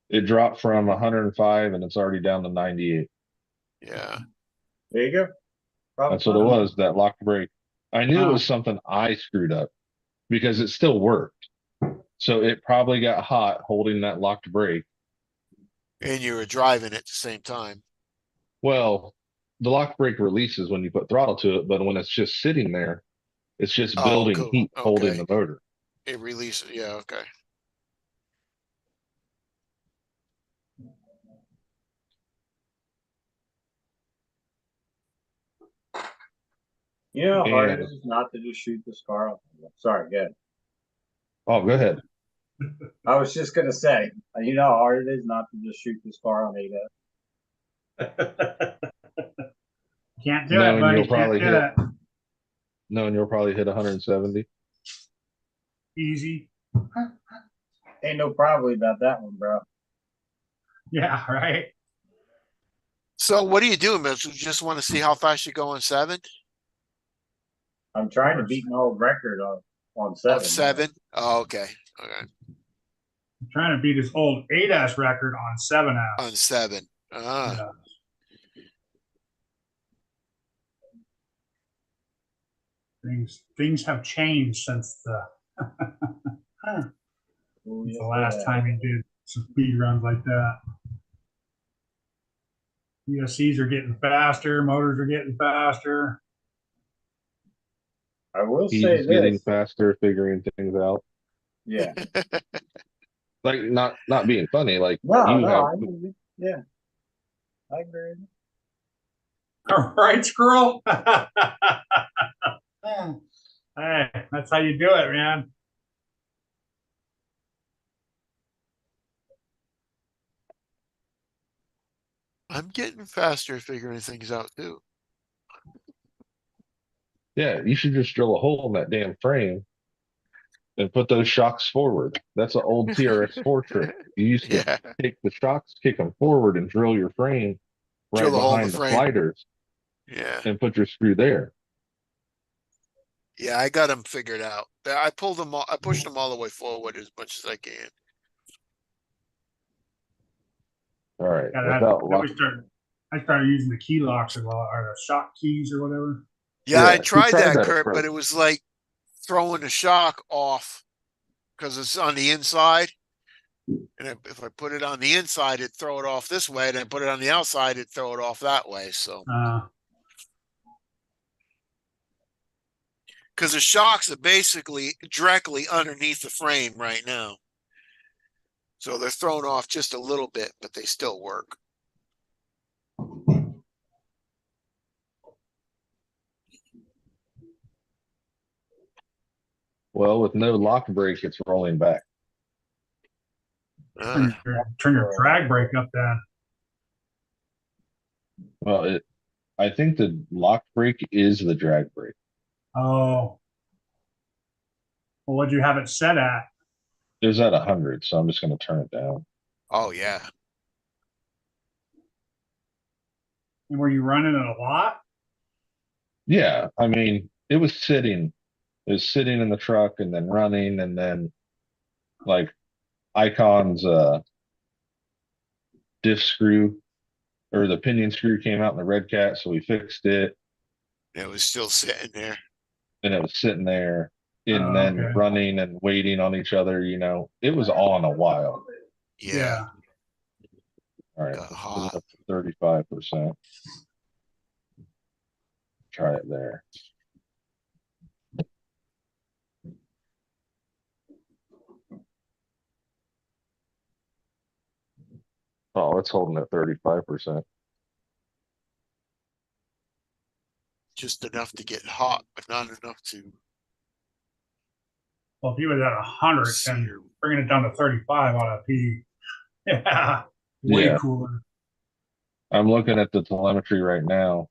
It dropped from 105 and it's already down to 98. Yeah. There you go. Problem That's what it solved. was, that lock brake. I knew it Wow. was something I screwed up because it still worked. So it probably got hot holding that locked brake. And you were driving at the same time. Well, the lock brake releases when you put throttle to it, but when it's just sitting there, it's just Oh, building cool. heat holding Okay. the motor. It releases. Yeah. Okay. You know how hard it And is not to just shoot this car off. Sorry, good. oh, go ahead. I was just gonna say, you know how hard it is not to just shoot this car on 8F. Can't do it, Knowing buddy. you'll Can't probably do hit, it. knowing you'll probably hit 170. Easy. Ain't no probably about that one, bro. Yeah, right. So what are you doing, Mitch? You just want to see how fast you go on 7? I'm trying to beat my old record on 7. Of 7? Oh, okay. Okay. I'm trying to beat his old 8S record on 7S. On 7. Ah. Yeah. Things have changed since the Ooh, yes, the last yeah. time he did some speed runs like that. ESCs are getting faster, motors are getting faster. I will He's say getting this. faster, figuring things out. Yeah. Like not being funny. Like No, you no, have, yeah. I agree. All right, squirrel. Hey, that's how you do it, man. I'm getting faster figuring things out too. yeah, you should just drill a hole in that damn frame and put those shocks forward. That's an old TRX4 trick. You used to Yeah. take the shocks, kick them forward, and drill your frame right Drill a hole in the behind the frame. sliders Yeah. and put your screw there. Yeah, I got them figured out. I pulled them all, I pushed them all the way forward as much as I can. All right. Yeah, Without then lock, I started using the key locks or the shock keys or whatever. Yeah, I Yeah, tried that, at Kurt, but first. it was like throwing the shock off because it's on the inside. And if I put it on the inside, it'd throw it off this way. Then put it on the outside, it'd throw it off that way. So, because the shocks are basically directly underneath the frame right now. So they're thrown off just a little bit, but they still work. Well, with no lock brake, it's rolling back. Turn your drag brake up then. Well, I think the lock brake is the drag brake. Oh. Well, what'd you have it set at? It was at 100, so I'm just going to turn it down. Oh, yeah. And were you running it a lot? Yeah, I mean, it was sitting in the truck and then running and then like Icon's diff screw or the pinion screw came out in the Red Cat, so we fixed it, It was still sitting there. and it was sitting there and then Okay. running and waiting on each other. You know, it was on a while. Yeah. All right, Got hot. 35%. Try it there. Oh, it's holding at 35%. Just enough to get hot, but not enough to Well, if he was at 100, then sear. bringing it down to 35 on a PD. Yeah. Way Yeah. cooler. I'm looking at the telemetry right now,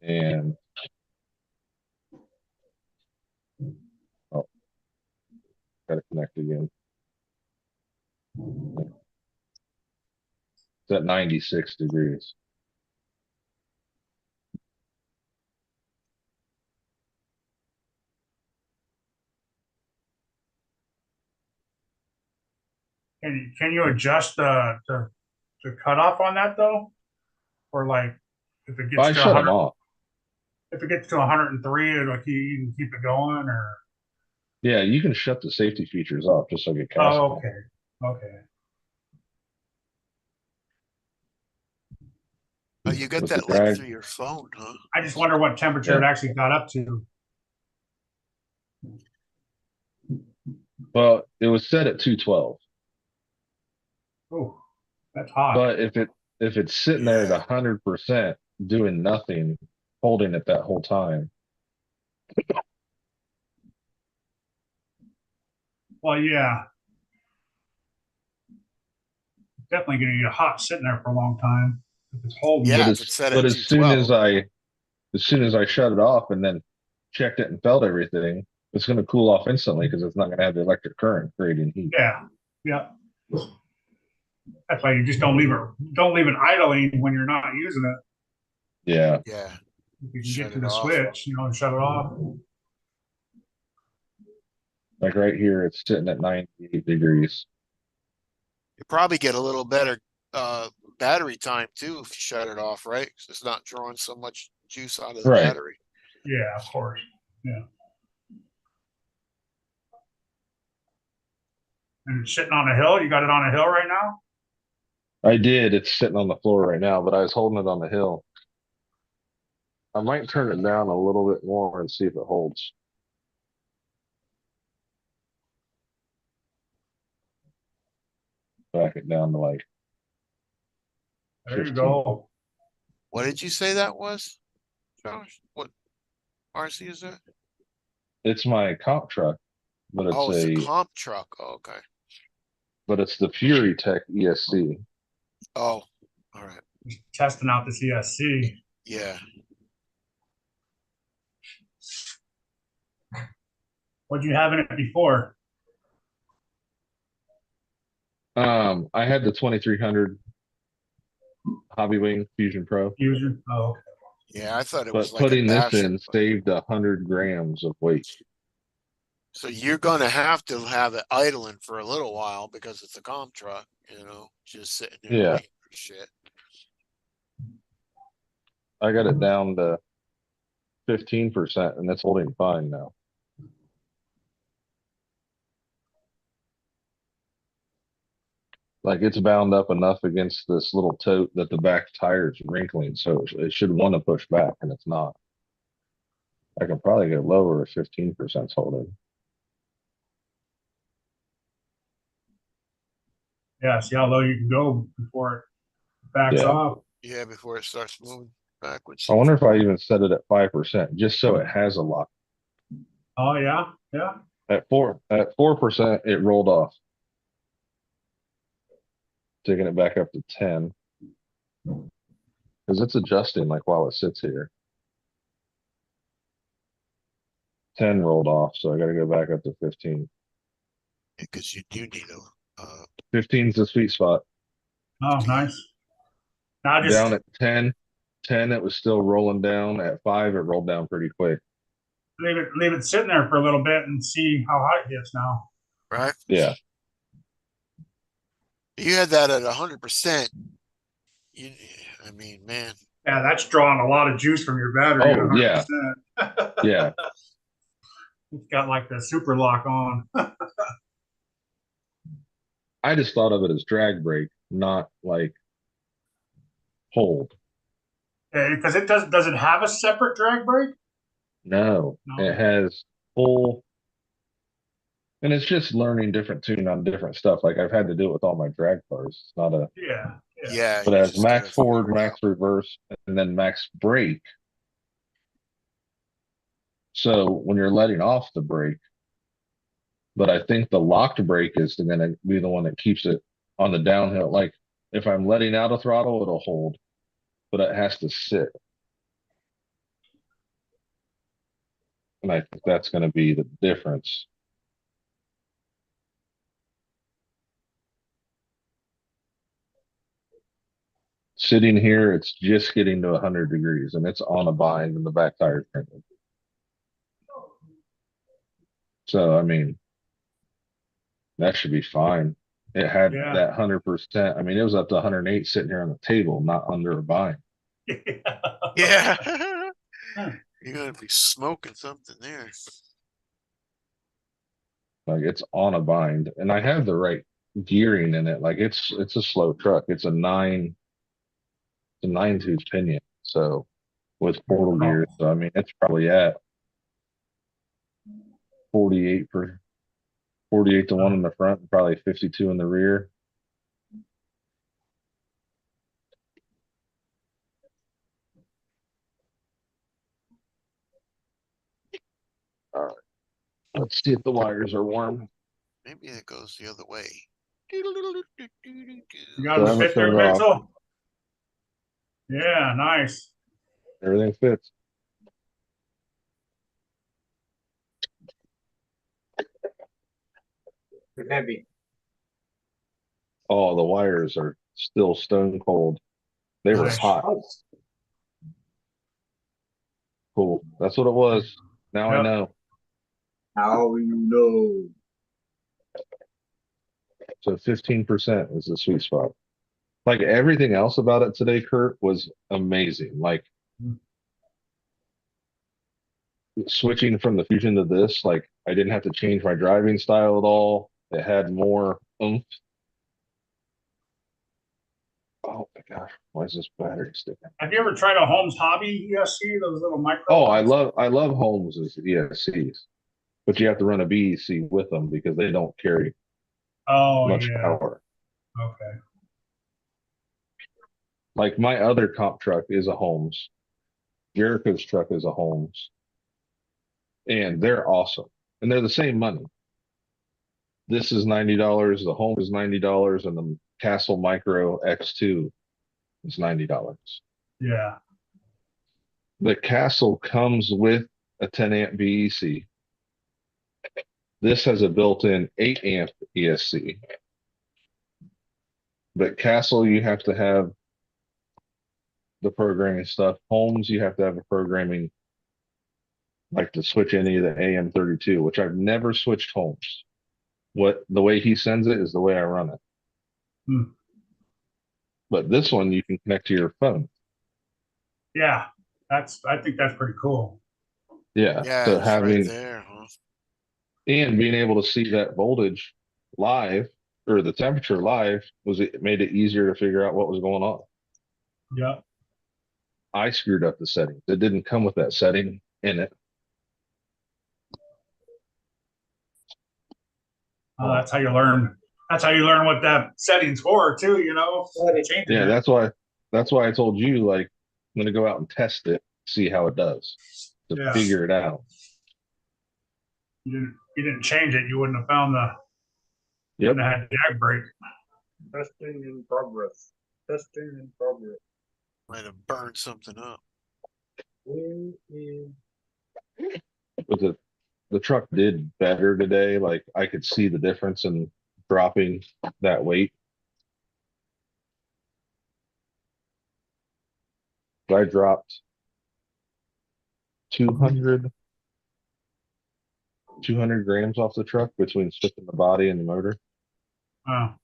and oh, gotta connect again. It's at 96 degrees. Can you adjust the cutoff on that though? Or like if it gets I to shut them 100, off. if it gets to 103, like you can keep it going or Yeah, you can shut the safety features off just like a casket. oh, okay. Okay. Oh, you got With the that like drag. through your phone, huh? I just wonder what temperature Yeah. it actually got up to. Well, it was set at 212. Oh, that's hot. But if it's sitting there Yeah. at 100% doing nothing, holding it that whole time, Well, yeah. Definitely gonna get hot sitting there for a long time. If it's holding. Yeah, but if it's set but at as soon as 212. as soon as I shut it off and then checked it and felt everything, it's going to cool off instantly because it's not going to have the electric current creating heat. Yeah. Yeah. That's why you just don't leave it idling when you're not using it. Yeah. Yeah. If you can Shut get to it the off. switch, and shut it off. Like right here, it's sitting at 98 degrees. You probably get a little better battery time too if you shut it off, right? 'Cause it's not drawing so much juice out of the Right. battery. Yeah, of course. Yeah. And it's sitting on a hill. You got it on a hill right now? I did. It's sitting on the floor right now, but I was holding it on the hill. I might turn it down a little bit more and see if it holds. Back it down to like There you 15. go. What did you say that was, Josh? What RC is that? It's my comp truck, but Oh, it's a it's comp truck. Oh, okay. the Fury Tech ESC. Oh, all right. Just testing out the CSC. Yeah. What'd you have in it before? I had the 2300 Hobby Wing Fusion Pro, Fusion? Oh, okay. Yeah, I thought it but was like a putting this basher. in saved 100 grams of weight. So you're gonna have to have it idling for a little while because it's a comp truck, just sitting there Yeah. waiting for shit. I got it down to 15% and it's holding fine now. Like it's bound up enough against this little tote that the back tire's wrinkling, so it should want to push back and it's not. I can probably get lower if 15% holding. Yeah, see how low you can go before it backs Yeah. off. Yeah, before it starts moving backwards. I wonder if I even set it at 5%, just so it has a lock. Oh yeah, yeah. At 4%, it rolled off. Taking it back up to 10. Because it's adjusting like while it sits here. 10 rolled off, so I gotta go back up to 15. Because you do need a 15 is the sweet spot. Oh, nice. Now just Down at 10, it was still rolling down. At 5, it rolled down pretty quick. leave it sitting there for a little bit and see how hot it gets now. right. Yeah. You had that at 100%. You, I mean, man, Yeah, that's drawing a lot of juice from your battery at Oh, yeah. 100%. Yeah. It's got like the super lock on. I just thought of it as drag brake, not like hold. Because it does it have a separate drag brake? No, No. it has full, and it's just learning different tune on different stuff. Like I've had to do it with all my drag cars. It's not a, Yeah. yeah, but you as just gotta max forward, figure it max out. reverse, and then max brake. So when you're letting off the brake, but I think the locked brake is going to be the one that keeps it on the downhill. Like if I'm letting out a throttle, it'll hold, but it has to sit. And I think that's going to be the difference. Sitting here, it's just getting to 100 degrees and it's on a bind and the back tire trending. So, I mean, that should be fine. It had Yeah. that 100%. I mean, it was up to 108 sitting here on the table, not under a bind. Yeah. You're gonna be smoking something there. Like it's on a bind and I have the right gearing in it. Like it's a slow truck. It's a 9-tooth pinion. So with portal gears, so I mean, it's probably at 48 to 1 in the front, and probably 52 in the rear. All right. Let's see if the wires are warm. Maybe it goes the other way. You got So them I haven't fit there, turned it off. Mitchell? Yeah, nice. Everything fits. They're heavy. Oh, the wires are still stone cold. They were Nice. hot. Cool. That's what it was. Now I Yep. know. How you know? So 15% is the sweet spot. Like everything else about it today, Kurt, was amazing. Like switching from the Fusion to this, like I didn't have to change my driving style at all. It had more oomph. Oh my gosh, why is this battery sticking? Have you ever tried a Holmes Hobby ESC? Those little micro. Oh, ones? I love Holmes's ESCs, but you have to run a BEC with them because they don't carry Oh much yeah. power. Okay. Like my other comp truck is a Holmes. Jericho's truck is a Holmes. And they're awesome. And they're the same money. This is $90, the Holmes is $90, and the Castle Micro X2 is $90. Yeah. The Castle comes with a 10 amp BEC. This has a built-in 8 amp ESC. But Castle, you have to have the programming stuff. Holmes, you have to have a programming like to switch any of the AM32, which I've never switched Holmes. What the way he sends it is the way I run it. Hmm. But this one you can connect to your phone. Yeah. I think that's pretty cool. Yeah. Yeah, So it's right having there, huh? and being able to see that voltage live or the temperature live it made it easier to figure out what was going on. Yeah. I screwed up the settings. It didn't come with that setting in it. That's how you learn. That's how you learn what that setting's for too, you know. Changing Yeah, it. that's why I told you like I'm gonna go out and test it, see how it does to Yeah. figure it out. You didn't change it, you wouldn't have found the Yep. wouldn't have had jack brake. Testing in progress. Testing in progress. Might have burned something up. But the truck did better today. Like I could see the difference in dropping that weight. I dropped 200 grams off the truck between stripping the body and the motor. Oh.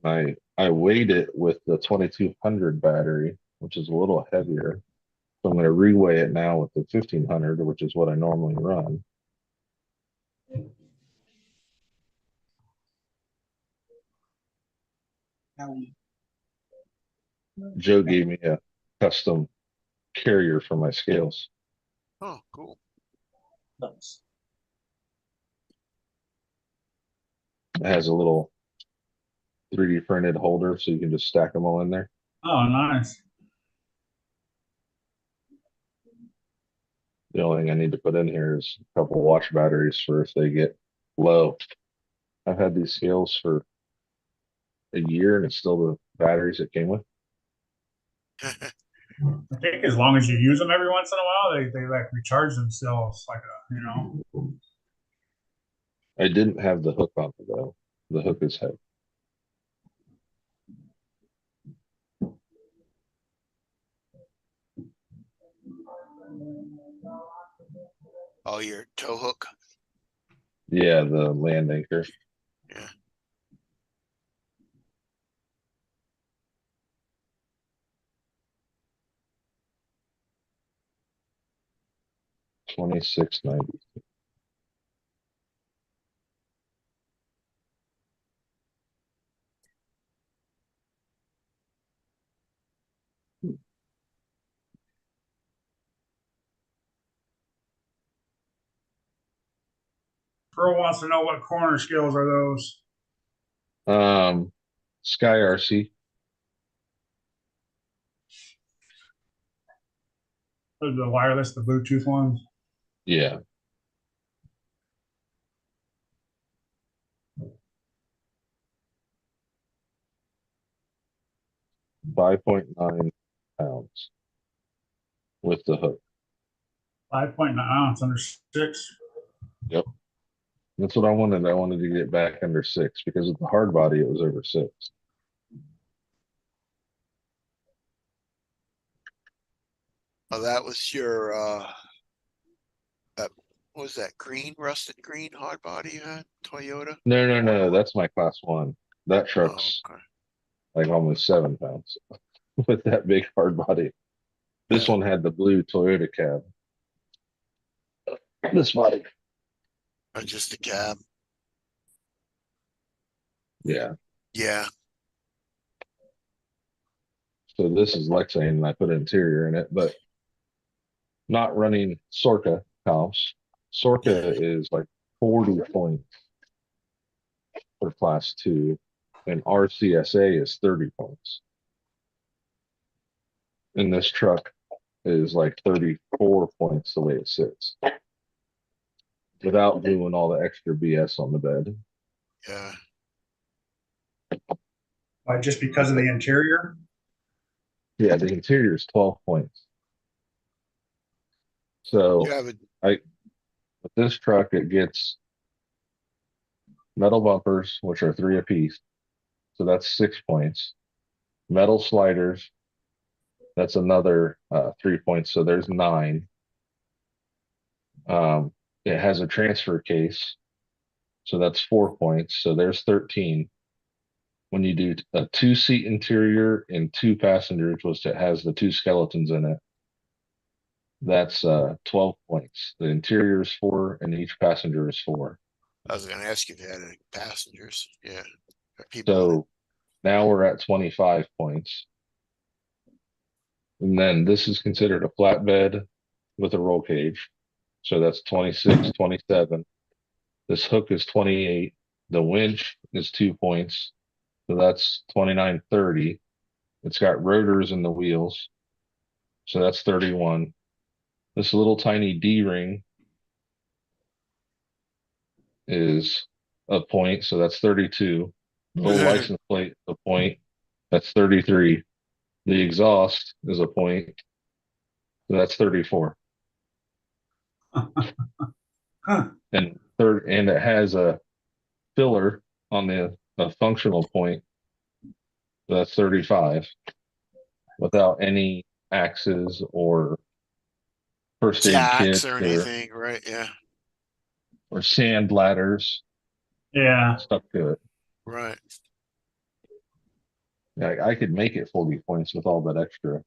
I weighed it with the 2200 battery, which is a little heavier. So I'm going to reweigh it now with the 1500, which is what I normally run. Joe gave me a custom carrier for my scales. Oh, cool. Nice. It has a little 3D printed holder, so you can just stack them all in there. Oh, nice. The only thing I need to put in here is a couple watch batteries for if they get low. I've had these scales for a year and it's still the batteries it came with. I think as long as you use them every once in a while, they like recharge themselves like I didn't have the hook on it though. The hook is heavy. Oh, your tow hook. Yeah, the land anchor. Yeah. $26.90. Pearl wants to know what corner scales are those. Sky RC. Those are the wireless, the Bluetooth ones. Yeah. £5.9 with the hook. 5.9 ounce under 6. Yep. That's what I wanted. I wanted to get back under 6 because with the hard body, it was over 6. Oh, that was your what was that green, rusted green hard body you had? Toyota? No. That's my class 1. That Oh, truck's okay. like almost 7 pounds with that big hard body. This Yeah. one had the blue Toyota cab. This body. Or just a cab. Yeah. Yeah. So this is Lexane and I put interior in it, but not running Sorca comps. Sorca is like 40 points for class 2 and RCSA is 30 points. And this truck is like 34 points the way it sits without doing all the extra BS on the bed. Yeah. Just because of the interior? Yeah, the interior is 12 points. So You have a with this truck, it gets metal bumpers, which are 3 apiece. So that's 6 points. Metal sliders, that's another 3 points. So there's 9. It has a transfer case. So that's 4 points. So there's 13. When you do a 2-seat interior and 2 passengers, which it has the 2 skeletons in it, that's 12 points. The interior is 4 and each passenger is 4. I was gonna ask you if you had any passengers. Yeah. Or people. So now we're at 25 points. And then this is considered a flatbed with a roll cage. So that's 26, 27. This hook is 28. The winch is 2 points. So that's 29, 30. It's got rotors in the wheels. So that's 31. This little tiny D-ring is a point. So that's 32. The little license plate, a point. That's 33. The exhaust is a point. So that's 34. Huh. And it has a filler on the functional point. So that's 35 without any axes or first aid Jacks kit or anything, right? Yeah. or sand ladders Yeah. stuck to it. Right. I could make it 40 points with all that extra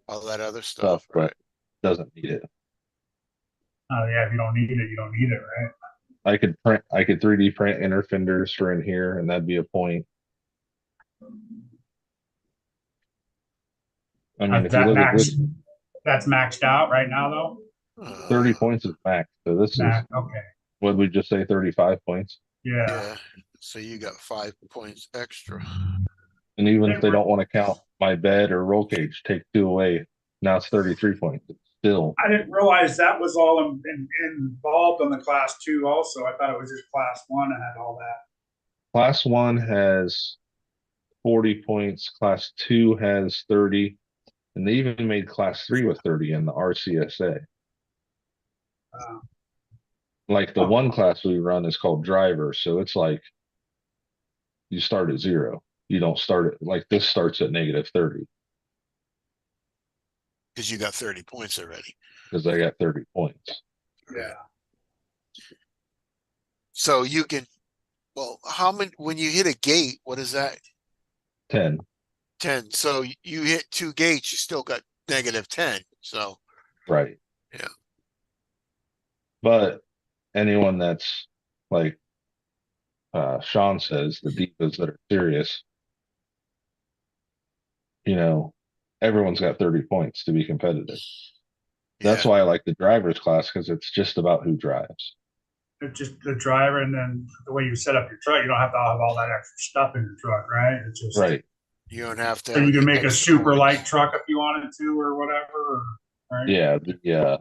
All that other stuff, stuff, right? but doesn't need it. Oh yeah, if you don't need it, you don't need it, right? I could 3D print inner fenders for in here, and that'd be a point. I mean, if you That look at max, this, that's maxed out right now though. 30 points is max. So this is, Max, okay, what we just say, 35 points. yeah. Yeah, so you got 5 points extra. And even if And they we're- don't want to count my bed or roll cage, take 2 away. Now it's 33 points. It's still, I didn't realize that was all involved on the class 2 also. I thought it was just class 1 and had all that. class 1 has 40 points, class 2 has 30, and they even made class 3 with 30 in the RCSA. Uh, Like the one class we run is called driver, so it's like you start at 0. You don't start at, like, this starts at -30 Because you got 30 points already. because I got 30 points. yeah. So you can, well, how many, when you hit a gate, what is that? 10. 10. So you hit 2 gates, you still got -10. So, Right. Yeah. But anyone that's like Sean says, the divas that are serious, everyone's got 30 points to be competitive. That's yeah, why I like the driver's class, because it's just about who drives. It's just the driver, and then the way you set up your truck, you don't have to have all that extra stuff in your truck, right? It's just Right. you don't have to. So you have can make a extra super points. light truck if you wanted to, or whatever. Right? Yeah.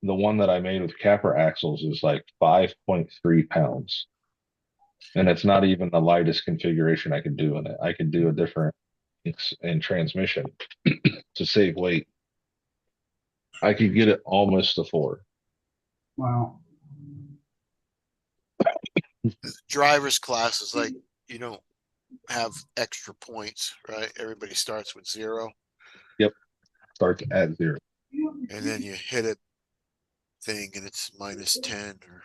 The one that I made with capper axles is like 5.3 pounds. And it's not even the lightest configuration I could do in it. I could do a different in transmission to save weight. I could get it almost to 4. Wow. Driver's class is like you don't have extra points, right? Everybody starts with 0, Starts at 0. and then you hit a thing, and it's -10 or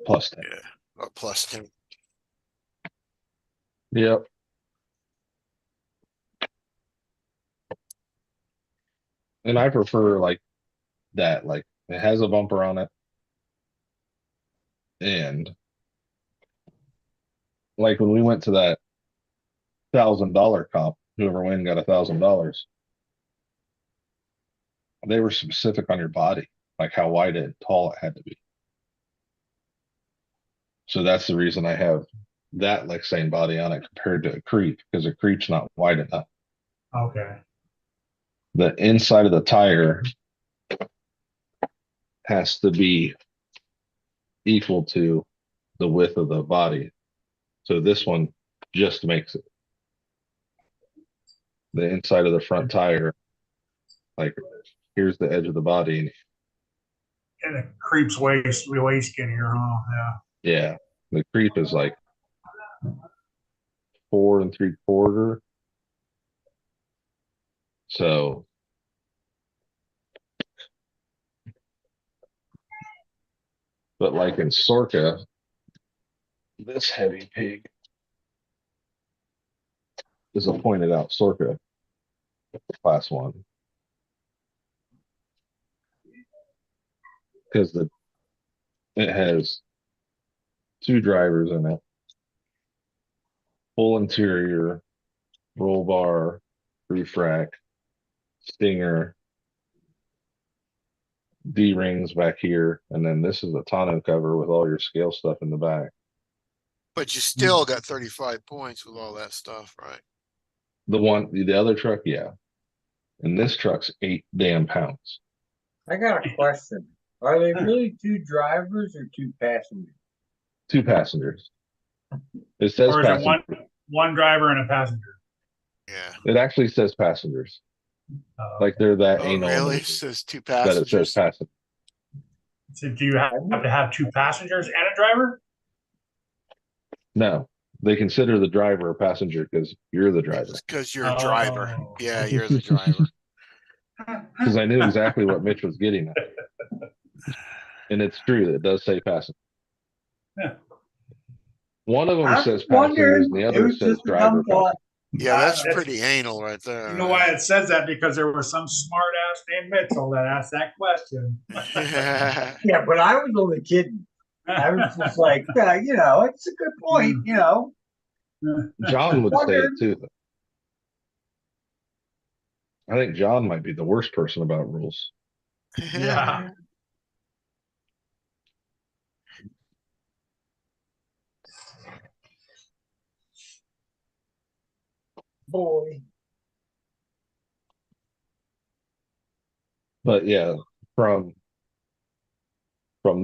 Plus 10. yeah, or +10. Yep. And I prefer like that. Like it has a bumper on it. And like when we went to that $1,000 comp, whoever won got $1,000. They were specific on your body, like how wide and tall it had to be. So that's the reason I have that like same body on it compared to a creep, because a creep's not wide enough. Okay. The inside of the tire has to be equal to the width of the body. So this one just makes it. The inside of the front tire, like here's the edge of the body. And it creeps way skinnier, huh? Yeah. Yeah, the creep is like 4 3/4. So but like in Sorca, this heavy pig is a pointed out Sorca class 1. Because it has 2 drivers in it, full interior, roll bar, roof rack, stinger, D-rings back here, and then this is a tonneau cover with all your scale stuff in the back. But you still got 35 points with all that stuff, right? The other truck, yeah. And this truck's 8 damn pounds. I got a question. Are they really 2 drivers or 2 passengers? 2 passengers. It says Or is it passenger. one driver and a passenger? Yeah. It actually says passengers. Like they're that Oh, anal really? in It says 2 that it says passengers. passenger. So do you have to have 2 passengers and a driver? No, they consider the driver a passenger because you're the driver. Because you're a driver. Oh. Yeah, you're the driver. Because I knew exactly what Mitch was getting at. And it's true, it does say passenger. Yeah. One of them I'm says wondering passengers, and the other who's says just driver. become Yeah, that's That's- pretty anal right there. You know why it says that? Because there was some smart ass named Mitchell that asked that question. right? Yeah, but I was only kidding. I was just like, it's a good point, John would say it Wondered. too. I think John might be the worst person about rules. Yeah. Boy. But yeah, from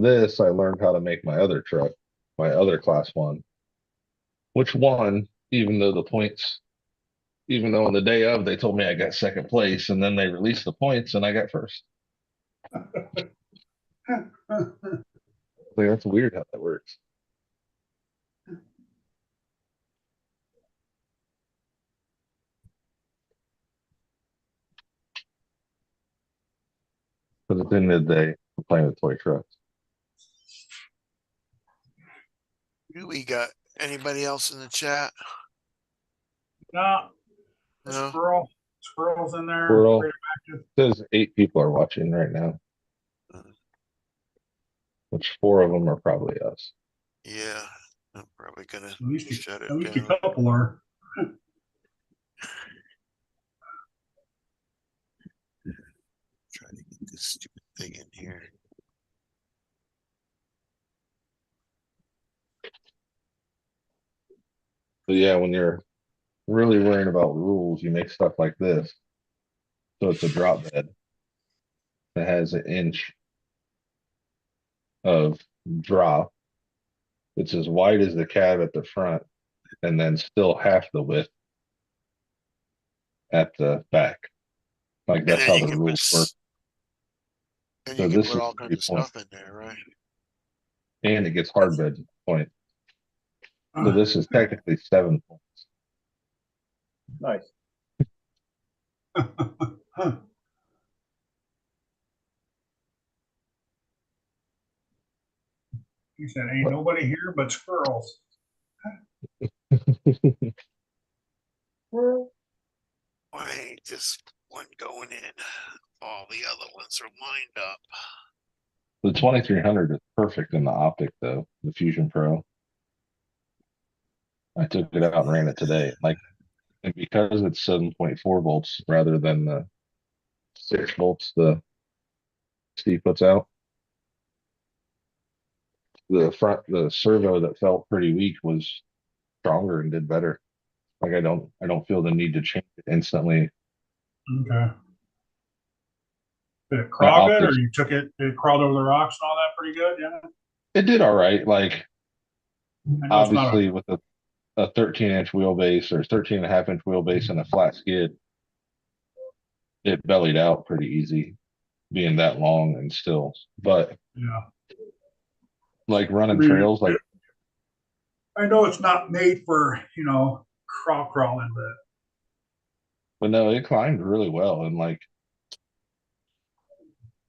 this, I learned how to make my other truck, my other class one, which won, even though on the day of, they told me I got second place, and then they released the points and I got first. Like, that's weird how that works. But at the end of the day, I'm playing with toy trucks. Do we got anybody else in the chat? No, No. squirrels in there. Squirrel. Says 8 people are watching right now, which 4 of them are probably us. Yeah, I'm probably gonna At least shut it a down. couple are. Try to get this stupid thing in here. But yeah, when you're really worrying about rules, you make stuff like this. So it's a drop bed that has an inch of drop. It's as wide as the cab at the front, and then still half the width at the back. Like that's how the rules work. And So you can this put is all kinds of 3 points, stuff in there, right? and it gets hard bed point. So this is technically 7 points. Nice. He said, "Ain't nobody here but squirrels." Why ain't this one going in? All the other ones are lined up. The 2300 is perfect in the optic though, the Fusion Pro. I took it out and ran it today. Like, and because it's 7.4 volts rather than the 6 volts the Steve puts out, the servo that felt pretty weak was stronger and did better. Like I don't feel the need to change it instantly. Okay. Did it crawl good, or optics, you took it? It crawled over the rocks and all that pretty good. Yeah. it did all right. Like I know it's not obviously with a 13-inch wheelbase or 13.5-inch wheelbase and a flat skid, it bellied out pretty easy, being that long and still. But yeah. like running I mean, trails, like I know it's not made for crawling, but no, it climbed really well, and like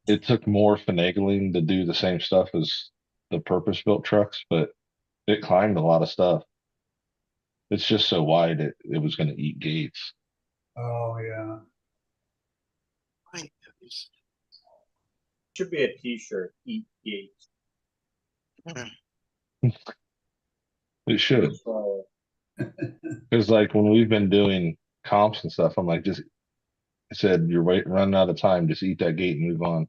it took more finagling to do the same stuff as the purpose-built trucks, but it climbed a lot of stuff. It's just so wide it was going to eat gates. oh yeah. Should be a T-shirt. Eat gates. It should. Because like when we've been doing comps and stuff, I'm like, I said, you're running out of time. Just eat that gate and move on.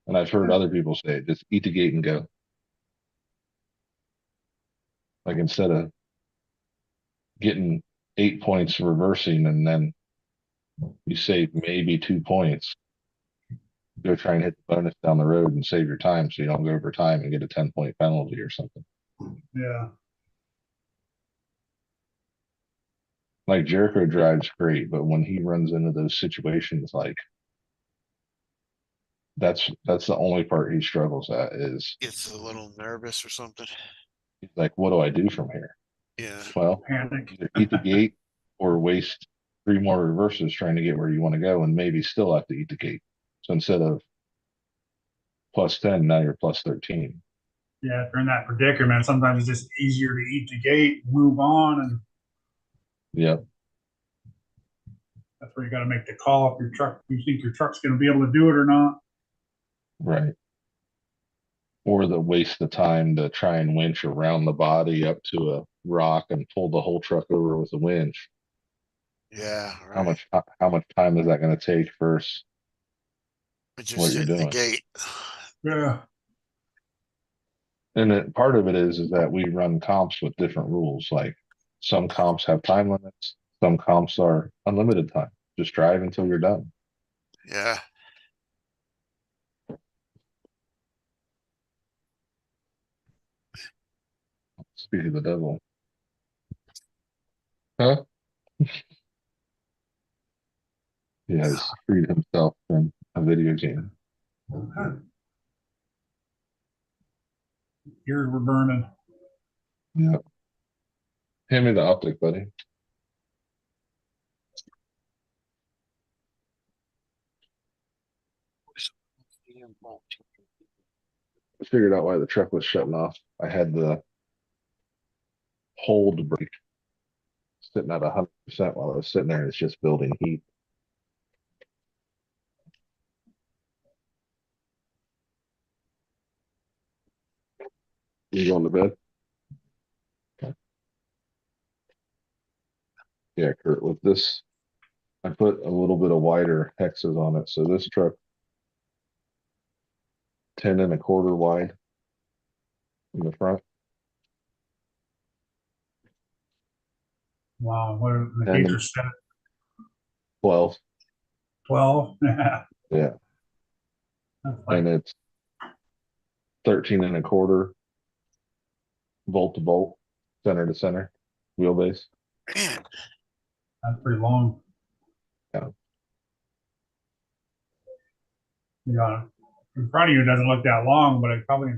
And I've heard other people say, just eat the gate and go. Like instead of getting 8 points reversing and then you save maybe 2 points, go try and hit the bonus down the road and save your time so you don't go over time and get a 10-point penalty or something. Yeah. Like Jericho drives great, but when he runs into those situations, like that's the only part he struggles at is Gets a little nervous or something. he's like, what do I do from here? Yeah. Well, Panic. either eat the gate or waste 3 more reverses trying to get where you want to go and maybe still have to eat the gate. So instead of plus 10, now you're plus 13. Yeah, if you're in that predicament, sometimes it's just easier to eat the gate, move on, and Yep. That's where you got to make the call if your truck, you think your truck's going to be able to do it or not. Right. Or the waste the time to try and winch around the body up to a rock and pull the whole truck over with a winch. Yeah, How right. much time is that going to take versus But what just you're hitting the doing? gate. Yeah. And then part of it is that we run comps with different rules. Like some comps have time limits, some comps are unlimited time. Just drive until you're done. Yeah. Speed of the devil. Huh? He has freed himself from a video game. Ears were burning. Yeah. Hand me the optic, buddy. I figured out why the truck was shutting off. I had the hold brake sitting at 100% while I was sitting there, and it's just building heat. You going to bed? Okay. Yeah, Kurt, with this, I put a little bit of wider hexes on it. So this truck, 10 1/4 wide in the front. Wow. What are the And features set at 12. 12? Yeah. That's like, And it's 13 1/4 bolt to bolt, center to center, wheelbase. Man, that's pretty long. Yeah. Yeah. In front of you, it doesn't look that long, but it probably,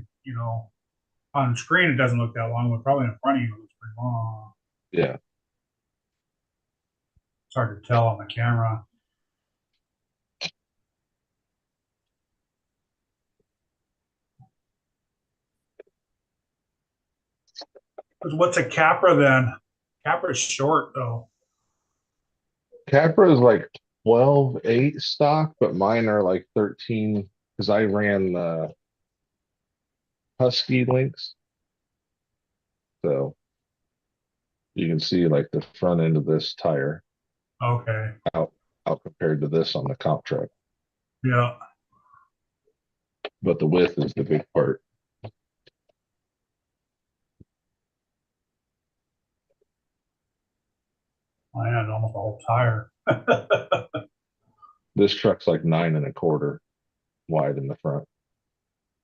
on screen, it doesn't look that long, but probably in front of you, it looks pretty long. Yeah. It's hard to tell on the camera. What's a Capra then? Capra's short though. Capra is like 12.8 stock, but mine are like 13 because I ran the Husky links. So you can see like the front end of this tire Okay. out compared to this on the comp truck. Yeah. But the width is the big part. I had almost a whole tire. This truck's like 9 1/4 wide in the front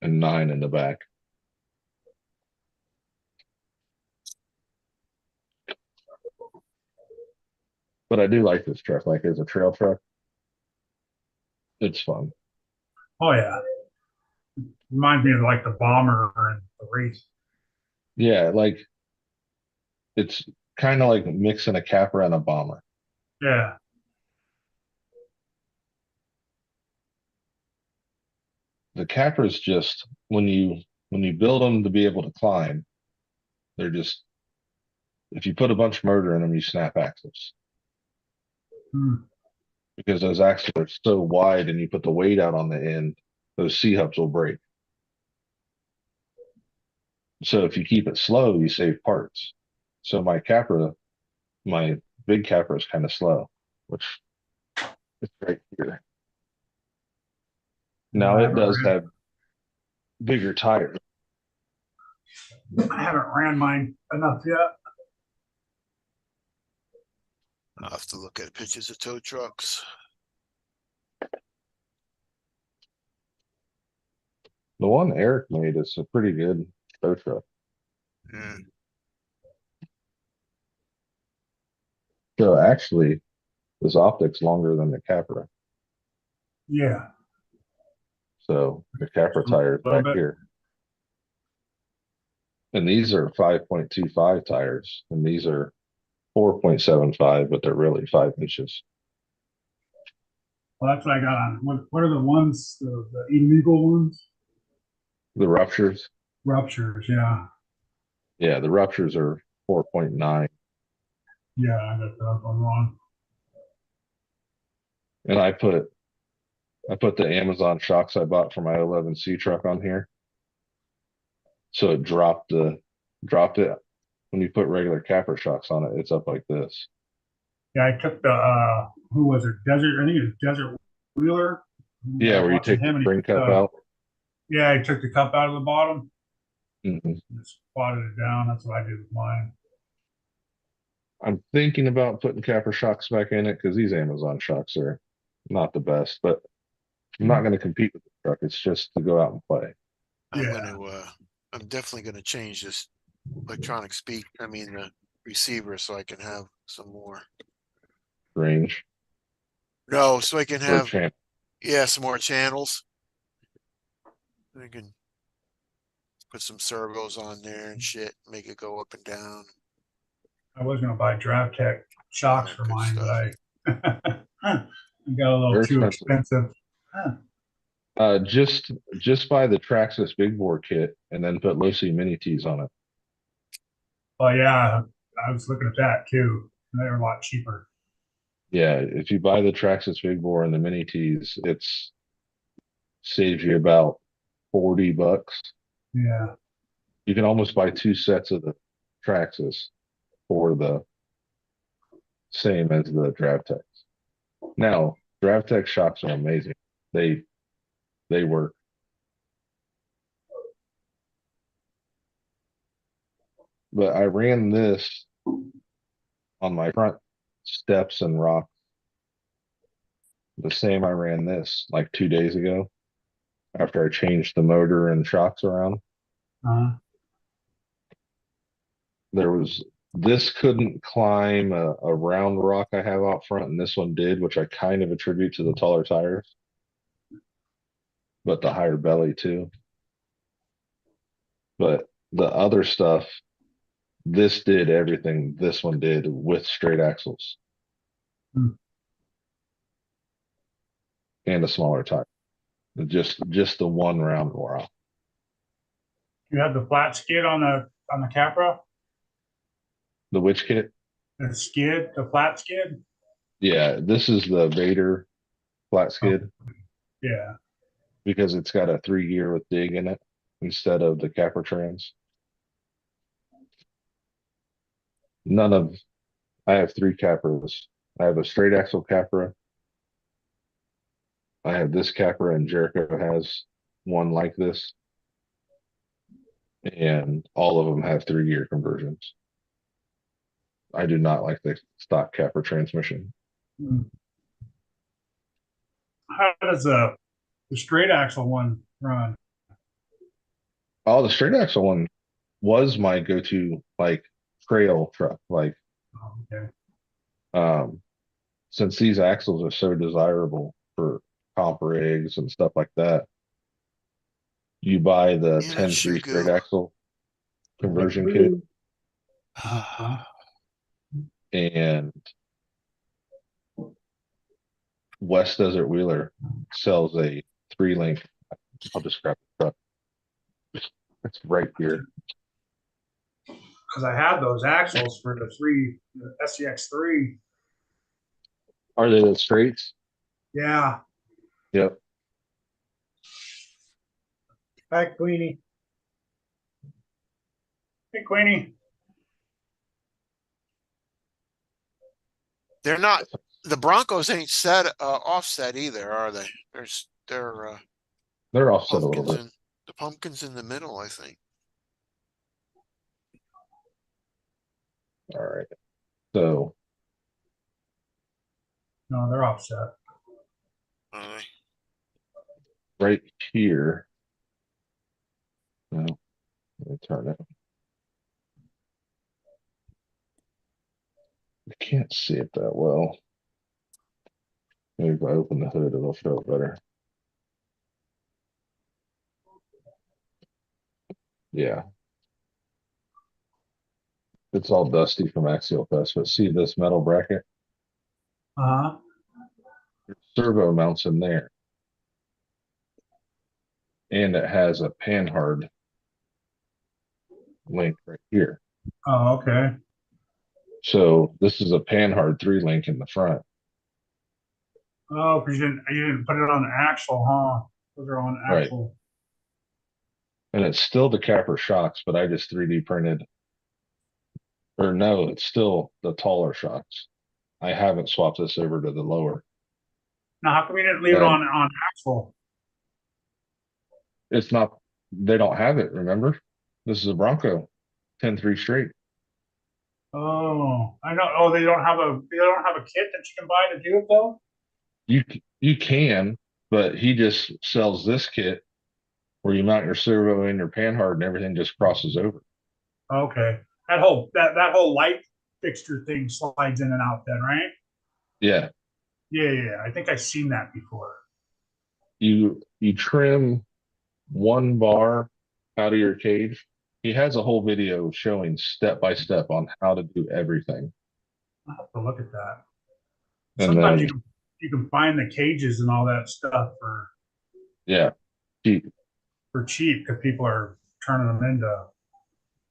and 9 in the back. But I do like this truck. Like as a trail truck, it's fun. Oh yeah. Reminds me of like the bomber and the race. Yeah, like it's kind of like mixing a Capra and a bomber. Yeah. The Capras just when you build them to be able to climb, they're just if you put a bunch of motor in them, you snap axles Hmm. because those axles are so wide, and you put the weight out on the end, those C hubs will break. So if you keep it slow, you save parts. So my Capra, my big Capra is kind of slow, which is right here. Now I it haven't does ran, have bigger tires. I haven't ran mine enough yet. I'll have to look at pictures of tow trucks. The one Eric made is a pretty good tow truck. Mm. So actually, this optic's longer than the Capra. Yeah. So the Capra A tire is little back bit. here. And these are 5.25 tires, and these are 4.75, but they're really 5 inches. Well, that's what I got on. What are the ones, the illegal ones? The ruptures, Ruptures, yeah. yeah, the ruptures are 4.9. Yeah, I got that one wrong. And I put the Amazon shocks I bought for my 11C truck on here. So it dropped it. When you put regular capper shocks on it, it's up like this. Yeah, I took the who was it? Desert, I think it was Desert Wheeler. I Yeah, was where you watching take the him and he spring took cup out. yeah, he took the cup out of the bottom Mhm. and squatted it down. That's what I did with mine. I'm thinking about putting capper shocks back in it because these Amazon shocks are not the best, but I'm not going to compete with the truck. It's just to go out and play. I'm Yeah. gonna I'm definitely gonna change this electronic the receiver so I can have some more. Range No, so I can or have channel. some more channels. I can put some servos on there and shit, make it go up and down. I was gonna buy Drive Tech shocks that for good mine, but stuff. I got a little They're too expensive. expensive. Just buy the Traxxas big bore kit and then put Losi mini tees on it. Oh yeah, I was looking at that too. They were a lot cheaper. Yeah, if you buy the Traxxas big bore and the mini tees, it's saves you about $40. Yeah. You can almost buy 2 sets of the Traxxas for the same as the DravTech. Now, DravTech shocks are amazing. They work. But I ran this on my front steps and rocks the same I ran this like 2 days ago after I changed the motor and shocks around. This couldn't climb a round rock I have out front, and this one did, which I kind of attribute to the taller tires, but the higher belly too. But the other stuff, this did everything this one did with straight axles. Hmm. And a smaller tire. Just the one round rock. You have the flat skid on the Capra? The witch kit? The skid, the flat skid? Yeah, this is the Vader flat skid Yeah. because it's got a 3-gear with dig in it instead of the Capra trans. I have 3 Capras. I have a straight axle Capra. I have this Capra, and Jericho has one like this. And all of them have 3-gear conversions. I do not like the stock Capra transmission. Hmm. How does the straight axle one run? Oh, the straight axle one was my go-to like trail truck. Like, Oh, okay. since these axles are so desirable for comp rigs and stuff like that, you buy the Yeah, that 10-3 shoe straight goo. axle conversion kit, and West Desert Wheeler sells a 3-link. I'll describe the truck. It's right here. Because I had those axles for the SCX3. Are they the straights? Yeah. Yep. Hi, Queenie. Hey, Queenie. They're not the Broncos ain't set offset either, are they? They're offset a little bit. The pumpkins in the middle, I think. All right. So No, they're offset. right here. No, let me turn it. I can't see it that well. Maybe if I open the hood, it'll show it better. Yeah. It's all dusty from Axial Fest, but see this metal bracket? Uh-huh. Servo mounts in there. And it has a panhard link right here. Oh, okay. So this is a panhard 3-link in the front. Oh, because you didn't put it on the axle, huh? Those are on Right. axle. And it's still the capper shocks, but I just 3D printed. Or no, it's still the taller shocks. I haven't swapped this over to the lower. Now, how come you didn't leave it And on axle? it's not, they don't have it, remember? This is a Bronco, 10-3 straight. Oh, I know. Oh, they don't have a kit that you can buy to do it though. You can, but he just sells this kit where you mount your servo and your panhard and everything just crosses over. Okay, that whole light fixture thing slides in and out then, right? Yeah. Yeah. I think I've seen that before. You trim one bar out of your cage. He has a whole video showing step by step on how to do everything. I'll have to look at that. And Sometimes then you can find the cages and all that stuff yeah, cheap. for cheap because people are turning them into.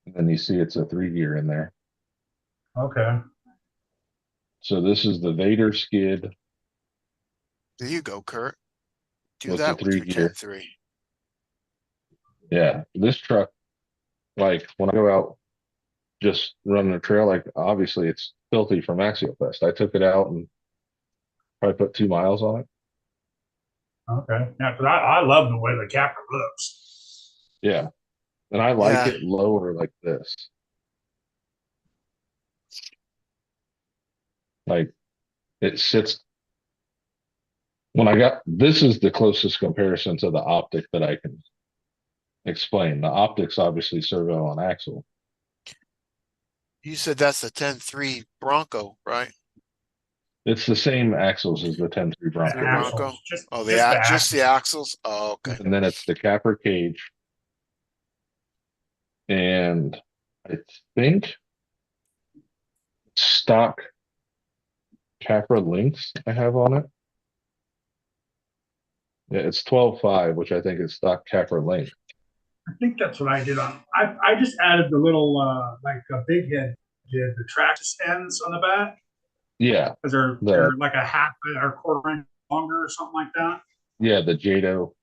And then you see it's a 3 gear in there. Okay. So this is the Vader skid There you go, Kurt. Do with the that with your 3 gear. 10-3. Yeah, this truck, like when I go out just running a trail, like obviously it's filthy from Axial Fest. I took it out and probably put 2 miles on it. Okay. Yeah, because I love the way the capper looks. Yeah. And I like Yeah. it lower like this. Like it sits. When I got this is the closest comparison to the optic that I can explain. The optics obviously servo on axle. You said that's the 10-3 Bronco, right? It's the same axles as the 10-3 The The Bronco. axles, Bronco. just Oh, just the just the axles. axles. Oh, okay. And then it's the capper cage. And I think stock capper links I have on it. Yeah, it's 12.5, which I think is stock capper length. I think that's what I did on. I just added the little like a big head did the traction ends on the back Yeah, because they're like a half or a quarter inch longer or something like that. yeah, the Jado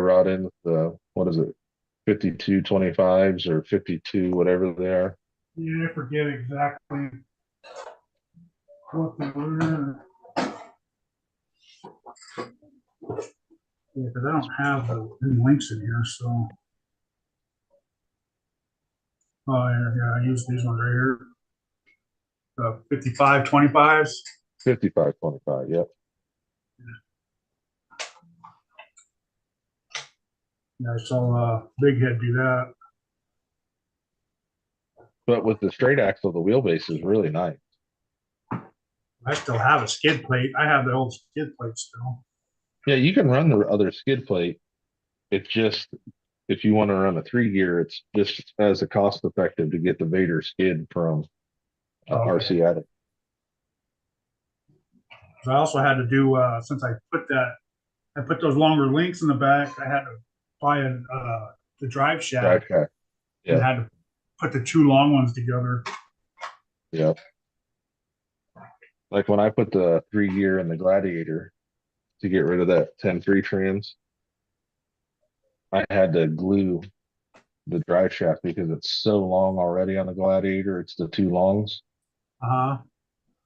rod ends, the what is it, 52.25s or 52, whatever they are. Yeah, I forget exactly what they were. Yeah, because I don't have the links in here, so. Oh, yeah, I use these ones right here. The 55.25s. 55.25, yep. Yeah, I saw Big Head do that. But with the straight axle, the wheelbase is really nice. I still have a skid plate. I have the old skid plate still. Yeah, you can run the other skid plate. It's just if you want to run a 3 gear, it's just as a cost effective to get the Vader skid from Okay. RC Attic. I also had to do since I put those longer links in the back. I had to buy the drive shaft Drive shaft. and Yeah, had to put the two long ones together. yeah. Like when I put the 3 gear in the Gladiator to get rid of that 10-3 trans, I had to glue the drive shaft because it's so long already on the Gladiator. It's the two longs. Uh-huh.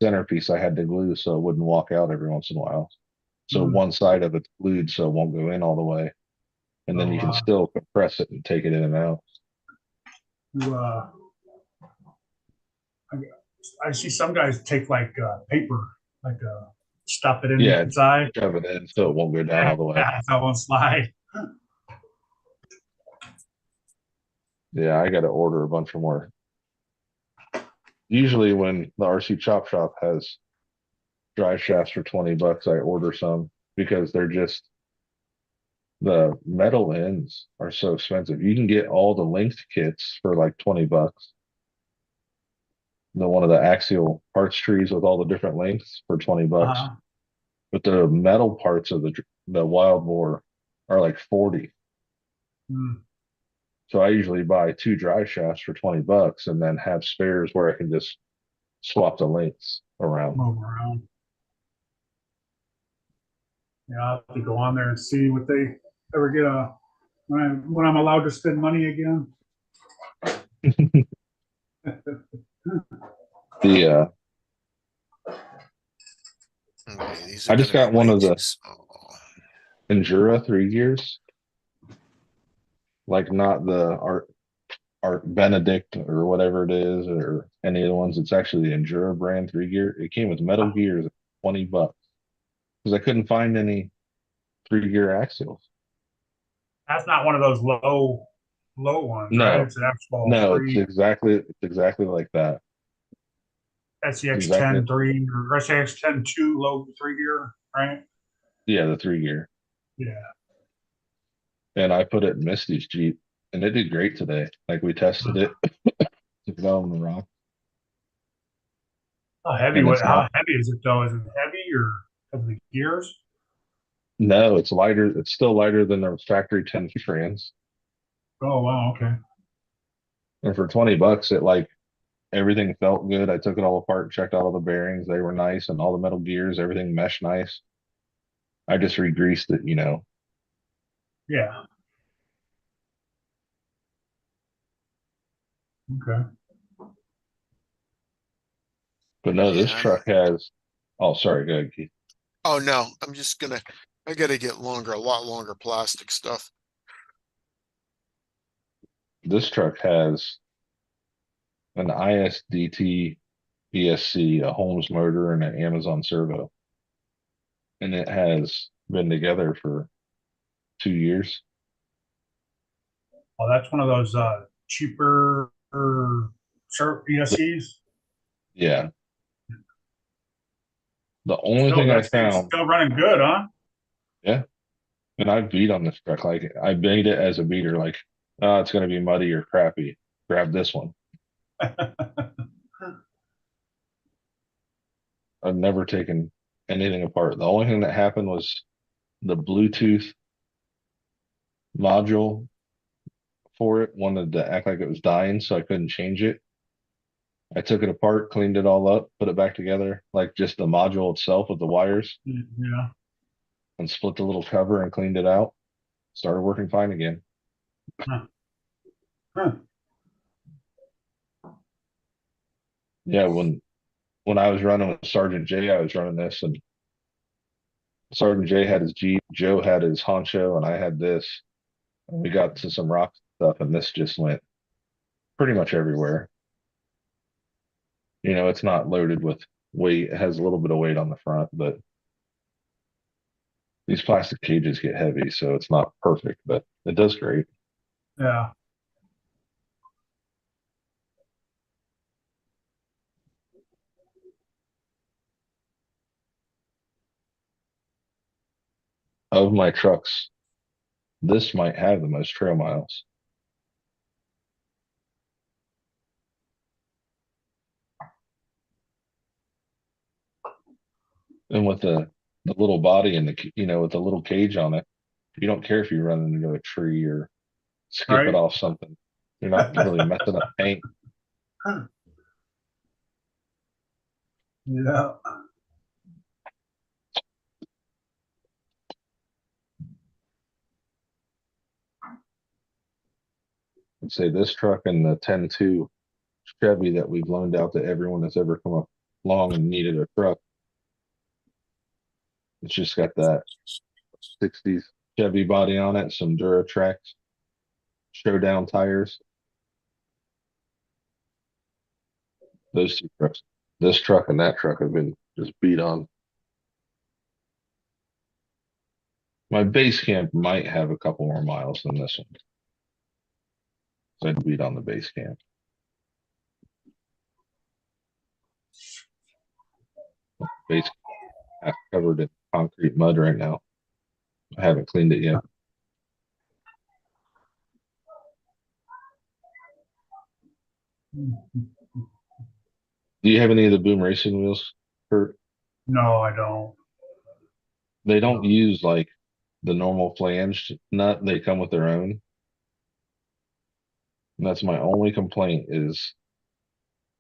Centerpiece I had to glue so it wouldn't walk out every once in a while. So one side of it's glued so it won't go in all the way. And then you can still compress it and take it in and out. I see some guys take like paper, like stuff it in Yeah, inside. shove it in so it won't go down all the way. Yeah, that won't slide. Yeah, I got to order a bunch of more. Usually when the RC Chop Shop has drive shafts for $20, I order some because they're just the metal ends are so expensive. You can get all the linked kits for like $20. The one of the axial parts trees with all the different lengths for $20. Uh-huh. But the metal parts of the wild boar are like 40. Hmm. So I usually buy 2 drive shafts for $20 and then have spares where I can just swap the lengths around. Move around. Yeah, I'll have to go on there and see what they ever get when I'm allowed to spend money again. The Okay, these are I just gonna be got one way of too the small. Endura 3 gears, like not the Art Benedict or whatever it is, or any of the ones. It's actually the Endura brand 3 gear. It came with metal gears, $20, because I couldn't find any 3 gear axials. That's not one of those low ones, right? No, It's an actual no, three it's exactly like that. SCX Exactly, 10 3 or SCX 10 2 low 3 gear, right? yeah, the 3 gear. Yeah. And I put it in Misty's Jeep, and it did great today. Like we tested it, took it out on the rock, and it's How not. heavy is it though? Is it heavy or of the gears? No, it's lighter. It's still lighter than the factory 10 trans. Oh wow, okay. And for $20, it like everything felt good. I took it all apart, checked all the bearings. They were nice, and all the metal gears, everything meshed nice. I just re-greased it, you know. Yeah. Okay. But no, this Yeah, truck has. Oh, sorry, go ahead, Keith. oh no, I gotta get a lot longer plastic stuff. This truck has an ISDT ESC, a Holmes motor, and an Amazon servo, and it has been together for 2 years. Well, that's one of those cheaper ESCs. Yeah. The only Still, thing I that thing's found, still running good, huh? yeah, and I beat on this truck. Like I made it as a beater, like, it's going to be muddy or crappy. Grab this one. I've never taken anything apart. The only thing that happened was the Bluetooth module for it wanted to act like it was dying, so I couldn't change it. I took it apart, cleaned it all up, put it back together, like just the module itself with the wires, Yeah. and split the little cover and cleaned it out. Started working fine again. Huh. Huh. Yeah, when I was running with Sergeant J, I was running this, and Sergeant J had his Jeep, Joe had his Honcho, and I had this. And we got to some rock stuff, and this just went pretty much everywhere. You know, it's not loaded with weight. It has a little bit of weight on the front, but these plastic cages get heavy, so it's not perfect, but it does great. Yeah. Of my trucks, this might have the most trail miles. And with the little body and with the little cage on it, you don't care if you run into a tree or skip it Right. off something. You're not really messing up paint. Yeah. I'd say this truck and the 10-2 Chevy that we've loaned out to everyone that's ever come up along and needed a truck. It's just got that 60s Chevy body on it, some Duratrax showdown tires. Those two trucks, this truck and that truck have been just beat on. My base camp might have a couple more miles than this one. So I'd beat on the base camp. Base camp covered in concrete mud right now. I haven't cleaned it yet. Do you have any of the Boom Racing wheels, Kurt? No, I don't. They don't use like the normal flanged nut. They come with their own. And that's my only complaint is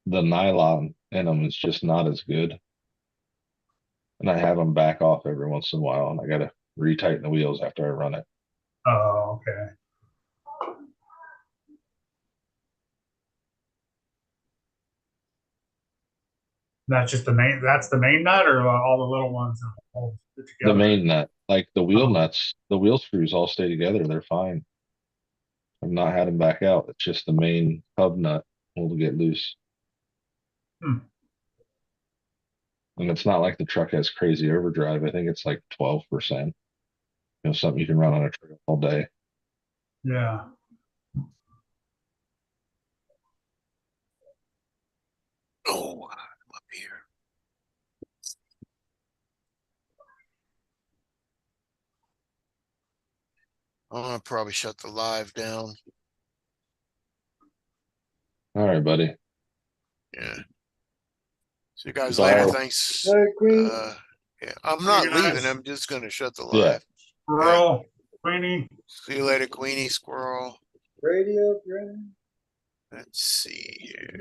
the nylon in them is just not as good. And I have them back off every once in a while, and I gotta retighten the wheels after I run it. Oh, okay. That's just the main. That's the main nut, or all the little ones that hold it The together. main nut, like the wheel Oh. nuts, the wheel screws all stay together. They're fine. I've not had them back out. It's just the main hub nut will get loose. Hmm. And it's not like the truck has crazy overdrive. I think it's like 12%. You know, something you can run on a trail all day. Yeah. Oh, I'm up here. I'm gonna probably shut the live down. All right, buddy. Yeah. See you guys Bye. later. Thanks. Dairy Queen, Yeah, I'm See not you guys. leaving. I'm just gonna shut the Yeah. live. Squirrel, Queenie. See you later, Queenie Squirrel. radio, Brennan. Let's see here.